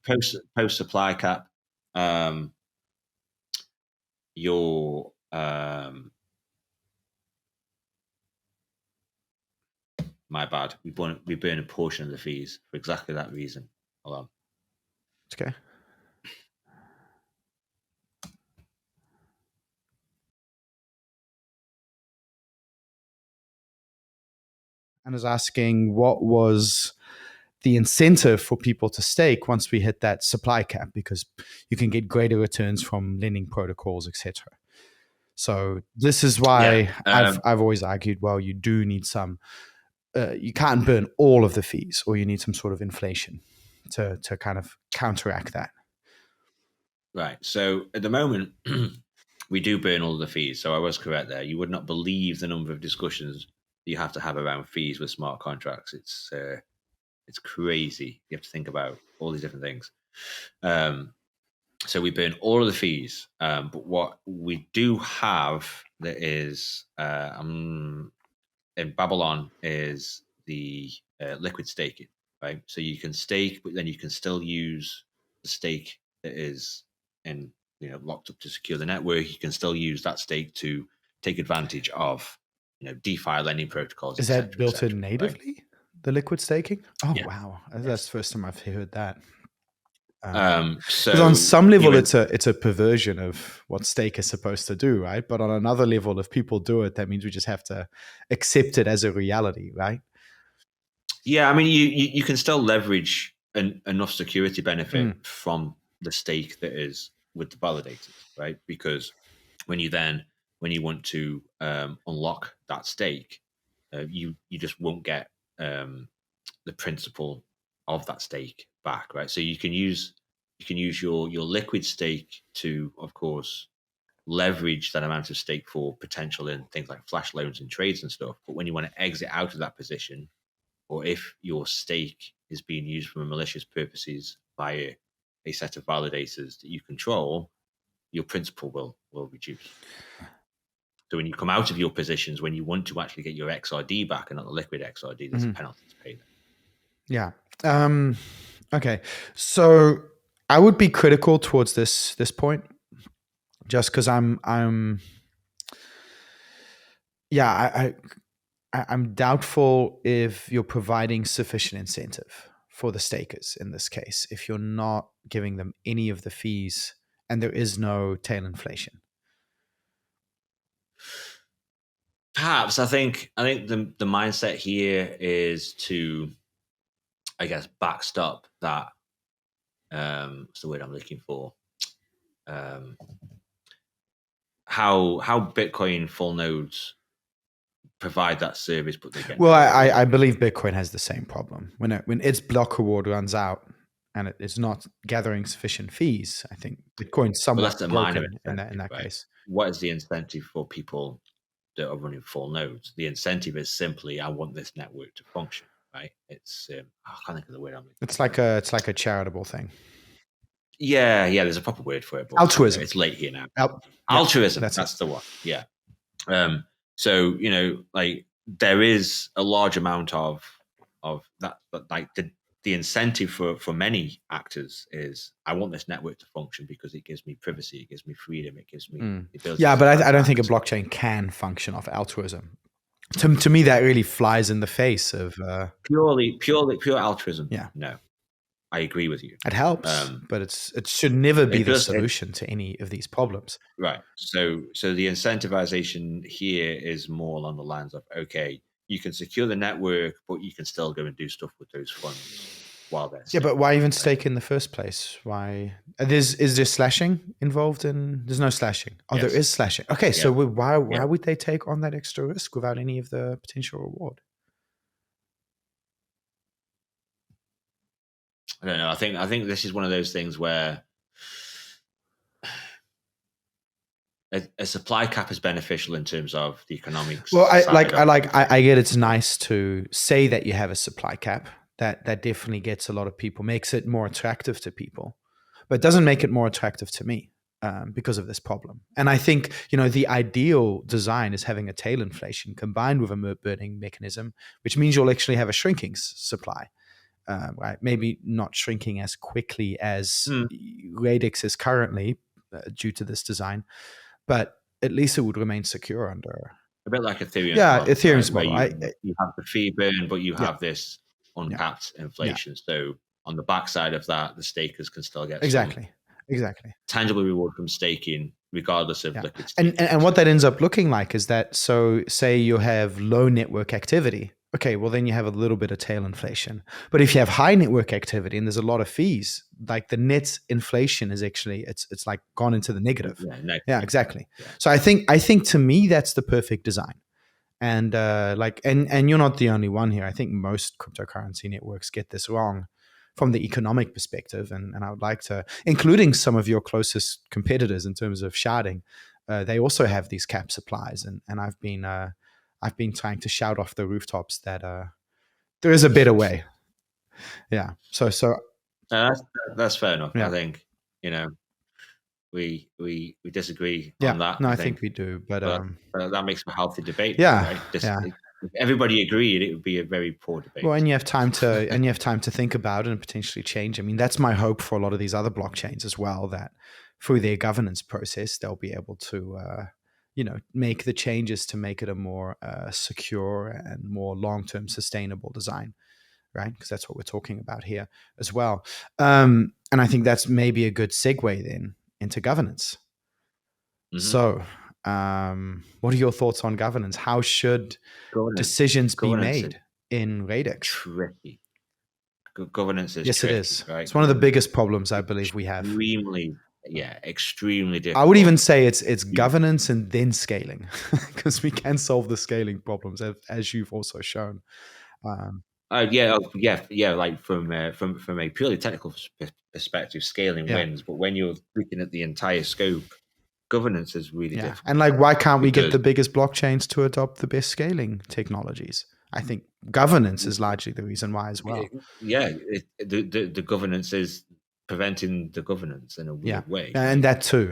Speaker 2: Post supply cap, your my bad. We burn a portion of the fees for exactly that reason. Hold on.
Speaker 1: Okay. And is asking what was the incentive for people to stake once we hit that supply cap, because you can get greater returns from lending protocols, etc. So this is why I've always argued, well, you do need some. You can't burn all of the fees, or you need some sort of inflation to kind of counteract that.
Speaker 2: Right. So at the moment, we do burn all of the fees. So I was correct there. You would not believe the number of discussions you have to have around fees with smart contracts. It's crazy. You have to think about all these different things. So we burn all of the fees. But what we do have that is in Babylon is the liquid staking, right? So you can stake, but then you can still use the stake that is locked up to secure the network. You can still use that stake to take advantage of DeFi lending protocols.
Speaker 1: Is that built in natively? Right? The liquid staking? Oh
Speaker 2: yeah.
Speaker 1: Wow, that's the first time I've heard that.
Speaker 2: So
Speaker 1: on some level, it's a perversion of what stake is supposed to do, right? But on another level, if people do it, that means we just have to accept it as a reality, right?
Speaker 2: Yeah, I mean, you can still leverage enough security benefit from the stake that is with the validators, right? Because when you want to unlock that stake, you just won't get the principal of that stake back, right? So you can use your liquid stake to, of course, leverage that amount of stake for potential in things like flash loans and trades and stuff. But when you want to exit out of that position, or if your stake is being used for malicious purposes by a set of validators that you control, your principal will reduce. So when you come out of your positions, when you want to actually get your XRD back and not the liquid XRD, there's a penalty to pay there.
Speaker 1: Yeah. Okay. So I would be critical towards this point, just because I'm doubtful if you're providing sufficient incentive for the stakers in this case, if you're not giving them any of the fees and there is no tail inflation.
Speaker 2: Perhaps I think the mindset here is to, I guess, backstop that. What's the word I'm looking for? How Bitcoin full nodes provide that service, but they get.
Speaker 1: Well, I believe Bitcoin has the same problem when its block reward runs out and it is not gathering sufficient fees. I think Bitcoin's somewhat broken in that case.
Speaker 2: What is the incentive for people that are running full nodes? The incentive is simply, I want this network to function, right? It's I can't think of the word.
Speaker 1: It's like a charitable thing.
Speaker 2: Yeah, there's a proper word for it. But
Speaker 1: altruism.
Speaker 2: It's late here now. Altruism. That's the one. Yeah. So like there is a large amount of that, like the incentive for many actors is, I want this network to function because it gives me privacy, it gives me freedom, it gives me the ability.
Speaker 1: Yeah, but I don't think a blockchain can function off altruism. To me, that really flies in the face of
Speaker 2: pure altruism. Yeah, no, I agree with you.
Speaker 1: It helps, but it should never be the solution to any of these problems.
Speaker 2: Right. So the incentivization here is more along the lines of, okay, you can secure the network, but you can still go and do stuff with those funds while they're
Speaker 1: staking. Yeah, but why even stake in the first place? Why? Is there slashing involved in? There's no slashing. Oh, yes. There is slashing. Okay, so why would they take on that extra risk without any of the potential reward?
Speaker 2: I don't know. I think this is one of those things where a supply cap is beneficial in terms of the economics.
Speaker 1: Well, I get it's nice to say that you have a supply cap. That definitely gets a lot of people, makes it more attractive to people, but it doesn't make it more attractive to me because of this problem. And I think, the ideal design is having a tail inflation combined with a burning mechanism, which means you'll actually have a shrinking supply. Right, maybe not shrinking as quickly as Radix is currently due to this design, but at least it would remain secure under
Speaker 2: a bit like Ethereum.
Speaker 1: Yeah, model, Ethereum's model.
Speaker 2: You have the fee burn, but you have this uncapped inflation. So on the backside of that, the stakers can still get
Speaker 1: exactly
Speaker 2: tangible reward from staking, regardless of liquid
Speaker 1: staking. And what that ends up looking like is that, so say you have low network activity. Okay, well then you have a little bit of tail inflation. But if you have high network activity and there's a lot of fees, like the net inflation is actually it's like gone into the negative. Yeah, exactly. Yeah. So I think to me that's the perfect design. And and you're not the only one here. I think most cryptocurrency networks get this wrong from the economic perspective. And I would like to, including some of your closest competitors in terms of sharding, they also have these cap supplies. And I've been trying to shout off the rooftops that there is a better way. Yeah. So
Speaker 2: that's fair enough. Yeah. I think we disagree on that.
Speaker 1: No, I think we do, but
Speaker 2: that makes for a healthy debate.
Speaker 1: Yeah.
Speaker 2: Right? If everybody agreed, it would be a very poor debate.
Speaker 1: Well, and you have time to think about it and potentially change. I mean, that's my hope for a lot of these other blockchains as well, that through their governance process, they'll be able to make the changes to make it a more secure and more long-term sustainable design, right? Because that's what we're talking about here as well. And I think that's maybe a good segue then into governance. Mm-hmm. So what are your thoughts on governance? How should decisions be made in Radix?
Speaker 2: Tricky. Governance is
Speaker 1: tricky, it is.
Speaker 2: Right?
Speaker 1: It's one of the biggest problems I believe we have.
Speaker 2: Extremely difficult.
Speaker 1: I would even say it's governance and then scaling, because we can solve the scaling problems as you've also shown.
Speaker 2: Like from a purely technical perspective, scaling wins. But when you're looking at the entire scope, governance is really difficult.
Speaker 1: And why can't we get the biggest blockchains to adopt the best scaling technologies? I think governance is largely the reason why as well.
Speaker 2: The governance is preventing the governance in a weird way.
Speaker 1: And that too.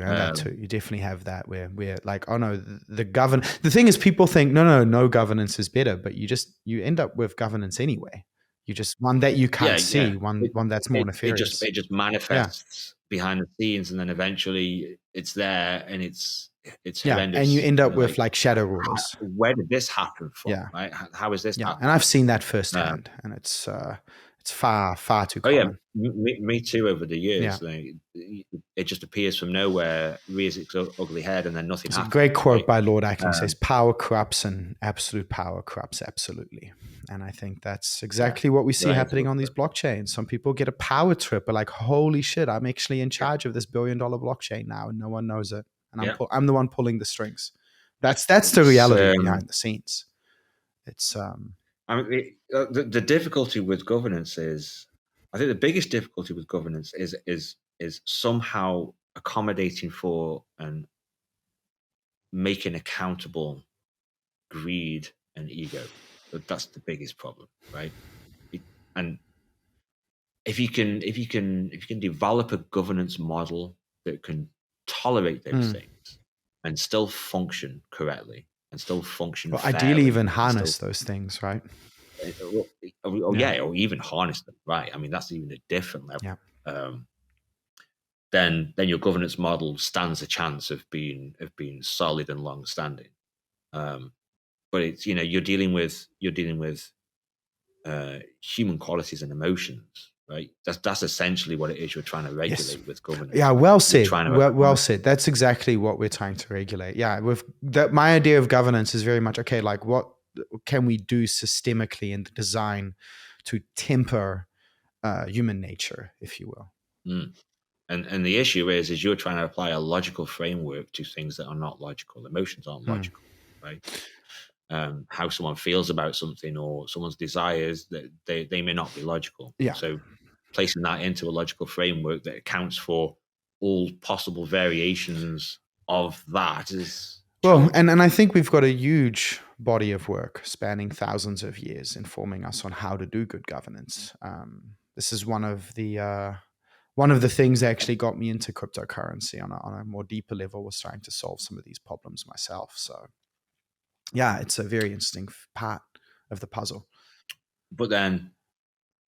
Speaker 1: You definitely have that where we're like, oh no, the thing is, people think no governance is better, but you end up with governance anyway. You just one that you can't see, one that's more nefarious.
Speaker 2: It just manifests behind the scenes, and then eventually it's there, and it's horrendous. And
Speaker 1: you end up with like shadow rulers.
Speaker 2: Where did this happen from? Right? How is this happening?
Speaker 1: And I've seen that firsthand, and it's far too common.
Speaker 2: Me too. Over the years, it just appears from nowhere, rears its ugly head, and then nothing happens.
Speaker 1: A great quote by Lord Acton says, "Power corrupts, and absolute power corrupts absolutely." And I think that's exactly what we see happening on these blockchains. Some people get a power trip, are like, "Holy shit, I'm actually in charge of this $1 billion blockchain now, and no one knows it, and I'm the one pulling the strings." That's the reality behind the scenes. It's
Speaker 2: I mean, the difficulty with governance is, I think the biggest difficulty with governance is somehow accommodating for and making accountable greed and ego. That's the biggest problem, right? And if you can develop a governance model that can tolerate those things and still function correctly and still function
Speaker 1: ideally
Speaker 2: fairly,
Speaker 1: even harness those things, right?
Speaker 2: Or even harness them, right? I mean, that's even a different level.
Speaker 1: Yeah.
Speaker 2: Then your governance model stands a chance of being solid and long standing. But it's, you're dealing with human qualities and emotions, right? That's essentially what it is you're trying to regulate with governance.
Speaker 1: Yeah, well
Speaker 2: You're
Speaker 1: said. Well said. That's exactly what we're trying to regulate. Yeah, with that, my idea of governance is very much okay. Like, what can we do systemically in the design to temper human nature, if you will?
Speaker 2: And the issue is you're trying to apply a logical framework to things that are not logical. Emotions aren't logical, right? How someone feels about something or someone's desires, that they may not be logical.
Speaker 1: Yeah.
Speaker 2: So placing that into a logical framework that accounts for all possible variations of that is
Speaker 1: challenging. And I think we've got a huge body of work spanning thousands of years informing us on how to do good governance. This is one of the things that actually got me into cryptocurrency on a more deeper level, was trying to solve some of these problems myself. So yeah, it's a very interesting part of the puzzle.
Speaker 2: But then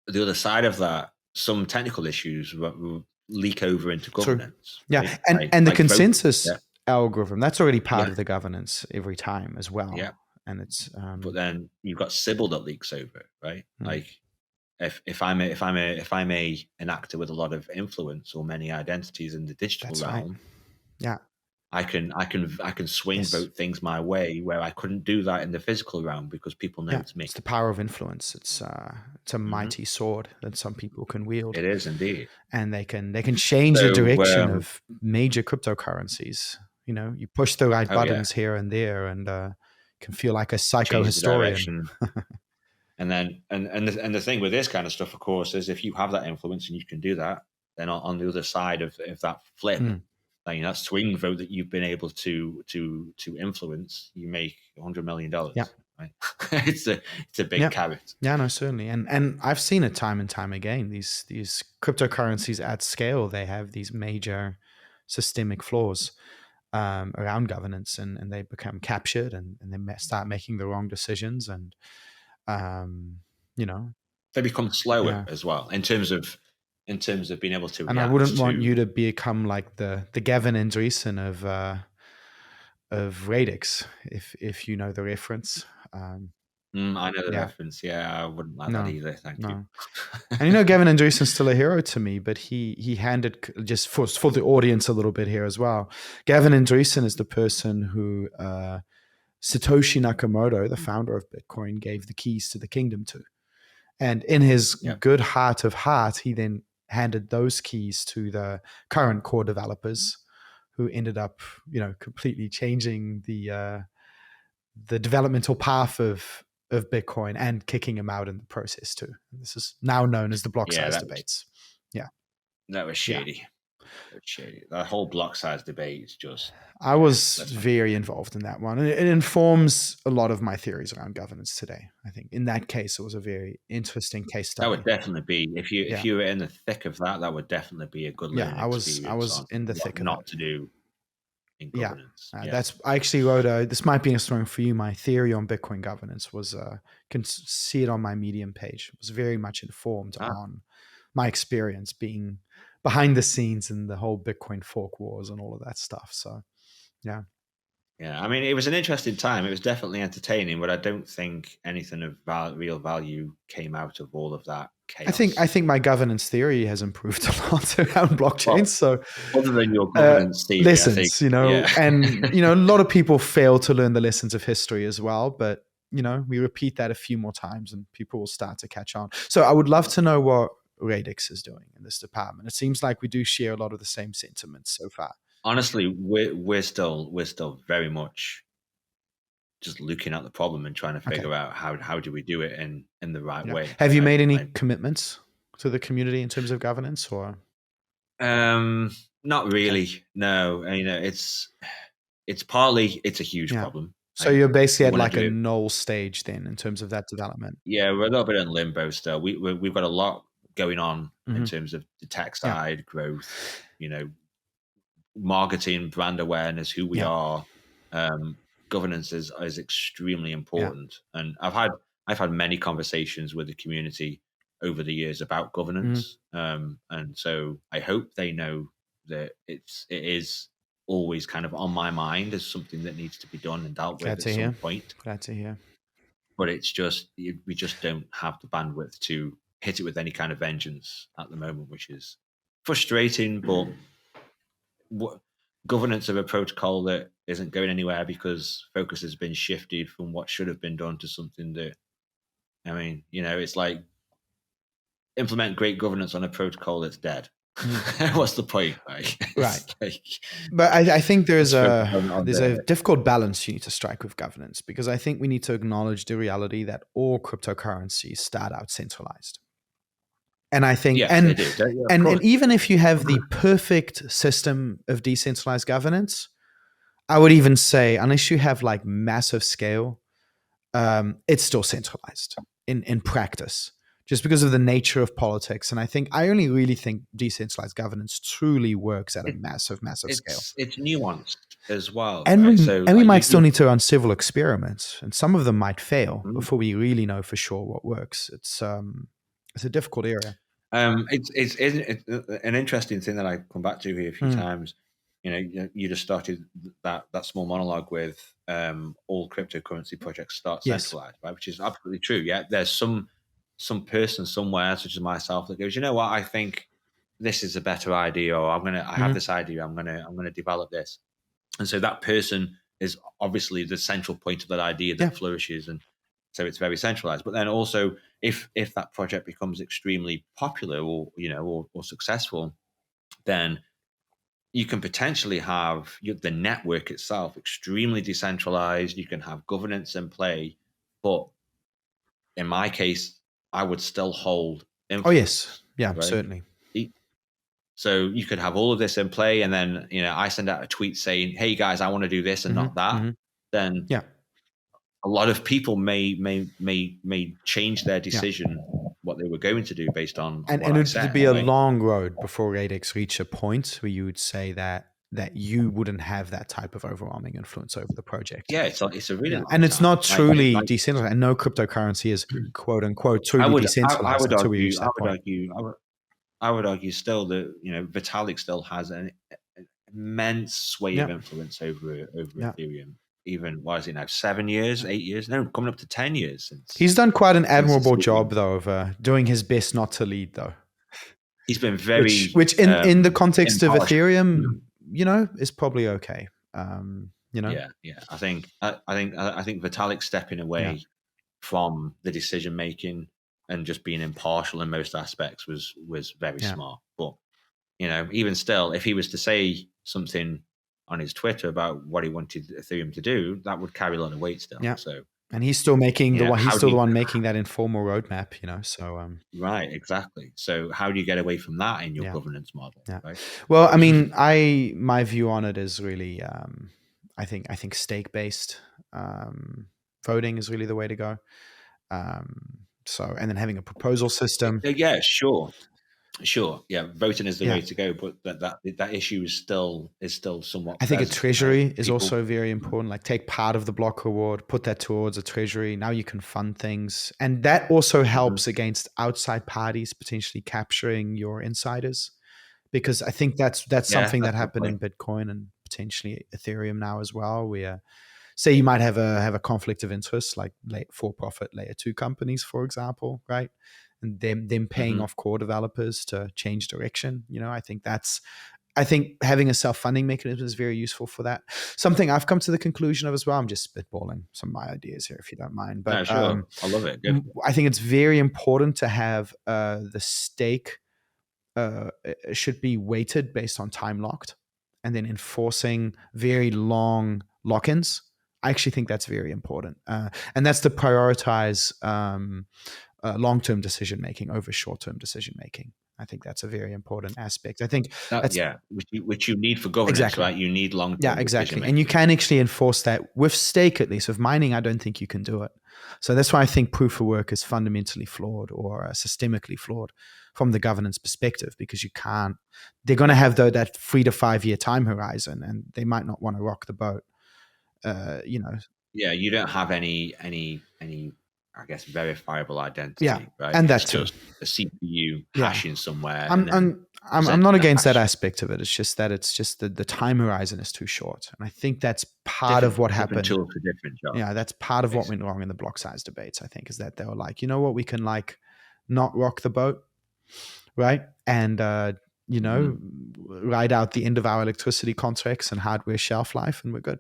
Speaker 2: the other side of that, some technical issues will leak over into governance.
Speaker 1: Yeah,
Speaker 2: right?
Speaker 1: And the consensus algorithm, that's already part of the governance every time as well.
Speaker 2: Yeah.
Speaker 1: And it's
Speaker 2: but then you've got Sybil that leaks over, right? Like if I'm an actor with a lot of influence or many identities in the digital realm,
Speaker 1: right. Yeah,
Speaker 2: I can swing vote things my way where I couldn't do that in the physical realm because people know it's me.
Speaker 1: It's the power of influence. It's a mighty sword that some people can wield.
Speaker 2: It is indeed,
Speaker 1: and they can change the direction of major cryptocurrencies. You push the right buttons here and there, and can feel like a psycho historian.
Speaker 2: And then the thing with this kind of stuff, of course, is if you have that influence and you can do that, then on the other side of that flip, that swing vote that you've been able to influence, you make $100 million.
Speaker 1: Yeah.
Speaker 2: Right? it's a big carrot.
Speaker 1: Yeah, no, certainly. And I've seen it time and time again. These cryptocurrencies at scale, they have these major systemic flaws around governance, and they become captured, and they start making the wrong decisions, and
Speaker 2: they become slower as well in terms of being able to react.
Speaker 1: And I wouldn't want you to become like the Gavin Andreessen of Radix, if you know the reference.
Speaker 2: I know the reference. Yeah, I wouldn't like that either. Thank you.
Speaker 1: And Gavin Andreessen's still a hero to me, but he handed, just for the audience a little bit here as well. Gavin Andreessen is the person who Satoshi Nakamoto, the founder of Bitcoin, gave the keys to the kingdom to. And in his good heart of heart, he then handed those keys to the current core developers, who ended up, completely changing the developmental path of Bitcoin and kicking him out in the process too. And this is now known as the block size debates.
Speaker 2: That was shady. That whole block size debate is just...
Speaker 1: I was very involved in that one. And it informs a lot of my theories around governance today. I think in that case, it was a very interesting case study.
Speaker 2: That would definitely be, if you were in the thick of that would definitely be a good learning experience.
Speaker 1: I was in the thick of it.
Speaker 2: Not to do in governance.
Speaker 1: I actually wrote this might be interesting for you. My theory on Bitcoin governance was, can see it on my Medium page. It was very much informed on my experience being behind the scenes in the whole Bitcoin fork wars and all of that stuff. So, yeah.
Speaker 2: I mean, it was an interesting time. It was definitely entertaining, but I don't think anything of real value came out of all of that chaos.
Speaker 1: I think my governance theory has improved a lot around blockchains. So,
Speaker 2: other than your governance theory,
Speaker 1: lessons, and a lot of people fail to learn the lessons of history as well. But we repeat that a few more times, and people will start to catch on. So, I would love to know what Radix is doing in this department. It seems like we do share a lot of the same sentiments so far.
Speaker 2: Honestly, we're still very much just looking at the problem and trying to figure out how do we do it in the right way.
Speaker 1: Have you made any commitments to the community in terms of governance, or?
Speaker 2: Not really. No, it's partly it's a huge problem.
Speaker 1: So you're basically at like a null stage then in terms of that development.
Speaker 2: Yeah, we're a little bit in limbo still. We've got a lot going on in terms of the tech side, growth, marketing, brand awareness, who we are. Governance is extremely important. And I've had many conversations with the community over the years about governance. And so I hope they know that it is always kind of on my mind as something that needs to be done and dealt with at some point.
Speaker 1: Glad to hear.
Speaker 2: But it's just, we just don't have the bandwidth to hit it with any kind of vengeance at the moment, which is frustrating. But governance of a protocol that isn't going anywhere because focus has been shifted from what should have been done to something that, it's like implement great governance on a protocol that's dead. What's the point?
Speaker 1: Right. But I think there's a difficult balance you need to strike with governance, because I think we need to acknowledge the reality that all cryptocurrencies start out centralized. And I think, and even if you have the perfect system of decentralized governance, I would even say, unless you have like massive scale, it's still centralized in practice, just because of the nature of politics. And I only really think decentralized governance truly works at a massive scale.
Speaker 2: It's nuanced as well.
Speaker 1: And we might still need to run several experiments, and some of them might fail before we really know for sure what works. It's a difficult area.
Speaker 2: It's an interesting thing that I come back to here a few times. You just started that small monologue with all cryptocurrency projects start centralized, right? Which is absolutely true. Yeah, there's some person somewhere, such as myself, that goes, you know what, I think this is a better idea, or I have this idea, I'm gonna develop this. And so that person is obviously the central point of that idea that flourishes, and so it's very centralized. But then also, if that project becomes extremely popular or successful, then you can potentially have the network itself extremely decentralized. You can have governance in play, but in my case, I would still hold influence.
Speaker 1: Oh yes, yeah, right? Certainly.
Speaker 2: So you could have all of this in play, and then I send out a tweet saying, "Hey guys, I want to do this and not that." Then a lot of people may change their decision what they were going to do based on.
Speaker 1: And it would be a long road before Radix reach a point where you would say that you wouldn't have that type of overwhelming influence over the project.
Speaker 2: Yeah, it's a really
Speaker 1: and it's not truly decentralized, and no cryptocurrency is quote unquote truly decentralized until we reach that point.
Speaker 2: I would argue still that Vitalik still has an immense sway of influence over Ethereum. Even, what is it now, 7 years, 8 years? No, coming up to 10 years since.
Speaker 1: He's done quite an admirable job, though, of doing his best not to lead, though.
Speaker 2: He's been very...
Speaker 1: Which in the context of Ethereum, is probably okay.
Speaker 2: Yeah. I think Vitalik stepping away from the decision-making and just being impartial in most aspects was very smart. But, even still, if he was to say something on his Twitter about what he wanted Ethereum to do, that would carry a lot of weight still.
Speaker 1: Yeah.
Speaker 2: So,
Speaker 1: and he's still making the one making that informal roadmap, So
Speaker 2: right, exactly. So how do you get away from that in your governance model?
Speaker 1: Yeah.
Speaker 2: Right?
Speaker 1: Well, my view on it is really, I think stake based voting is really the way to go. And then having a proposal system.
Speaker 2: Yeah, Sure. Yeah, voting is the way to go, but that issue is still somewhat.
Speaker 1: I think a treasury is also very important. Like, take part of the block reward, put that towards a treasury. Now you can fund things, and that also helps against outside parties potentially capturing your insiders, because I think that's something that happened in Bitcoin and potentially Ethereum now as well. Where, say, you might have a conflict of interest, like for-profit layer 2 companies, for example, right? And them paying off core developers to change direction. I think having a self-funding mechanism is very useful for that. Something I've come to the conclusion of as well. I'm just spitballing some of my ideas here, if you don't mind. But
Speaker 2: sure. I love it.
Speaker 1: I think it's very important to have the stake should be weighted based on time locked, and then enforcing very long lock-ins. I actually think that's very important. And that's to prioritize long-term decision-making over short-term decision-making. I think that's a very important aspect. I think
Speaker 2: which you need for governance,
Speaker 1: exactly.
Speaker 2: Right? You need long-term
Speaker 1: exactly. And you can actually enforce that with stake, at least. With mining, I don't think you can do it. So that's why I think proof of work is fundamentally flawed or systemically flawed from the governance perspective, because you can't. They're going to have that 3 to 5 year time horizon, and they might not want to rock the boat.
Speaker 2: Yeah, you don't have any I guess verifiable identity, right?
Speaker 1: And
Speaker 2: it's just a CPU hashing somewhere.
Speaker 1: I'm not against that aspect of it. It's just that the time horizon is too short, and I think that's part of what happened.
Speaker 2: Tools for different jobs.
Speaker 1: Yeah, that's part of what went wrong in the block size debates. I think is that they were like, you know what, we can like not rock the boat, right? And ride out the end of our electricity contracts and hardware shelf life, and we're good.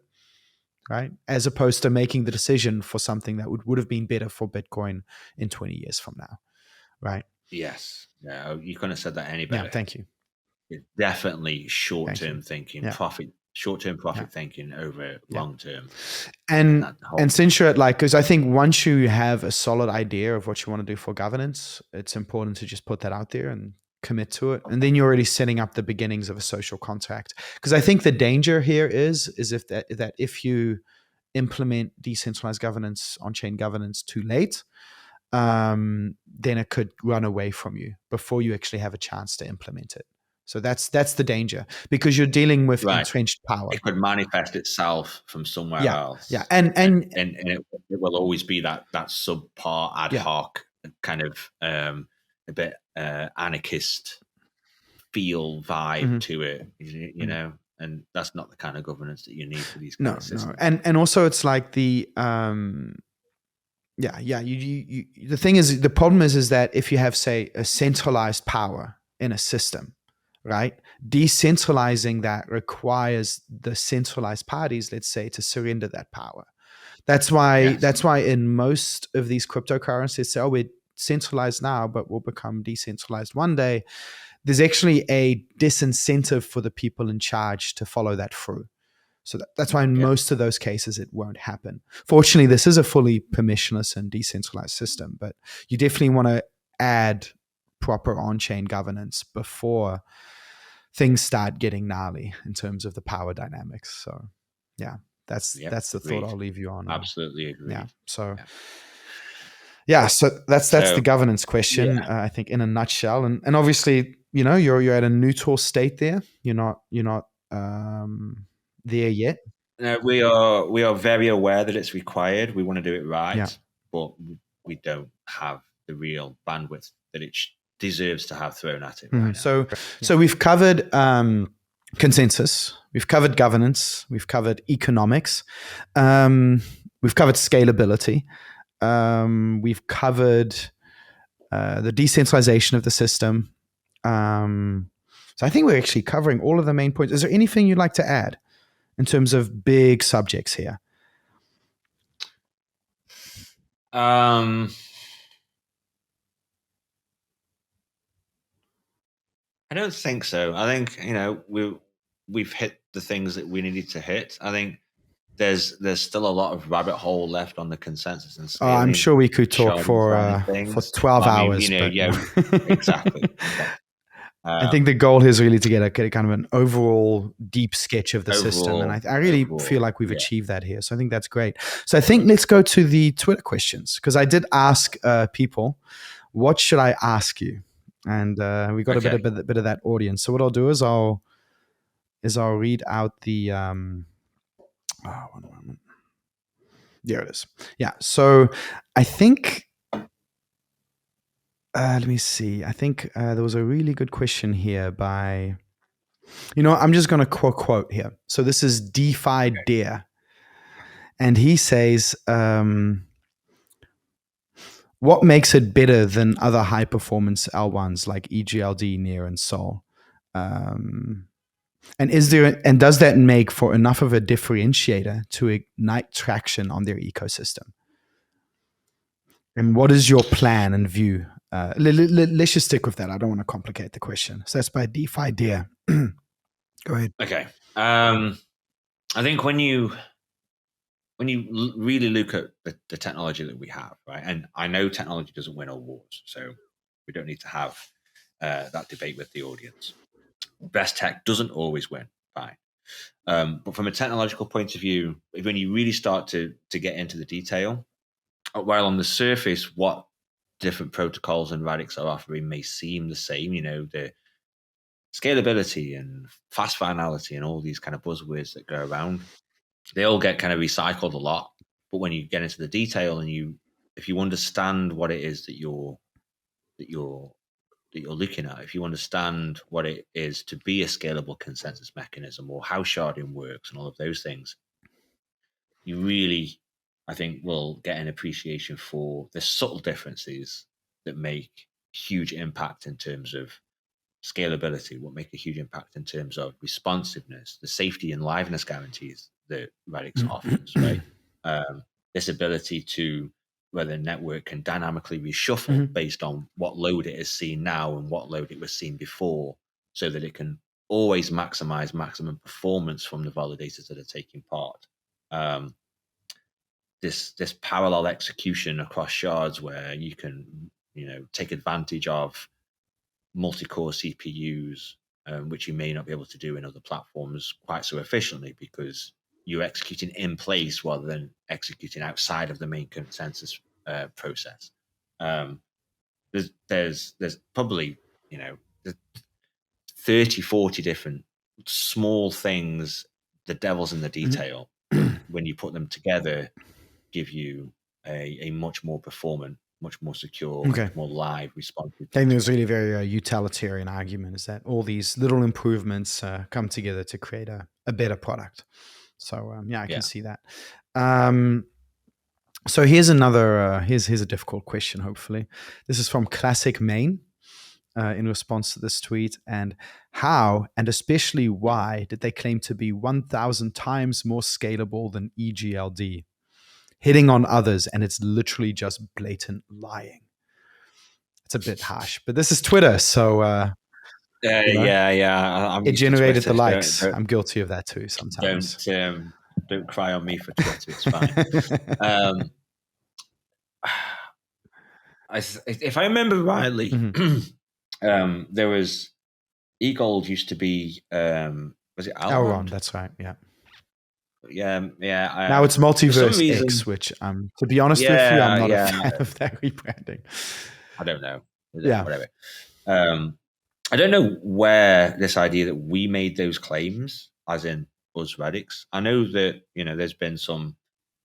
Speaker 1: Right? As opposed to making the decision for something that would have been better for Bitcoin in 20 years from now. Right?
Speaker 2: Yes. Yeah. You couldn't have said that any better.
Speaker 1: Yeah, thank you.
Speaker 2: It's definitely short-term thinking, short-term profit thinking over long-term.
Speaker 1: And since you're because I think once you have a solid idea of what you want to do for governance, it's important to just put that out there and commit to it, and then you're already setting up the beginnings of a social contract. Because I think the danger here is if you implement decentralized governance, on-chain governance too late, then it could run away from you before you actually have a chance to implement it. So that's the danger, because you're dealing with entrenched power.
Speaker 2: It could manifest itself from somewhere else.
Speaker 1: Yeah, and
Speaker 2: it will always be that subpar ad hoc kind of a bit anarchist feel vibe to it, you know, and that's not the kind of governance that you need for these kind of systems.
Speaker 1: And also it's like the the thing is, the problem is that if you have, say, a centralized power in a system, right, decentralizing that requires the centralized parties, let's say, to surrender that power. That's why in most of these cryptocurrencies say, oh, we're centralized now, but we'll become decentralized one day. There's actually a disincentive for the people in charge to follow that through. So that's why in most of those cases it won't happen. Fortunately, this is a fully permissionless and decentralized system, but you definitely want to add proper on-chain governance before things start getting gnarly in terms of the power dynamics. So yeah, that's the thought I'll leave you on.
Speaker 2: Absolutely agree.
Speaker 1: Yeah. So so that's the governance question, I think, in a nutshell. And obviously, you're at a neutral state there. You're not there yet.
Speaker 2: No, we are very aware that it's required. We want to do it right, but we don't have the real bandwidth that it deserves to have thrown at it right now.
Speaker 1: So we've covered consensus, we've covered governance, we've covered economics, we've covered scalability, we've covered the decentralization of the system. So I think we're actually covering all of the main points. Is there anything you'd like to add in terms of big subjects here?
Speaker 2: I don't think so. I think we've hit the things that we needed to hit. I think there's still a lot of rabbit hole left on the consensus and scaling.
Speaker 1: I'm sure we could talk for 12 hours.
Speaker 2: Exactly.
Speaker 1: I think the goal here is really to get a kind of an overall deep sketch of the system. And I really feel like we've achieved that here. So I think that's great. So I think let's go to the Twitter questions, because I did ask people, what should I ask you? And we got a bit of that audience. So what I'll do is I'll read out the... one moment. There it is. Yeah. So I think... let me see. I think there was a really good question here by, I'm just going to quote here. So this is DeFi Dare. And he says, what makes it better than other high performance L1s like EGLD, Near, and Sol? And does that make for enough of a differentiator to ignite traction on their ecosystem? And what is your plan and view? Let's just stick with that. I don't want to complicate the question. So that's by DeFi Dare. Go ahead.
Speaker 2: Okay. I think when you when you really look at the technology that we have, right? And I know technology doesn't win all wars, so we don't need to have that debate with the audience. Best tech doesn't always win, fine. But from a technological point of view, when you really start to get into the detail, while on the surface, what different protocols and Radix are offering may seem the same, the scalability and fast finality and all these kind of buzzwords that go around, they all get kind of recycled a lot. But when you get into the detail and if you understand what it is that you're looking at, if you understand what it is to be a scalable consensus mechanism or how sharding works and all of those things, you really, I think, will get an appreciation for the subtle differences that make huge impact in terms of scalability, what make a huge impact in terms of responsiveness, the safety and liveness guarantees that Radix offers, right? This ability to where the network can dynamically reshuffle based on what load it is seen now and what load it was seen before, so that it can always maximize maximum performance from the validators that are taking part. This parallel execution across shards where you can take advantage of multi-core CPUs, which you may not be able to do in other platforms quite so efficiently because you're executing in place rather than executing outside of the main consensus process. There's probably 30, 40 different small things, the devil's in the detail, when you put them together, give you a much more performant, much more secure, much more live, responsive.
Speaker 1: I think there's really a very utilitarian argument is that all these little improvements come together to create a better product. So I can see that. So here's another, here's a difficult question, hopefully. This is from Classic Main in response to this tweet. And how, and especially why, did they claim to be 1,000 times more scalable than EGLD? Hitting on others, and it's literally just blatant lying. It's a bit harsh, but this is Twitter, so
Speaker 2: it
Speaker 1: generated the likes. I'm guilty of that too sometimes.
Speaker 2: Don't cry on me for Twitter. It's fine. If I remember rightly, there was eGold used to be was it Elrond?
Speaker 1: That's right. Yeah.
Speaker 2: Yeah.
Speaker 1: Now it's Multiverse X, which to be honest with you, I'm not a fan of that rebranding.
Speaker 2: I don't know. Whatever. I don't know where this idea that we made those claims, as in us Radix. I know that there's been some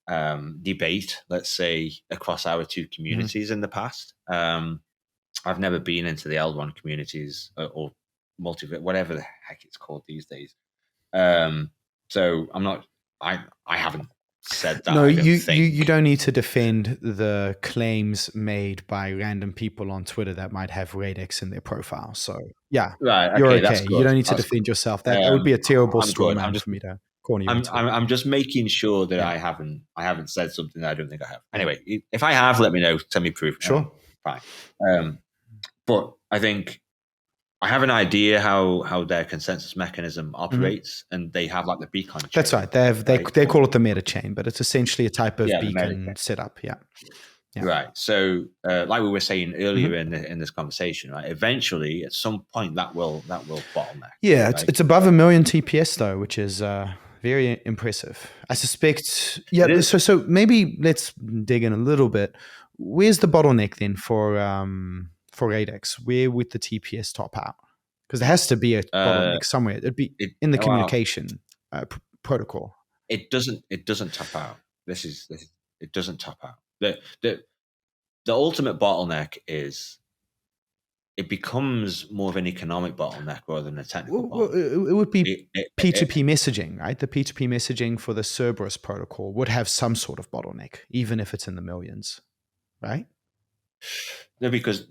Speaker 2: debate, let's say, across our two communities in the past. I've never been into the L1 communities or Multiverse, whatever the heck it's called these days. So I'm not. I haven't said that.
Speaker 1: No, you don't need to defend the claims made by random people on Twitter that might have Radix in their profile. So
Speaker 2: right,
Speaker 1: you're okay. You don't need to defend yourself. That would be a terrible straw man for me to corner you.
Speaker 2: I'm just making sure that I haven't said something that I don't think I have. Anyway, if I have, let me know. Send me proof.
Speaker 1: Sure.
Speaker 2: Fine. But I think I have an idea how their consensus mechanism operates, and they have like the beacon chain.
Speaker 1: That's right. They call it the meta chain, but it's essentially a type of beacon setup. Yeah.
Speaker 2: Right. So, like we were saying earlier in this conversation, right? Eventually, at some point, that will bottleneck.
Speaker 1: Yeah, right? It's above 1 million TPS though, which is very impressive. I suspect. Yeah. So maybe let's dig in a little bit. Where's the bottleneck then for Radix? Where would the TPS top out? Because there has to be a bottleneck somewhere. It'd be in the communication protocol.
Speaker 2: It doesn't top out. It doesn't top out. The ultimate bottleneck is it becomes more of an economic bottleneck rather than a technical bottleneck.
Speaker 1: It would be P2P messaging, right? The P2P messaging for the Cerberus protocol would have some sort of bottleneck, even if it's in the millions, right?
Speaker 2: No, because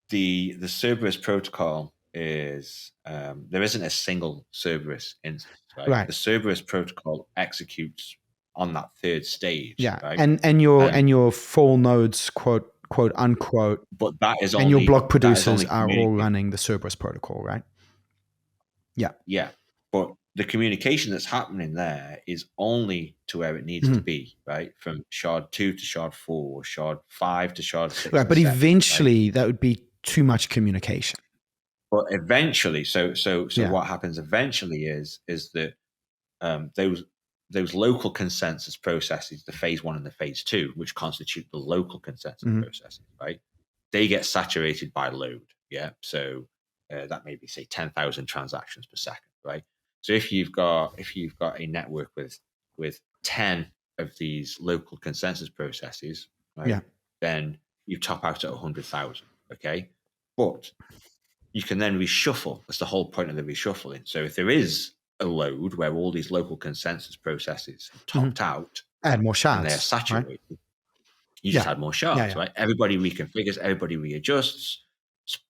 Speaker 2: the Cerberus protocol is there isn't a single Cerberus instance, right? The Cerberus protocol executes on that third stage, right?
Speaker 1: and your full nodes, quote unquote,
Speaker 2: but that is only,
Speaker 1: and your block producers are all running the Cerberus protocol, right?
Speaker 2: Yeah, but the communication that's happening there is only to where it needs to be, right? From shard 2 to shard 4, shard 5 to shard 6.
Speaker 1: Right, but 7, eventually that would be too much communication.
Speaker 2: But eventually, so what happens eventually is that those local consensus processes, the phase 1 and the phase 2, which constitute the local consensus processes, right? They get saturated by load. Yeah. So that may be, say, 10,000 transactions per second, right? So if you've got a network with 10 of these local consensus processes, right, then you top out at 100,000. Okay. But you can then reshuffle. That's the whole point of the reshuffling. So if there is a load where all these local consensus processes have topped out,
Speaker 1: add more shards,
Speaker 2: and they're saturated, right? You just add more shards, right? Everybody reconfigures, everybody readjusts,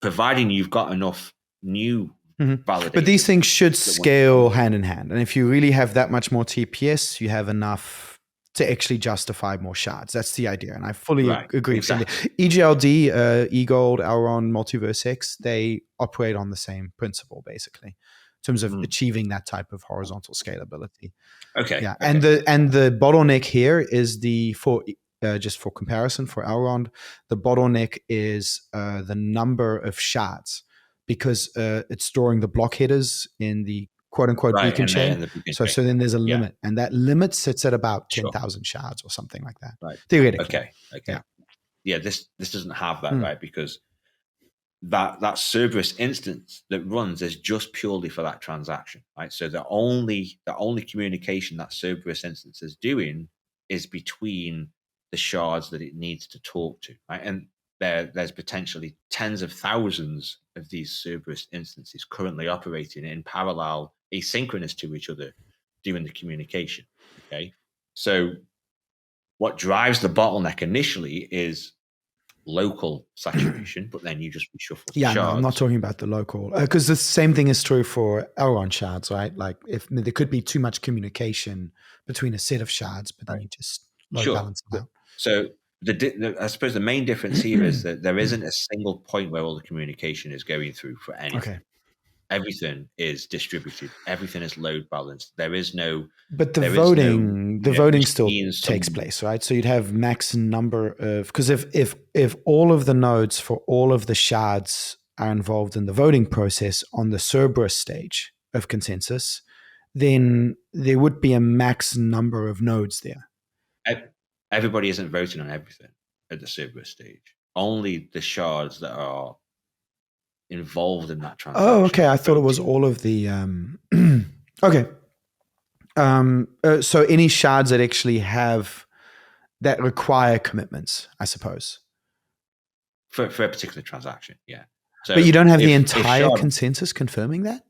Speaker 2: providing you've got enough new validators.
Speaker 1: But these things should scale hand in hand. And if you really have that much more TPS, you have enough to actually justify more shards. That's the idea. And I fully agree. Exactly. EGLD, eGold, Elrond, Multiverse X, they operate on the same principle, basically, in terms of achieving that type of horizontal scalability.
Speaker 2: Okay.
Speaker 1: Yeah. Okay. And the bottleneck here is just for comparison, for Elrond, the bottleneck is the number of shards, because it's storing the block headers in the quote-unquote beacon chain. So then there's a limit, and that limit sits at about 10,000 shards or something like that, theoretically.
Speaker 2: Okay. Yeah, this doesn't have that, right? Because that Cerberus instance that runs is just purely for that transaction, right? So the only communication that Cerberus instance is doing is between the shards that it needs to talk to, right? And there's potentially tens of thousands of these Cerberus instances currently operating in parallel, asynchronous to each other, doing the communication. Okay, so what drives the bottleneck initially is local saturation, but then you just reshuffle the shards.
Speaker 1: No, I'm not talking about the local, because the same thing is true for Elrond shards, right? Like if there could be too much communication between a set of shards, but then you just load balance them out.
Speaker 2: So I suppose the main difference here is that there isn't a single point where all the communication is going through for anything. Okay. Everything is distributed. Everything is load balanced. There is no.
Speaker 1: But the voting still takes place, right? So you'd have max number of, because if all of the nodes for all of the shards are involved in the voting process on the Cerberus stage of consensus, then there would be a max number of nodes there.
Speaker 2: Everybody isn't voting on everything at the Cerberus stage. Only the shards that are involved in that transaction.
Speaker 1: Oh, okay. I thought it was all of the. Okay. So any shards that actually that require commitments, I suppose.
Speaker 2: For a particular transaction, yeah. So
Speaker 1: but you don't have the entire consensus confirming that?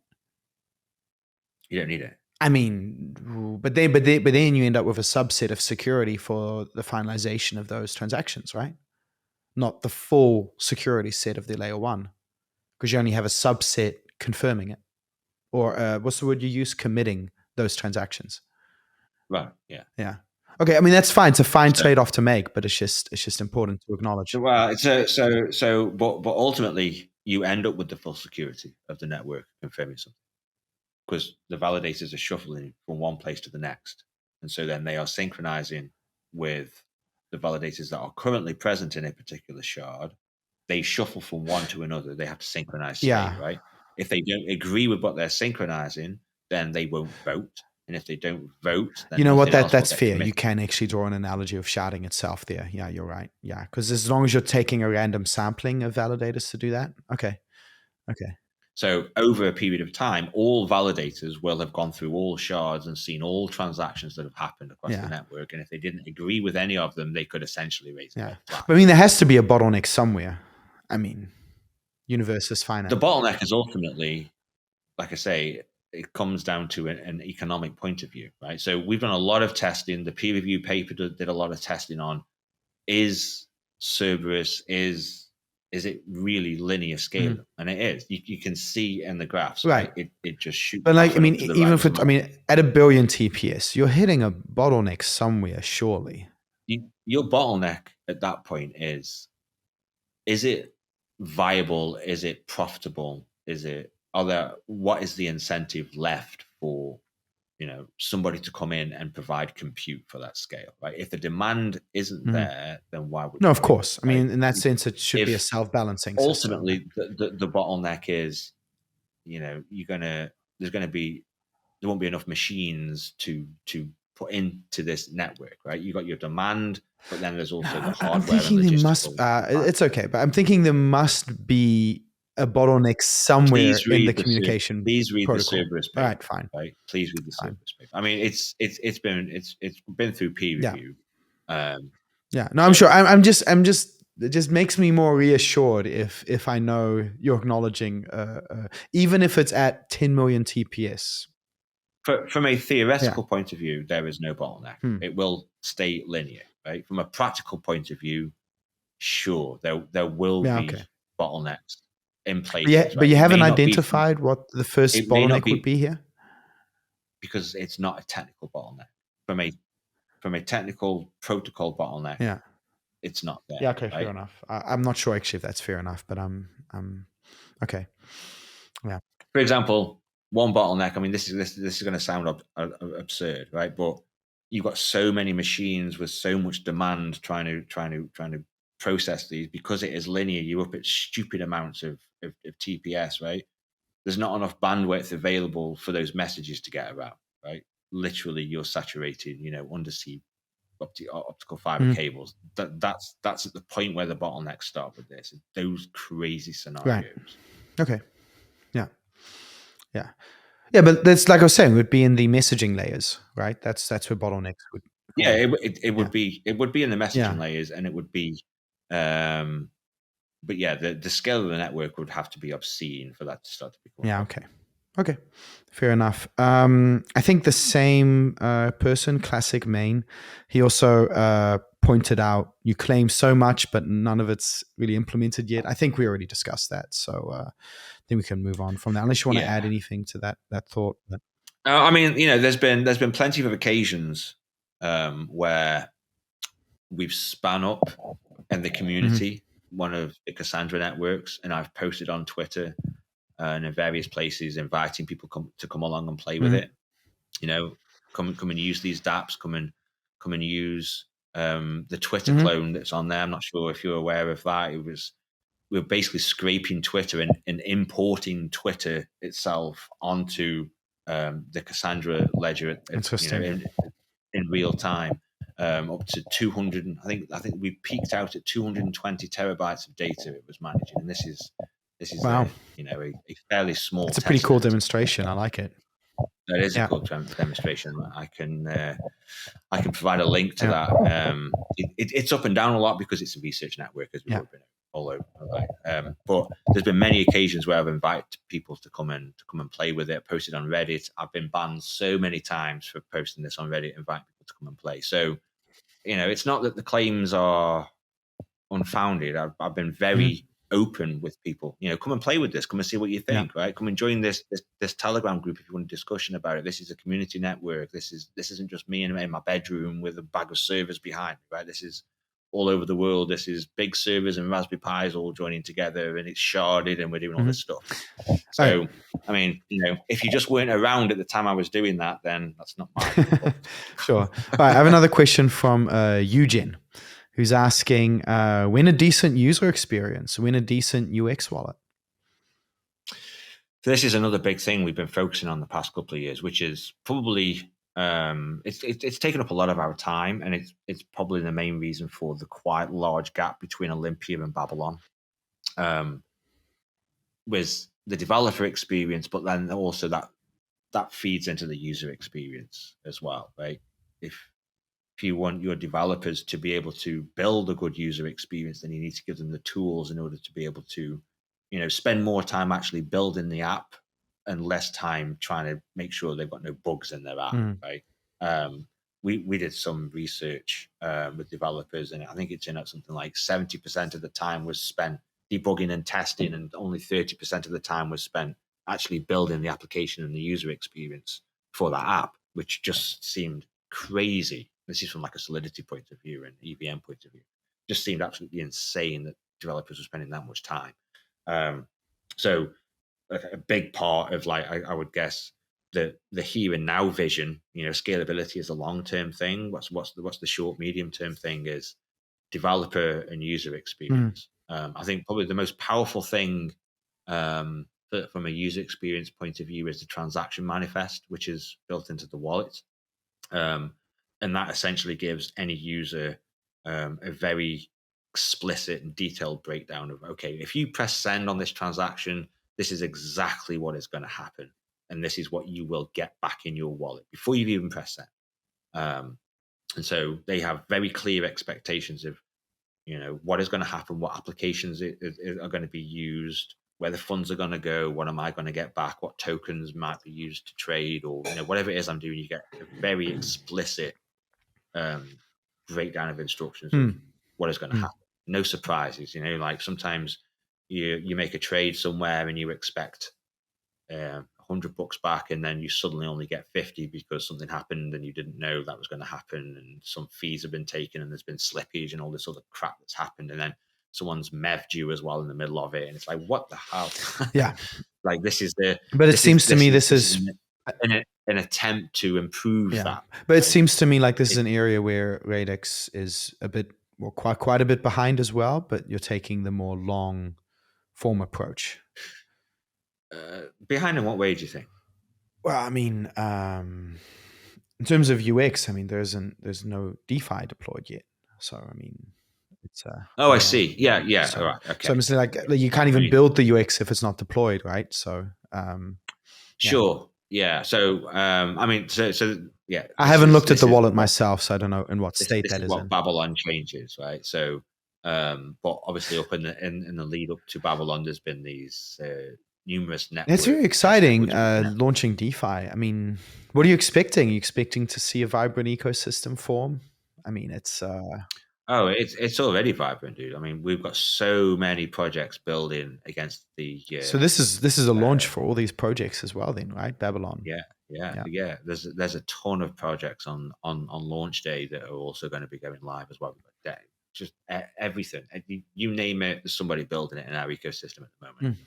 Speaker 2: You don't need it.
Speaker 1: I mean, but then you end up with a subset of security for the finalization of those transactions, right? Not the full security set of the layer 1, because you only have a subset confirming it, or what's the word you use? Committing those transactions.
Speaker 2: Right. Yeah.
Speaker 1: Yeah. Okay. I mean, that's fine. It's a fine trade-off to make, but it's just important to acknowledge.
Speaker 2: Well, but ultimately you end up with the full security of the network confirming something, because the validators are shuffling from one place to the next. And so then they are synchronizing with the validators that are currently present in a particular shard. They shuffle from one to another. They have to synchronize state, right? If they don't agree with what they're synchronizing, then they won't vote. And if they don't vote, then
Speaker 1: you know what, that's fair. You can actually draw an analogy of sharding itself there. Yeah, you're right. Yeah, because as long as you're taking a random sampling of validators to do that. Okay.
Speaker 2: So over a period of time, all validators will have gone through all shards and seen all transactions that have happened across the network. And if they didn't agree with any of them, they could essentially raise a flag.
Speaker 1: But I mean, there has to be a bottleneck somewhere. I mean, universe is finite.
Speaker 2: The bottleneck is ultimately, like I say, it comes down to an economic point of view, right? So we've done a lot of testing. The peer review paper did a lot of testing on, is Cerberus, is it really linear scale? And it is. You can see in the graphs, right? It just shoots.
Speaker 1: But like, I mean, even for, I mean, at 1 billion TPS, you're hitting a bottleneck somewhere, surely.
Speaker 2: Your bottleneck at that point is it viable? Is it profitable? What is the incentive left for somebody to come in and provide compute for that scale, right? If the demand isn't there, then why would
Speaker 1: no,
Speaker 2: you
Speaker 1: of course.
Speaker 2: Right?
Speaker 1: I mean, in that sense, it should be a self-balancing system.
Speaker 2: Ultimately, the bottleneck is, there won't be enough machines to put into this network, right? You got your demand, but then there's also the hardware.
Speaker 1: I'm thinking
Speaker 2: and
Speaker 1: there must. It's okay, but I'm thinking there must be a bottleneck somewhere in the communication.
Speaker 2: Please read
Speaker 1: protocol.
Speaker 2: the Cerberus paper.
Speaker 1: All right, fine.
Speaker 2: Right? Please read the Cerberus paper. I mean, it's been through peer review.
Speaker 1: Yeah, no, I'm sure. I'm just. It just makes me more reassured if I know you're acknowledging, even if it's at 10 million TPS.
Speaker 2: From a theoretical point of view, there is no bottleneck. It will stay linear, right? From a practical point of view, sure, there will be bottlenecks in places.
Speaker 1: Yeah,
Speaker 2: right?
Speaker 1: But you haven't identified what the first bottleneck would be here?
Speaker 2: Because it's not a technical bottleneck. From a technical protocol bottleneck, it's not there.
Speaker 1: Yeah, okay,
Speaker 2: right?
Speaker 1: fair enough. I'm not sure actually if that's fair enough, but okay. Yeah.
Speaker 2: For example, one bottleneck. I mean, this is going to sound absurd, right? But you've got so many machines with so much demand trying to process these, because it is linear. You're up at stupid amounts of TPS, right? There's not enough bandwidth available for those messages to get around, right? Literally, you're saturated. Undersea optical fiber cables. That's at the point where the bottlenecks start with this. Those crazy scenarios.
Speaker 1: Right. Okay. Yeah, but that's, like I was saying, would be in the messaging layers, right? That's where bottlenecks would.
Speaker 2: Yeah, it would be in the messaging layers, and it would be, but yeah, the scale of the network would have to be obscene for that to start to become.
Speaker 1: Yeah. Okay. Fair enough. I think the same person, Classic Main, he also pointed out you claim so much, but none of it's really implemented yet. I think we already discussed that, so I think we can move on from that. Unless you want to add anything to that thought. But.
Speaker 2: I mean, there's been plenty of occasions where we've spun up in the community one of the Cassandra networks, and I've posted on Twitter and in various places inviting people to come along and play with it. Come and use these dApps. Come and use the Twitter clone that's on there. I'm not sure if you're aware of that. We were basically scraping Twitter and importing Twitter itself onto the Cassandra ledger in real time, up to 200. I think we peaked out at 220 terabytes of data it was managing, and this is
Speaker 1: wow.
Speaker 2: a fairly small.
Speaker 1: It's a pretty cool demonstration. I like it.
Speaker 2: That is a cool demonstration. I can provide a link to that. It's up and down a lot because it's a research network, as we've been all over. Right? But there's been many occasions where I've invited people to come and play with it. Posted on Reddit. I've been banned so many times for posting this on Reddit. Invite people to come and play. So, it's not that the claims are unfounded. I've been very open with people. Come and play with this. Come and see what you think. Right? Come and join this Telegram group if you want a discussion about it. This is a community network. This isn't just me in my bedroom with a bag of servers behind me. Right? This is all over the world. This is big servers and Raspberry Pis all joining together, and it's sharded, and we're doing all this stuff. So, I mean, if you just weren't around at the time I was doing that, then that's not my fault.
Speaker 1: Sure. All right, I have another question from Eugen, who's asking, when a decent user experience, when a decent UX wallet?
Speaker 2: So this is another big thing we've been focusing on the past couple of years, which is probably it's taken up a lot of our time, and it's probably the main reason for the quite large gap between Olympia and Babylon, with the developer experience, but then also that feeds into the user experience as well, right? If you want your developers to be able to build a good user experience, then you need to give them the tools in order to be able to, spend more time actually building the app and less time trying to make sure they've got no bugs in their app, right? We did some research with developers, and I think it's in at something like 70% of the time was spent debugging and testing, and only 30% of the time was spent actually building the application and the user experience for that app, which just seemed crazy. This is from like a Solidity point of view and EVM point of view. Just seemed absolutely insane that developers were spending that much time. So a big part of, like, I would guess, the here and now vision. Scalability is a long-term thing. What's the short, medium-term thing is developer and user experience. I think probably the most powerful thing from a user experience point of view is the transaction manifest, which is built into the wallet. And that essentially gives any user a very explicit and detailed breakdown of, okay, if you press send on this transaction, this is exactly what is going to happen. And this is what you will get back in your wallet before you even press send. And so they have very clear expectations of, what is going to happen, what applications are going to be used, where the funds are going to go, what am I going to get back, what tokens might be used to trade, or whatever it is I'm doing. You get a very explicit breakdown of instructions of what is going to happen. No surprises. Like sometimes you make a trade somewhere and you expect $100 back, and then you suddenly only get 50 because something happened and you didn't know that was going to happen, and some fees have been taken and there's been slippage and all this other crap that's happened, and then someone's mev'd you as well in the middle of it, and it's like, what the hell?
Speaker 1: Yeah.
Speaker 2: Like this is the.
Speaker 1: But it seems to me this is
Speaker 2: an attempt to improve that.
Speaker 1: But it seems to me like this is an area where Radix is a bit, well, quite a bit behind as well. But you're taking the more long form approach.
Speaker 2: Behind in what way do you think?
Speaker 1: Well, I mean, in terms of UX, I mean, there's no DeFi deployed yet. So I mean, it's
Speaker 2: I see. Yeah.
Speaker 1: So,
Speaker 2: all right. Okay.
Speaker 1: So I'm saying like you can't even build the UX if it's not deployed, right? So
Speaker 2: sure. Yeah. So I mean, so yeah.
Speaker 1: I haven't looked at the wallet myself, so I don't know in what state that is
Speaker 2: what
Speaker 1: in.
Speaker 2: Babylon changes, right? So, but obviously up in the lead up to Babylon, there's been these numerous networks.
Speaker 1: It's very exciting launching DeFi. I mean, what are you expecting? Are you expecting to see a vibrant ecosystem form? I mean, it's
Speaker 2: it's already vibrant, dude. I mean, we've got so many projects building against the.
Speaker 1: So this is a launch for all these projects as well, then, right? Babylon.
Speaker 2: Yeah. There's a ton of projects on launch day that are also going to be going live as well. Just everything. You name it, there's somebody building it in our ecosystem at the moment.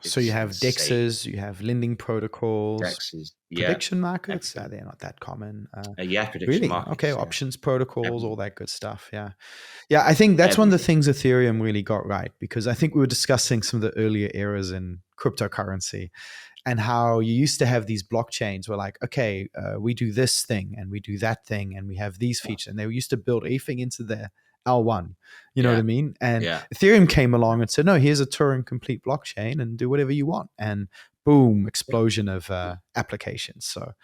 Speaker 1: So you have DEXs, you have lending protocols,
Speaker 2: DEXs,
Speaker 1: prediction markets. They're not that common.
Speaker 2: Prediction
Speaker 1: really?
Speaker 2: markets.
Speaker 1: Okay, options protocols, all that good stuff. Yeah. I think that's one of the things Ethereum really got right, because I think we were discussing some of the earlier eras in cryptocurrency and how you used to have these blockchains where like, okay, we do this thing and we do that thing and we have these features, and they used to build everything into their L1, you know what I mean? And Ethereum came along and said, no, here's a Turing complete blockchain and do whatever you want. And boom, explosion of applications. So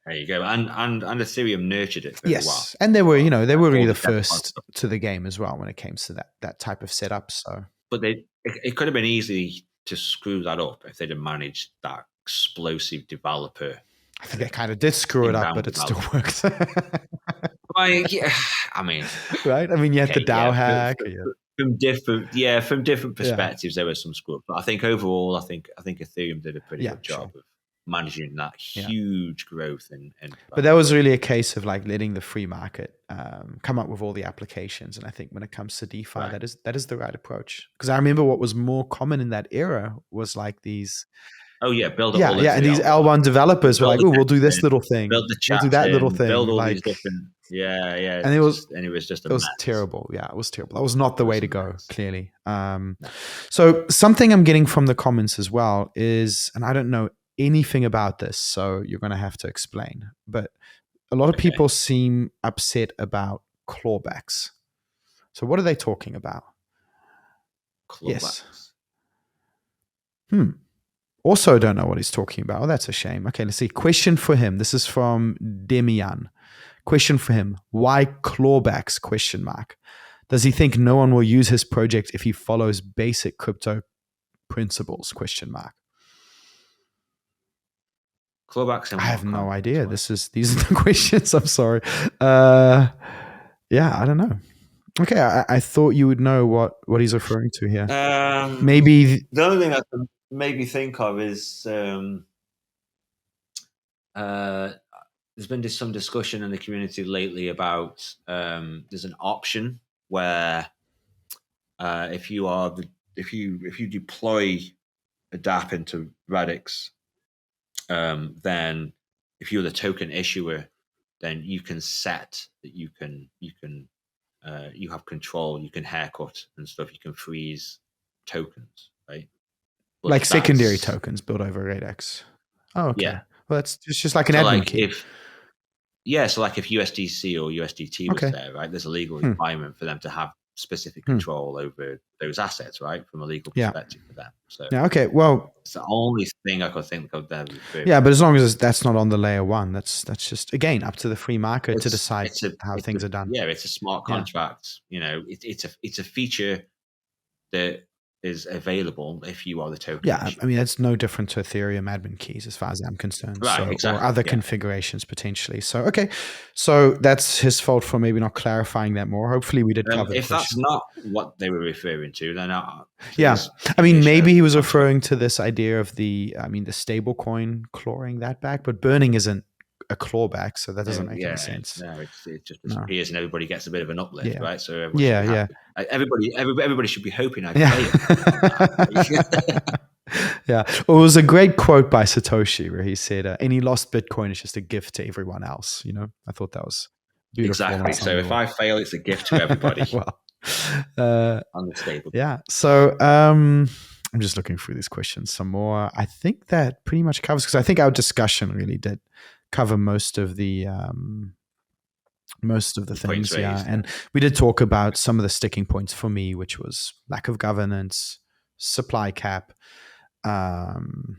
Speaker 2: there you go. And Ethereum nurtured it very well.
Speaker 1: And they were, they were really the first to the game as well when it came to that type of setup. So,
Speaker 2: but it could have been easy to screw that up if they'd have managed that explosive developer.
Speaker 1: I think they kind of did screw it up, but it still worked.
Speaker 2: I mean,
Speaker 1: right? I mean, you had the DAO hack.
Speaker 2: From different perspectives, there was some screw up. But I think overall, I think Ethereum did a pretty good job of managing that huge growth.
Speaker 1: But that was really a case of like letting the free market come up with all the applications. And I think when it comes to DeFi, that is the right approach. Because I remember what was more common in that era was like these.
Speaker 2: Oh yeah, build
Speaker 1: and these L1 developers were like, "Oh, we'll do this little thing,
Speaker 2: build the chat,
Speaker 1: we'll do that little thing,
Speaker 2: build all these different." And
Speaker 1: it was
Speaker 2: just
Speaker 1: it was terrible. Yeah, it was terrible. That was not the way to go. Clearly. So something I'm getting from the comments as well is, and I don't know anything about this, so you're going to have to explain. But a lot of people seem upset about clawbacks. So what are they talking about?
Speaker 2: Clawbacks.
Speaker 1: Yes. Also don't know what he's talking about. Oh, that's a shame. Okay, let's see. Question for him. This is from Demian. Question for him. Why clawbacks? ? Does he think no one will use his project if he follows basic crypto principles? ?
Speaker 2: Clawbacks.
Speaker 1: I have no idea. These are the questions. I'm sorry. I don't know. Okay, I thought you would know what he's referring to here. Maybe
Speaker 2: the only thing I can maybe think of is there's been some discussion in the community lately about there's an option where if you deploy a dApp into Radix then if you're the token issuer, then you can set that you have control, you can haircut and stuff, you can freeze tokens, right? But
Speaker 1: like secondary tokens built over Radix. Oh, okay.
Speaker 2: Yeah.
Speaker 1: Well, it's just like an admin key.
Speaker 2: So like if USDC or USDT was there, right? There's a legal requirement for them to have specific control over those assets, right? From a legal perspective for them. So
Speaker 1: okay. Well,
Speaker 2: it's the only thing I could think of there.
Speaker 1: Yeah, but as long as that's not on the layer one, that's just again up to the free market to decide how things are done.
Speaker 2: Yeah, it's a smart contract. It's a feature that is available if you are the token.
Speaker 1: Yeah, I mean, it's no different to Ethereum admin keys as far as I'm concerned.
Speaker 2: Right, exactly.
Speaker 1: Or other configurations potentially. So, okay. So that's his fault for maybe not clarifying that more. Hopefully we did cover
Speaker 2: if that's not what they were referring to, then
Speaker 1: I mean, maybe he was referring to this idea of the stable coin clawing that back, but burning isn't a clawback, so that doesn't make any sense.
Speaker 2: No, it just disappears and everybody gets a bit of an uplift, right? So everybody should be hoping I play it.
Speaker 1: Yeah. Well, it was a great quote by Satoshi where he said, any lost Bitcoin is just a gift to everyone else. I thought that was beautiful.
Speaker 2: Exactly. So if I fail, it's a gift to everybody. On the stable.
Speaker 1: Yeah. So I'm just looking through these questions some more. I think that pretty much covers, because I think our discussion really did cover most of the things. And we did talk about some of the sticking points for me, which was lack of governance, supply cap, and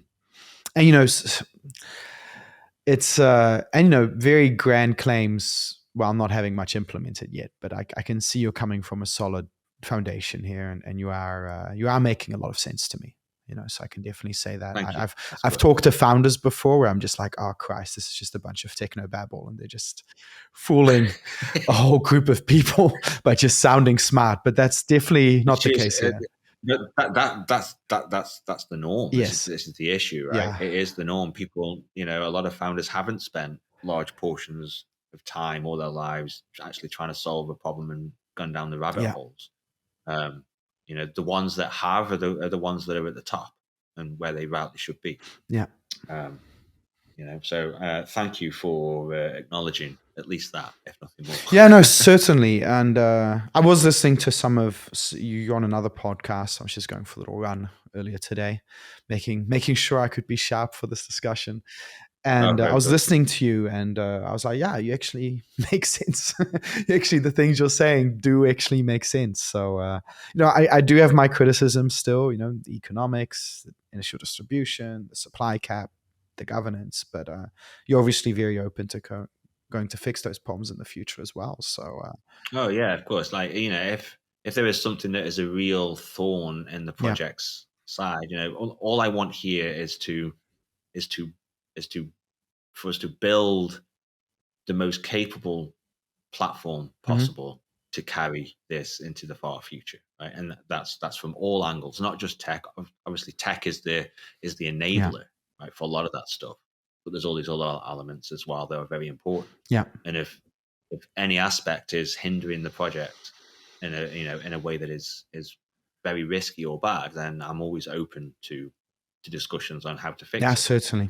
Speaker 1: it's very grand claims while not having much implemented yet. But I can see you're coming from a solid foundation here, and you are making a lot of sense to me. So I can definitely say that. I've talked to founders before where I'm just like, oh Christ, this is just a bunch of techno babble, and they're just fooling a whole group of people by just sounding smart. But that's definitely not the case here.
Speaker 2: That's the norm.
Speaker 1: Yes.
Speaker 2: This is the issue, right? Yeah. It is the norm. People, a lot of founders haven't spent large portions of time or their lives actually trying to solve a problem and gone down the rabbit holes. The ones that have are the ones that are at the top and where they rightly should be.
Speaker 1: Yeah.
Speaker 2: So thank you for acknowledging at least that, if nothing more.
Speaker 1: Yeah, no, certainly. And I was listening to some of you on another podcast. I was just going for a little run earlier today, making sure I could be sharp for this discussion. And I was listening to you, and I was like, yeah, you actually make sense. Actually, the things you're saying do actually make sense. So, I do have my criticism still, the economics, the initial distribution, the supply cap, the governance, but you're obviously very open to going to fix those problems in the future as well. So,
Speaker 2: oh yeah, of course. Like, if there is something that is a real thorn in the project's side, all I want here is for us to build the most capable platform possible to carry this into the far future, right? And that's from all angles, not just tech. Obviously, tech is the enabler, right, for a lot of that stuff. But there's all these other elements as well that are very important.
Speaker 1: Yeah.
Speaker 2: And if any aspect is hindering the project in a way that is very risky or bad, then I'm always open to discussions on how to fix it.
Speaker 1: Yeah, certainly.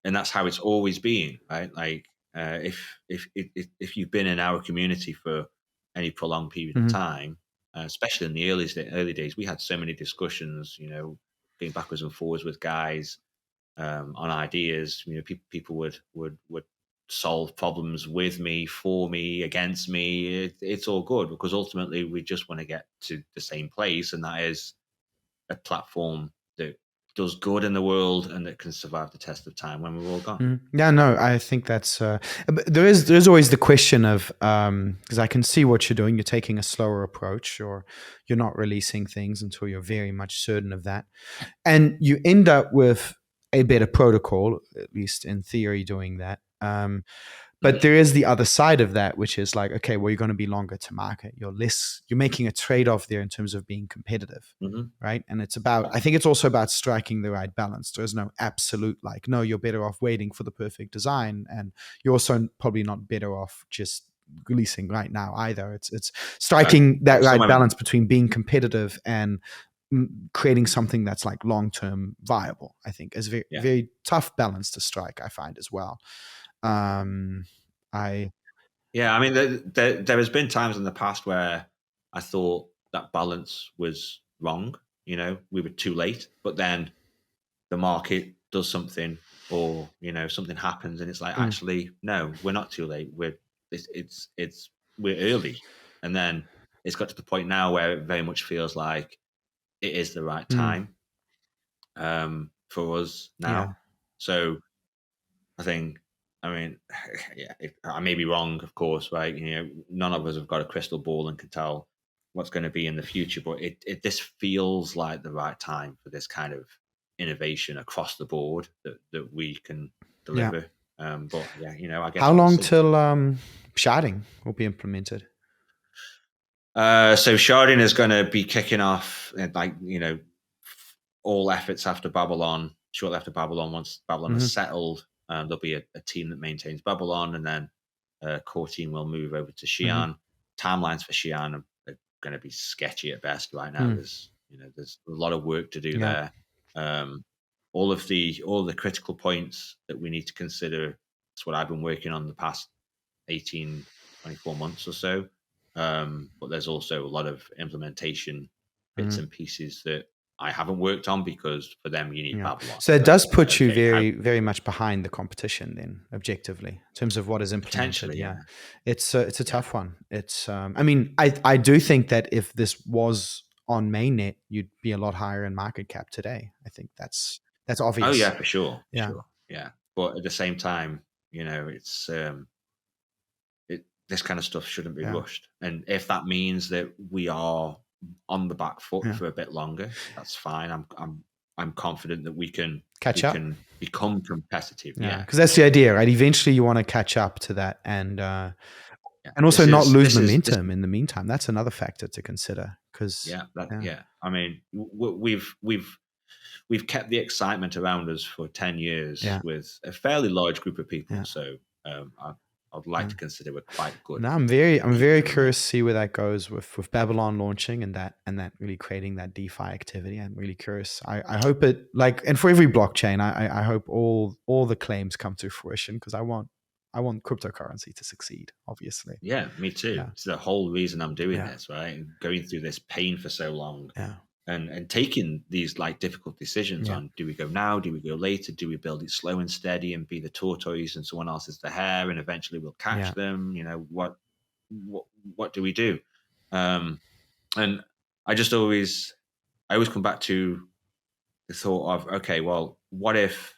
Speaker 2: And that's how it's always been, right? Like if you've been in our community for any prolonged period of time, especially in the early days, we had so many discussions, going backwards and forwards with guys on ideas. People would solve problems with me, for me, against me. It's all good because ultimately we just want to get to the same place, and that is a platform that does good in the world and that can survive the test of time when we're all gone.
Speaker 1: Yeah, no, I think that's there's always the question of because I can see what you're doing. You're taking a slower approach, or you're not releasing things until you're very much certain of that, and you end up with a better protocol, at least in theory, doing that. But there is the other side of that, which is like, okay, well, you're going to be longer to market. You're making a trade-off there in terms of being competitive, right? And I think it's also about striking the right balance. There's no absolute no, you're better off waiting for the perfect design. And you're also probably not better off just releasing right now either. It's striking that right balance between being competitive and creating something that's like long-term viable, I think is very tough balance to strike, I find as well.
Speaker 2: I mean, there has been times in the past where I thought that balance was wrong. We were too late, but then the market does something, or something happens, and it's like, actually, no, we're not too late. We're early, and then it's got to the point now where it very much feels like it is the right time for us now.
Speaker 1: Yeah.
Speaker 2: So I think, I may be wrong, of course, right? None of us have got a crystal ball and can tell what's going to be in the future, but this feels like the right time for this kind of innovation across the board that we can deliver. But I guess
Speaker 1: how long till sharding will be implemented?
Speaker 2: So sharding is going to be kicking off, all efforts after Babylon. Shortly after Babylon, once Babylon is settled, there'll be a team that maintains Babylon, and then a core team will move over to Xi'an. Timelines for Xi'an are going to be sketchy at best right now. There's a lot of work to do there. All the critical points that we need to consider. That's what I've been working on the past 18, 24 months or so. But there's also a lot of implementation bits and pieces that I haven't worked on, because for them you need Babylon.
Speaker 1: So it does put you very much behind the competition then, objectively, in terms of what is implemented.
Speaker 2: Potentially,
Speaker 1: it's a tough one. It's I do think that if this was on mainnet, you'd be a lot higher in market cap today. I think that's obvious.
Speaker 2: Oh yeah, for sure. Yeah. But at the same time, it's this kind of stuff shouldn't be rushed. And if that means that we are on the back foot for a bit longer, that's fine. I'm confident that we can can become competitive.
Speaker 1: Because that's the idea, right? Eventually you want to catch up to that, and also not lose momentum in the meantime. That's another factor to consider. Because
Speaker 2: I mean, we've kept the excitement around us for 10 years with a fairly large group of people. So I'd like to consider we're quite good.
Speaker 1: No, I'm very curious to see where that goes with Babylon launching and that really creating that DeFi activity. I'm really curious. I hope it, and for every blockchain, I hope all the claims come to fruition, because I want cryptocurrency to succeed, obviously.
Speaker 2: Yeah, me too. Yeah. It's the whole reason I'm doing this, right? Going through this pain for so long.
Speaker 1: Yeah.
Speaker 2: And taking these difficult decisions on, do we go now? Do we go later? Do we build it slow and steady and be the Tortoise and someone else is the Hare, and eventually we'll catch them? What do we do? And I always come back to the thought of, okay, well, what if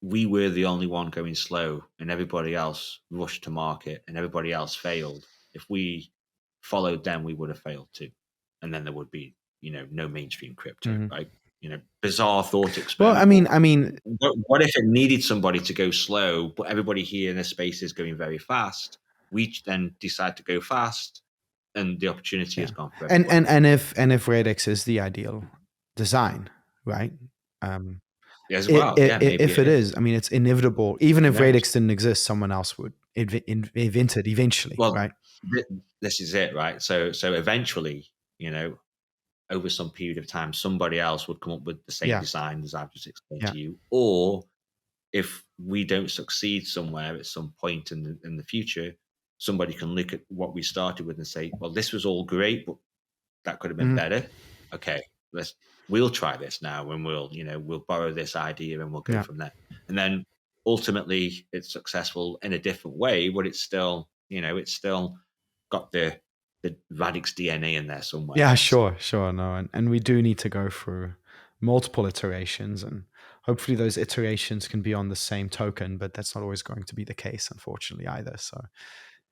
Speaker 2: we were the only one going slow and everybody else rushed to market and everybody else failed? If we followed them, we would have failed too. And then there would be, no mainstream crypto, right? Bizarre thought experiment.
Speaker 1: Well, I mean,
Speaker 2: what if it needed somebody to go slow, but everybody here in this space is going very fast? We then decide to go fast, and the opportunity has gone for everybody.
Speaker 1: And if Radix is the ideal design, right?
Speaker 2: As well,
Speaker 1: if it is, I mean, it's inevitable. Even if Radix didn't exist, someone else would invent it eventually, right?
Speaker 2: This is it, right? So eventually, over some period of time, somebody else would come up with the same design as I've just explained to you. Or if we don't succeed somewhere at some point in the future, somebody can look at what we started with and say, well, this was all great, but that could have been better. Okay, we'll try this now, and we'll borrow this idea and we'll go from there. And then ultimately it's successful in a different way, but it's still got the Radix DNA in there somewhere.
Speaker 1: Yeah, sure. No, and we do need to go through multiple iterations, and hopefully those iterations can be on the same token, but that's not always going to be the case, unfortunately, either. So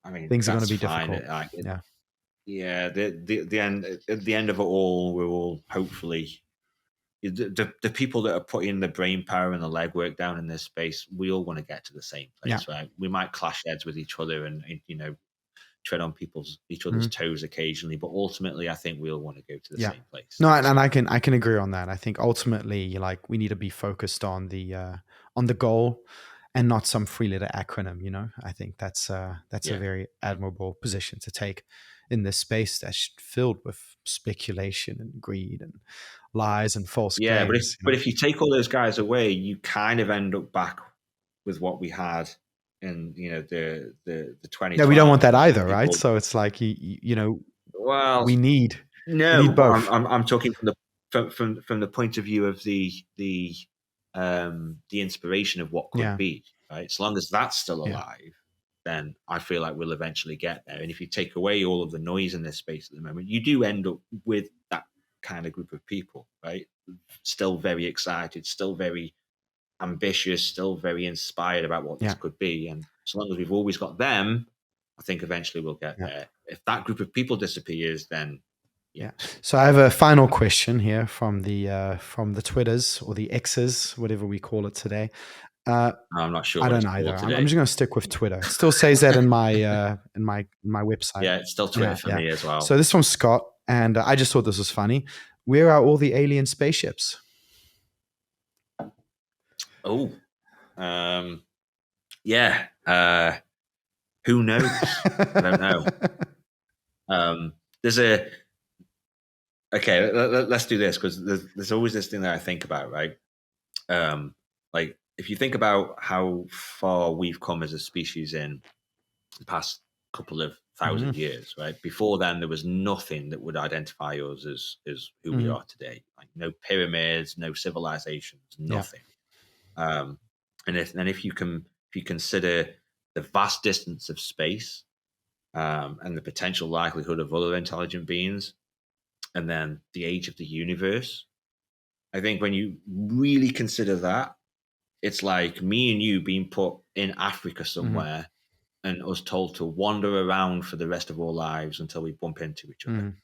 Speaker 2: I mean,
Speaker 1: things are going to be difficult.
Speaker 2: The end, at the end of it all, we will hopefully, the people that are putting the brain power and the legwork down in this space, we all want to get to the same place, right? We might clash heads with each other and tread on each other's toes occasionally, but ultimately I think we all want to go to the same place.
Speaker 1: No, and I can agree on that. I think ultimately, we need to be focused on the goal and not some 3-letter acronym. I think that's a very admirable position to take. in this space that's filled with speculation and greed and lies and false claims.
Speaker 2: But if you take all those guys away, you kind of end up back with what we had in the 20.
Speaker 1: No, we don't want that either, right? So it's like
Speaker 2: well,
Speaker 1: we need
Speaker 2: both.
Speaker 1: both.
Speaker 2: I'm talking from the point of view of the inspiration of what could be, right? As long as that's still alive, then I feel like we'll eventually get there. And if you take away all of the noise in this space at the moment, you do end up with that kind of group of people, right? Still very excited, still very ambitious, still very inspired about what this could be. And as long as we've always got them, I think eventually we'll get there. If that group of people disappears, then
Speaker 1: So I have a final question here from the Twitters or the X's, whatever we call it today.
Speaker 2: I'm not sure.
Speaker 1: I don't either. I'm just going to stick with Twitter. It still says that in my my website.
Speaker 2: Yeah, it's still Twitter for me as well.
Speaker 1: So this is from Scott, and I just thought this was funny. Where are all the alien spaceships?
Speaker 2: Oh, yeah. Who knows? I don't know. Okay. Let's do this, because there's always this thing that I think about, right? Like, if you think about how far we've come as a species in the past couple of thousand years, right? Before then, there was nothing that would identify us as who we are today. Like, no pyramids, no civilizations, nothing. And if you consider the vast distance of space, and the potential likelihood of other intelligent beings, and then the age of the universe, I think when you really consider that, it's like me and you being put in Africa somewhere and us told to wander around for the rest of our lives until we bump into each other.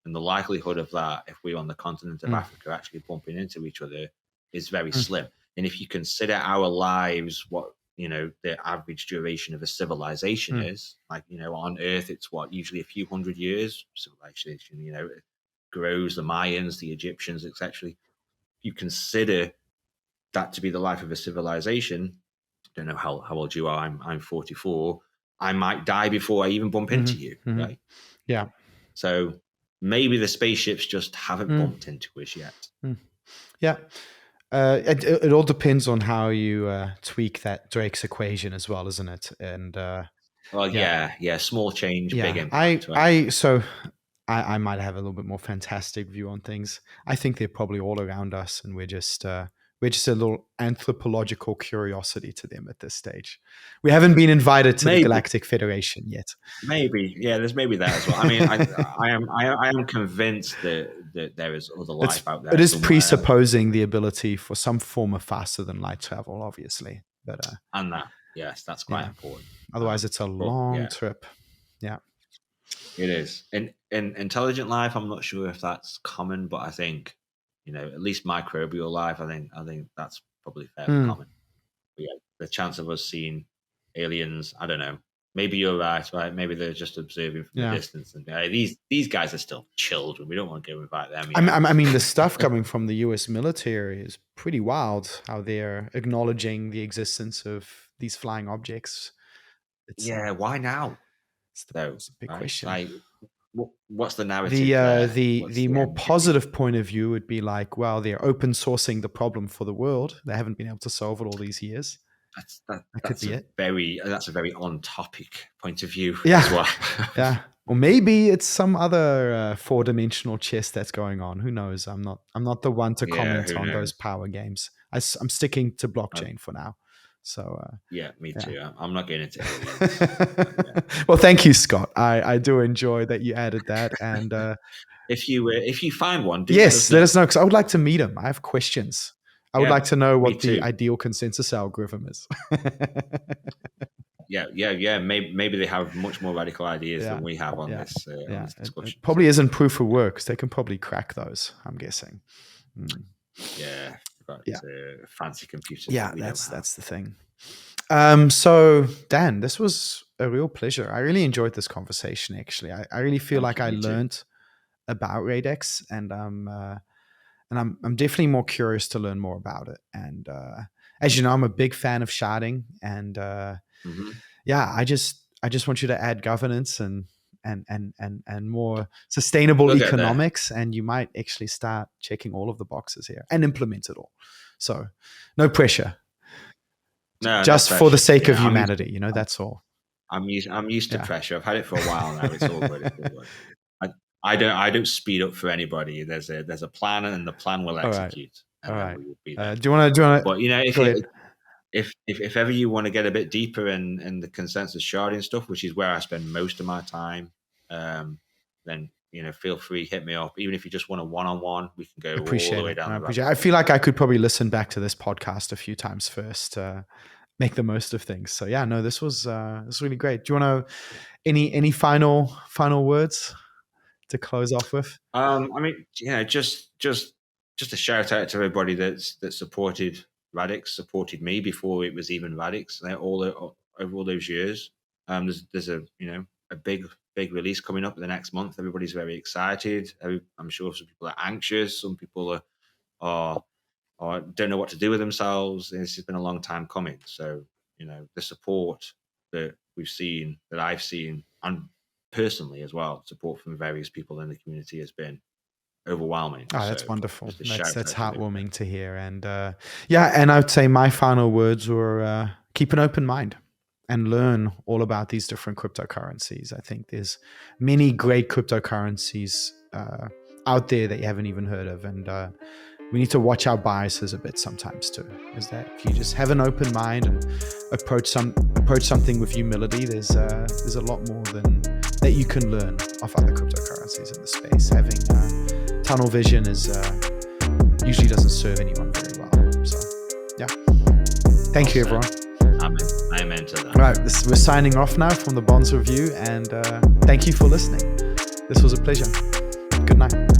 Speaker 2: And the likelihood of that, if we're on the continent of Africa actually bumping into each other, is very slim. And if you consider our lives, what the average duration of a civilization is, like, on Earth, it's usually a few hundred years. Civilization, it grows, the Mayans, the Egyptians, etc. You consider that to be the life of a civilization. I don't know how old you are. I'm 44. I might die before I even bump into you, right?
Speaker 1: Yeah.
Speaker 2: So maybe the spaceships just haven't bumped into us yet.
Speaker 1: Yeah. It all depends on how you tweak that Drake's equation as well, isn't it? And
Speaker 2: small change, big impact.
Speaker 1: I might have a little bit more fantastic view on things. I think they're probably all around us, and we're just a little anthropological curiosity to them at this stage. We haven't been invited to the Galactic Federation yet.
Speaker 2: Maybe, there's maybe that as well. I mean, I am convinced that there is other life out there.
Speaker 1: It is presupposing the ability for some form of faster than light travel, obviously. But
Speaker 2: and that's quite important.
Speaker 1: Otherwise, it's a long trip. Yeah.
Speaker 2: It is. In intelligent life, I'm not sure if that's common, but I think, at least microbial life, I think that's probably fairly common. But the chance of us seeing aliens, I don't know. Maybe you're right? Maybe they're just observing from the distance, and these guys are still children. We don't want to go invite them.
Speaker 1: I mean, the stuff coming from the U.S. military is pretty wild. How they're acknowledging the existence of these flying objects.
Speaker 2: Why now?
Speaker 1: It's a big question.
Speaker 2: Like, what's the narrative?
Speaker 1: The more positive point of view would be like, well, they're open sourcing the problem for the world. They haven't been able to solve it all these years.
Speaker 2: That could be it. That's a very on topic point of view.
Speaker 1: Yeah.
Speaker 2: As well.
Speaker 1: Yeah. Or maybe it's some other 4-dimensional chess that's going on. Who knows? I'm not the one to comment on those power games. I'm sticking to blockchain for now. So
Speaker 2: me too. I'm not getting into it.
Speaker 1: Well, thank you, Scott. I do enjoy that you added that. And
Speaker 2: if you find one,
Speaker 1: let us know, because I would like to meet him. I have questions. I would like to know what the ideal consensus algorithm is.
Speaker 2: Maybe they have much more radical ideas than we have on this discussion.
Speaker 1: It probably isn't proof of work, because they can probably crack those, I'm guessing.
Speaker 2: Fancy computers.
Speaker 1: Yeah, that's the thing. So Dan, this was a real pleasure. I really enjoyed this conversation. Actually, I really feel like I learned about Radix, and I'm definitely more curious to learn more about it. And as you know, I'm a big fan of sharding, and I just want you to add governance and and more sustainable economics, and you might actually start checking all of the boxes here and implement it all. So no pressure.
Speaker 2: No,
Speaker 1: just for the sake of humanity, that's all.
Speaker 2: I'm used to pressure. I've had it for a while now. It's all good. It's all good. I don't speed up for anybody. There's a plan, and the plan will execute.
Speaker 1: All right.
Speaker 2: We will be there.
Speaker 1: Do you want to?
Speaker 2: But if ever you want to get a bit deeper in the consensus sharding stuff, which is where I spend most of my time, then feel free, hit me up. Even if you just want a one-on-one, we can go all the way down the road.
Speaker 1: I feel like I could probably listen back to this podcast a few times first, make the most of things. So yeah, no, this was really great. Do you want to any final words to close off with?
Speaker 2: I mean, just a shout out to everybody that supported Radix, supported me before it was even Radix. Over all those years, there's a big release coming up the next month. Everybody's very excited. I'm sure some people are anxious. Some people are don't know what to do with themselves. This has been a long time coming. So the support that we've seen, that I've seen, and personally as well, support from various people in the community has been overwhelming.
Speaker 1: Oh, that's wonderful. That's heartwarming to hear. And and I would say my final words were keep an open mind and learn all about these different cryptocurrencies. I think there's many great cryptocurrencies out there that you haven't even heard of, and we need to watch our biases a bit sometimes too. Is that if you just have an open mind and approach something with humility, there's a lot more that you can learn of other cryptocurrencies in the space. Having tunnel vision usually doesn't serve anyone very well. So yeah, thank you everyone.
Speaker 2: Amen to that.
Speaker 1: All right, we're signing off now from the Bonds Review, and thank you for listening. This was a pleasure. Good night.